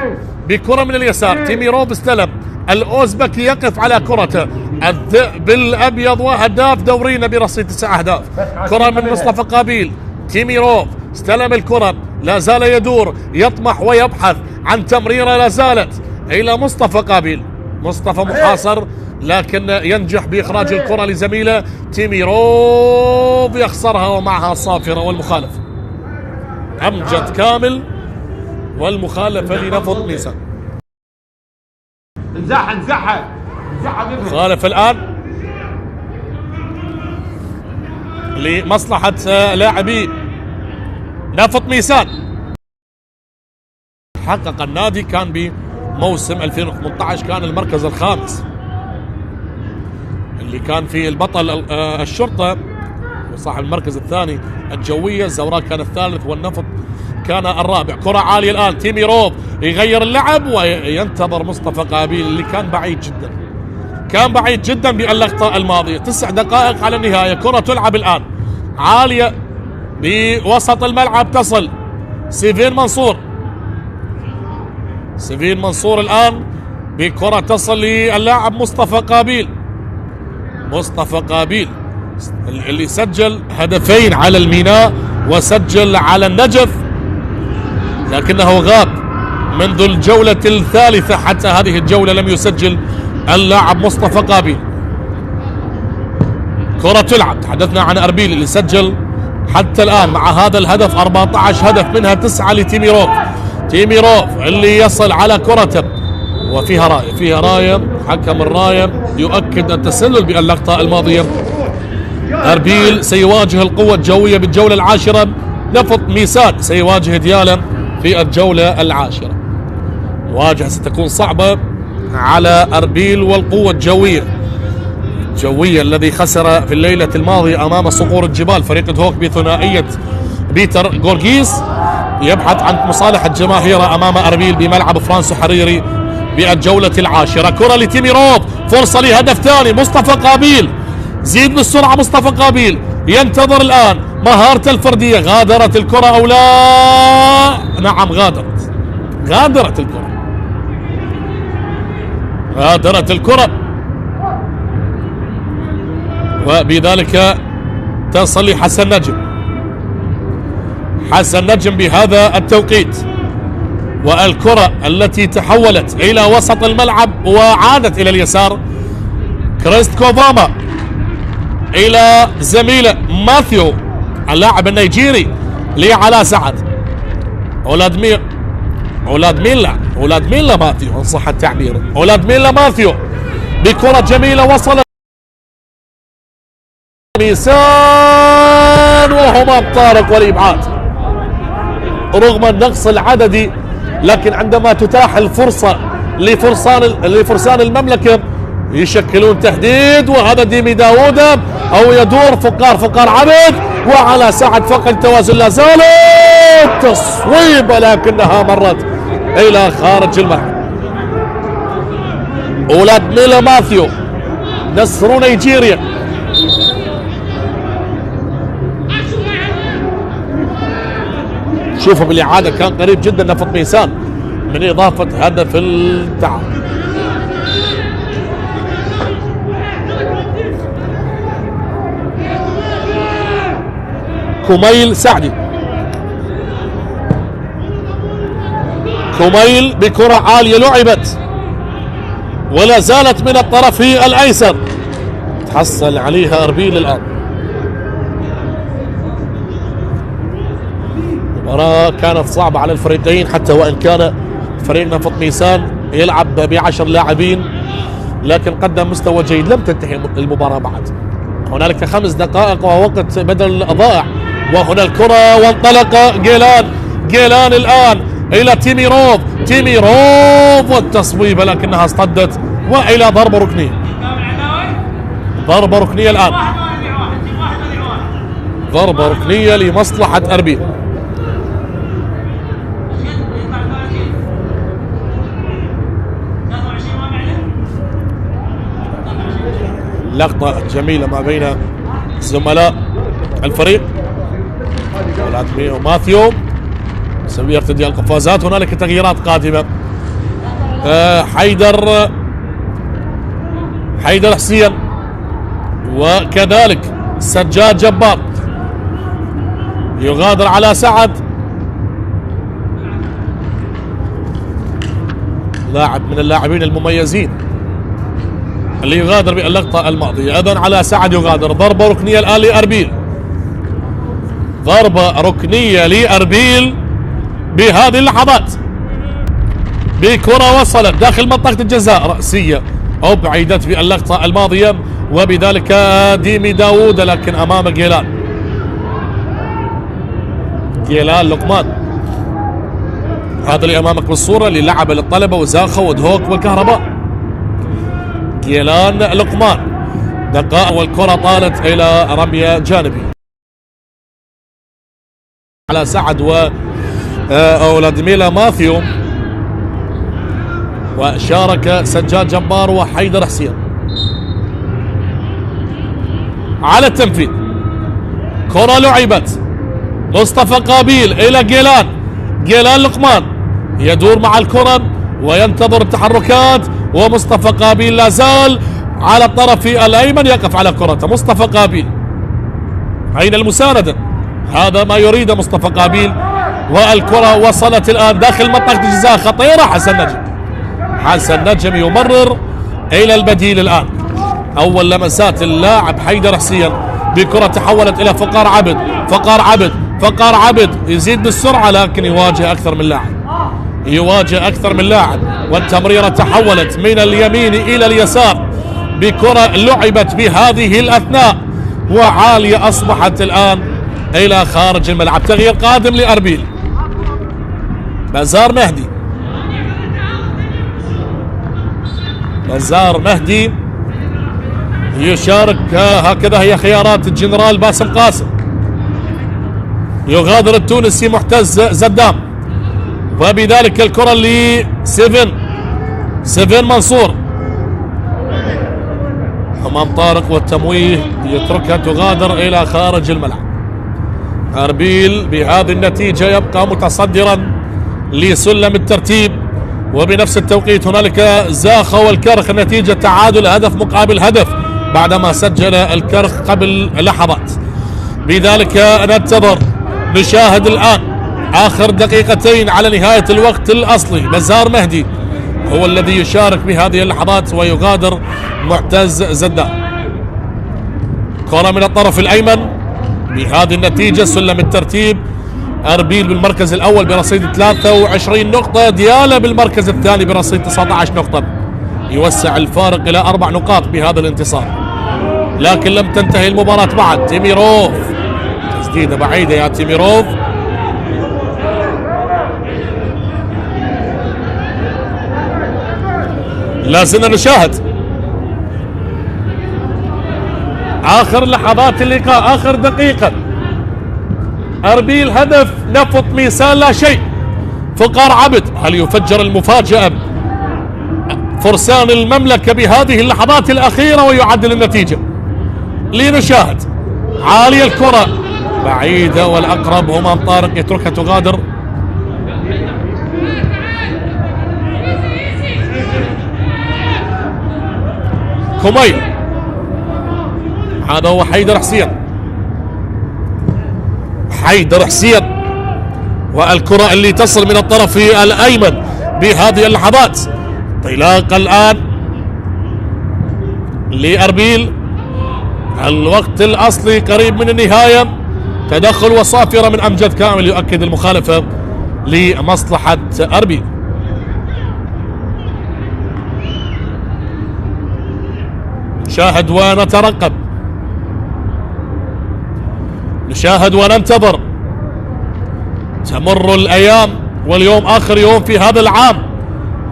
بكرة من اليسار، تيميروف استلم، الأوزبكي يقف على كرته. الذئب الأبيض وهداف دورينا برصيد 9 أهداف. كرة من مصطفى قابيل. تيميروف استلم الكرة، لا زال يدور، يطمح ويبحث عن تمريرة، لا زالت إلى مصطفى قابيل. مصطفى محاصر لكن ينجح بإخراج الكرة لزميله. تيميروف يخسرها ومعها صافرة والمخالف. أمجد كامل والمخالفة لنفط ميسان. انزحها مخالف الآن لمصلحة لاعبي نفط ميسان. حقق النادي كان بموسم 2018 كان المركز الخامس، اللي كان فيه البطل الشرطة وصاحب المركز الثاني الجوية، الزوراء كان الثالث والنفط كان الرابع. كرة عالية الآن، تيميروف يغير اللعب وينتظر مصطفى قابيل اللي كان بعيد جدا، كان بعيد جدا باللقطة الماضية. 9 دقائق على النهاية. كرة تلعب الآن عالية بوسط الملعب، تصل سيفين منصور. سيفين منصور الآن بكرة تصل للاعب مصطفى قابيل. مصطفى قابيل اللي سجل هدفين على الميناء وسجل على النجف، لكنه غاب منذ الجولة الثالثة حتى هذه الجولة لم يسجل اللاعب مصطفى قابيل. كرة تلعب، تحدثنا عن أربيل اللي سجل حتى الآن مع هذا الهدف 14 هدف، منها 9 لتيميروف. تيميروف اللي يصل على كرته وفيها راية، فيها راية، حكم الراية يؤكد التسلل باللقطة الماضية. أربيل سيواجه القوة الجوية بالجولة العاشرة، نفط ميسان سيواجه ديالا في الجولة العاشرة. مواجهة ستكون صعبة على أربيل والقوة الجوية. الجوية الذي خسر في الليلة الماضية أمام صقور الجبال فريق دهوك بثنائية بيتر غورغيس، يبحث عن مصالح الجماهير أمام أربيل بملعب فرانسو حريري بالجولة العاشرة. كرة لتيميروف، فرصة لهدف ثاني. مصطفى قابيل زيد بالسرعة. مصطفى قابيل ينتظر الآن مهارة الفردية. غادرت الكرة أو لا؟ نعم غادرت الكرة. غادرت الكرة وبذلك تصل لحسن نجم. حسن نجم بهذا التوقيت، والكرة التي تحولت إلى وسط الملعب وعادت إلى اليسار. كريست كوفاما إلى زميله ماثيو اللاعب النيجيري لعلاء سعد. أولاد ميلا ماثيو إن صح التعبير. أولاد ميلا ماثيو بكرة جميلة وصلت ميسان وهما طارق والإبعاد. رغم النقص العددي، لكن عندما تتاح الفرصة لفرسان المملكة يشكلون تهديد، وهذا ديمي داوود او يدور فقار عبد، وعلى سعد فقد التوازن لا زالت تصويبه لكنها مرت الى خارج الملعب. اولاد ميلا ماثيو نصر نيجيريا شوفوا بالاعاده كان قريب جدا نفط ميسان من اضافه هدف التعادل. كميل سعدي، كميل بكرة عالية لعبت ولا زالت من الطرف الايسر، تحصل عليها اربيل الان. المباراة كانت صعبة على الفريقين حتى وان كان فريق نفط ميسان يلعب ب10 لاعبين لكن قدم مستوى جيد. لم تنتهي المباراة بعد، هنالك 5 دقائق ووقت بدل ضائع، وهنا الكرة وانطلق جيلان الآن إلى تيميروف والتصويبة لكنها اصطدت وإلى ضربة ركنية الآن، ضربة ركنية لمصلحة أربيل. لقطة جميلة ما بين زملاء الفريق ولاد ميو ماثيو سوي ارتداء القفازات. هنالك تغييرات قادمة، حيدر حسين وكذلك سجاد جبار يغادر على سعد، لاعب من اللاعبين المميزين اللي يغادر باللقطة الماضية. اذن على سعد يغادر. ضربة ركنية الآن لأربيل، ضربة ركنية لأربيل بهذه اللحظات بكرة وصلت داخل منطقة الجزاء رأسية أبعدت في اللقطة الماضية وبذلك ديمي داوود، لكن أمام جيلان لقمان، هذا اللي أمامك بالصورة اللي لعب للطلبة وزاخة ودهوك والكهرباء. جيلان لقمان دقائق والكرة طالت إلى رمية جانبي على سعد وأولاد ميلا ماثيو، وشارك سجاد جبار وحيدر حسين على التنفيذ. كرة لعبت، مصطفى قابيل إلى جيلان لقمان يدور مع الكرة وينتظر التحركات، ومصطفى قابيل لا زال على الطرف الأيمن يقف على كرته. مصطفى قابيل أين المساندة؟ هذا ما يريد مصطفى قابيل، والكرة وصلت الآن داخل منطقة الجزاء خطيرة. حسن نجم يمرر إلى البديل الآن. أول لمسات اللاعب حيدر حسين بكرة تحولت إلى فقار عبد يزيد بالسرعة لكن يواجه أكثر من لاعب، والتمريرة تحولت من اليمين إلى اليسار بكرة لعبت بهذه الأثناء وعالية أصبحت الآن إلى خارج الملعب. تغيير قادم لأربيل، بزار مهدي يشارك. هكذا هي خيارات الجنرال باسم قاسم. يغادر التونسي محتز زدام، وبذلك الكرة سيفن منصور امام طارق والتمويه يتركها تغادر الى خارج الملعب. أربيل بهذه النتيجة يبقى متصدرا لسلم الترتيب، وبنفس التوقيت هنالك زاخة والكرخ نتيجة تعادل هدف مقابل هدف بعدما سجل الكرخ قبل لحظات. بذلك نشاهد الآن آخر دقيقتين على نهاية الوقت الأصلي. بزار مهدي هو الذي يشارك بهذه اللحظات ويغادر معتز زدان. كرة من الطرف الأيمن بهذه النتيجة سلم الترتيب. أربيل بالمركز الأول برصيد 23 نقطة، ديالا بالمركز الثاني برصيد 19 نقطة، يوسع الفارق إلى 4 نقاط بهذا الانتصار. لكن لم تنتهي المباراة بعد. تيميروف تسديدة بعيدة يا تيميروف، لازلنا نشاهد آخر لحظات اللقاء، آخر دقيقة. أربيل هدف، نفط ميسان لا شيء. فقار عبد هل يفجر المفاجأة فرسان المملكة بهذه اللحظات الأخيرة ويعدل النتيجة؟ لنشاهد. عالية الكرة بعيدة والأقرب همام طارق يتركها تغادر. كوميل، هذا هو حيدر حسين. حيدر حسين والكرة اللي تصل من الطرف الأيمن بهذه اللحظات. انطلاق الآن لأربيل، الوقت الأصلي قريب من النهاية. تدخل وصافرة من أمجد كامل يؤكد المخالفة لمصلحة أربيل. نشاهد ونترقب، نشاهد وننتظر. تمر الأيام واليوم آخر يوم في هذا العام.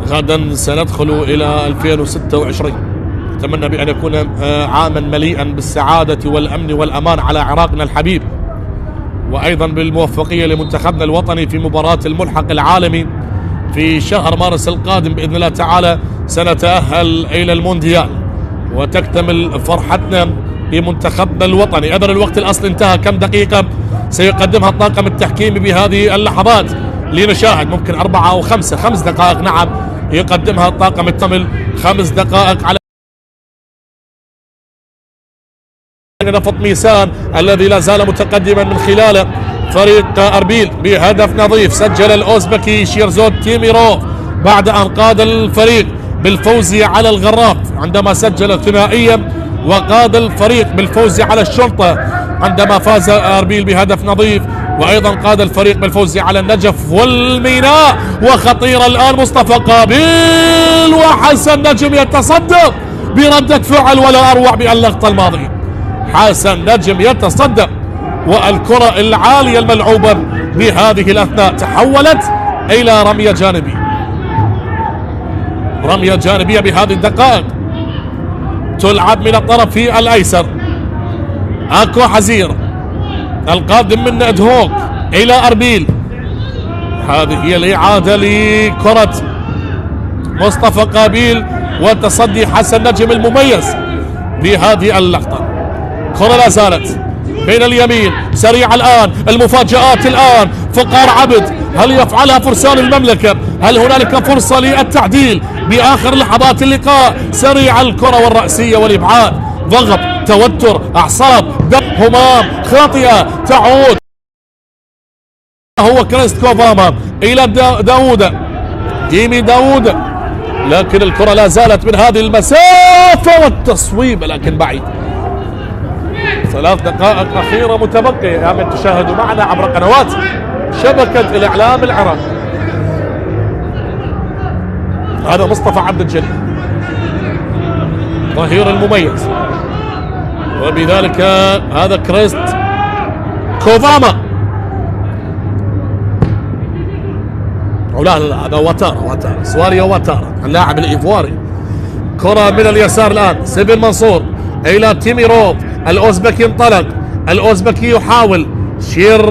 غدا سندخل إلى 2026. أتمنى بأن يكون عاما مليئا بالسعادة والأمن والأمان على عراقنا الحبيب، وأيضا بالموفقية لمنتخبنا الوطني في مباراة الملحق العالمي في شهر مارس القادم بإذن الله تعالى. سنتأهل إلى المونديال وتكتمل فرحتنا بمنتخبنا الوطني. إذن الوقت الأصلي انتهى. كم دقيقة سيقدمها الطاقم التحكيمي بهذه اللحظات؟ لنشاهد. ممكن 4 أو 5 دقائق. نعم، يقدمها الطاقم التمل 5 دقائق على نفط ميسان الذي لا زال متقدما من خلال فريق أربيل بهدف نظيف. سجل الأوزبكي شيرزود تيميروف بعد أن قاد الفريق بالفوز على الغراف عندما سجل ثنائيا، وقاد الفريق بالفوز على الشرطة عندما فاز أربيل بهدف نظيف، وأيضا قاد الفريق بالفوز على النجف والميناء. وخطير الآن مصطفى قابيل، وحسن نجم يتصدر بردة فعل ولا أروع باللقطة الماضية. حسن نجم يتصدر، والكرة العالية الملعوبة بهذه الأثناء تحولت إلى رمية جانبية. رمية جانبية بهذه الدقائق تلعب من الطرف الأيسر. أكو حزير القادم من أدهوك إلى أربيل. هذه هي الإعادة لكرة مصطفى قابيل وتصدي حسن نجم المميز بهذه اللقطة. كرة لا زالت بين اليمين، سريع الآن المفاجآت الآن. فقار عبد هل يفعلها فرسان المملكة؟ هل هنالك فرصة للتعديل بآخر لحظات اللقاء؟ سريع الكرة والرأسية والإبعاد، ضغط، توتر، أعصاب، همام، خاطئة تعود. هو كريست كوفاما إلى داوود، ديمي داوود، لكن الكرة لا زالت من هذه المسافة والتصويب لكن بعيد. 3 دقائق أخيرة متبقية يا من تشاهدوا معنا عبر قنوات شبكة الإعلام العراقي. هذا مصطفى عبد الجليل ظهير المميز، وبذلك هذا كريست كوفاما. لا هذا واتارا سواريا واتارا اللاعب الإيفواري. كرة من اليسار الآن، سيفن منصور إلى تيميروف. الأوزبكي انطلق، الأوزبكي يحاول شير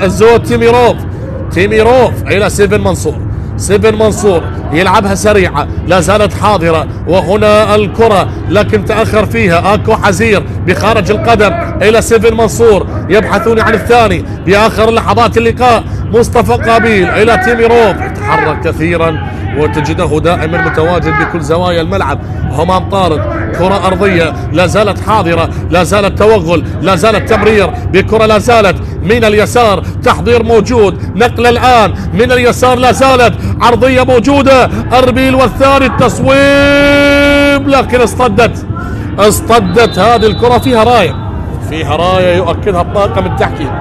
زود تيميروف إلى سيفن منصور يلعبها سريعة، لا زالت حاضرة، وهنا الكرة لكن تأخر فيها أكو حزير بخارج القدم إلى سيفن منصور. يبحثون عن الثاني بآخر لحظات اللقاء. مصطفى قابيل إلى تيميروف، يتحرك كثيرا وتجده دائما متواجد بكل زوايا الملعب. همام طارق، كرة أرضية لا زالت حاضرة، لا زالت توغل، لا زالت تمرير بكرة، لا زالت من اليسار، تحضير موجود، نقل الآن من اليسار، لا زالت عرضية موجودة. أربيل والثاني التصويب، لكن اصطدت هذه الكرة. فيها راية يؤكدها الطاقم التحكيم.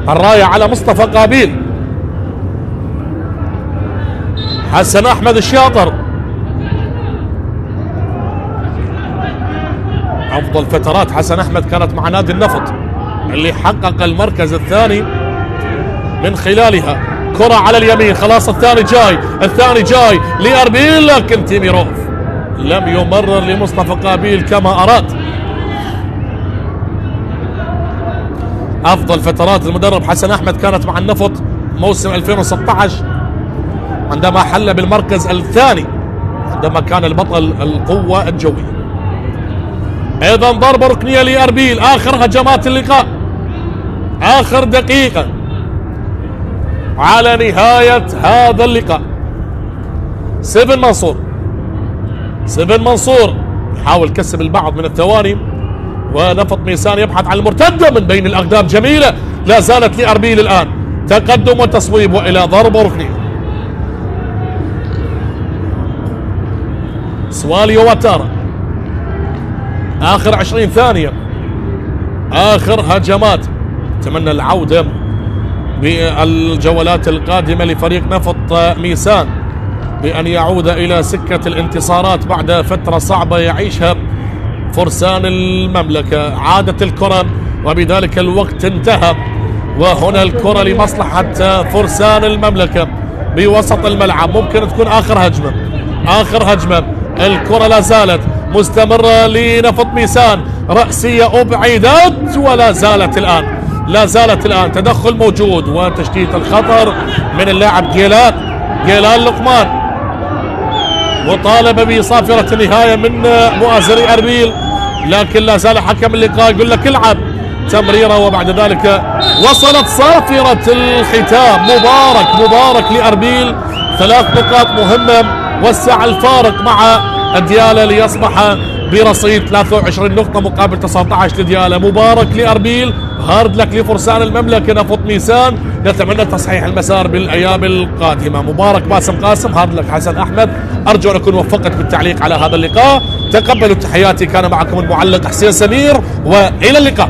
الراية على مصطفى قابيل. حسن أحمد الشاطر، أفضل فترات حسن أحمد كانت مع نادي النفط اللي حقق المركز الثاني من خلالها. كرة على اليمين، خلاص الثاني جاي لأربيل، لكن تيميروف لم يمرر لمصطفى قابيل كما أراد. أفضل فترات المدرب حسن أحمد كانت مع النفط موسم 2016 عندما حل بالمركز الثاني عندما كان البطل القوة الجوية. أيضا ضربة ركنية لأربيل، آخر هجمات اللقاء، آخر دقيقة على نهاية هذا اللقاء. سيفن منصور يحاول كسب البعض من الثواني، ونفط ميسان يبحث عن المرتدة من بين الأقدام، جميلة لا زالت لأربيل الآن، تقدم وتصويب وإلى ضربة ركنية. سواليو واتارا آخر 20 ثانية، آخر هجمات. أتمنى العودة بالجولات القادمة لفريق نفط ميسان بأن يعود إلى سكة الانتصارات بعد فترة صعبة يعيشها فرسان المملكة. عادت الكرة وبذلك الوقت انتهى، وهنا الكرة لمصلحة فرسان المملكة بوسط الملعب. ممكن تكون آخر هجمة. الكرة لا زالت مستمرة لنفط ميسان، رأسية أبعدت ولا زالت الآن تدخل موجود وتشتيت الخطر من اللاعب جيلان لقمان، وطالب بصافرة النهاية من مؤازري أربيل، لكن لا زال حكم اللقاء يقول لك العب تمريرة، وبعد ذلك وصلت صافرة الختام. مبارك لأربيل، 3 نقاط مهمة، وسع الفارق مع ديالا ليصبح برصيد 23 نقطة مقابل 19 لديالا. مبارك لأربيل، هارد لك لفرسان المملكة نفط ميسان، نتمنى تصحيح المسار بالأيام القادمة. مبارك باسم قاسم، هارد لك حسن أحمد، أرجو أن أكون وفقت بالتعليق على هذا اللقاء. تقبلوا تحياتي، كان معكم المعلق حسين سمير، وإلى اللقاء.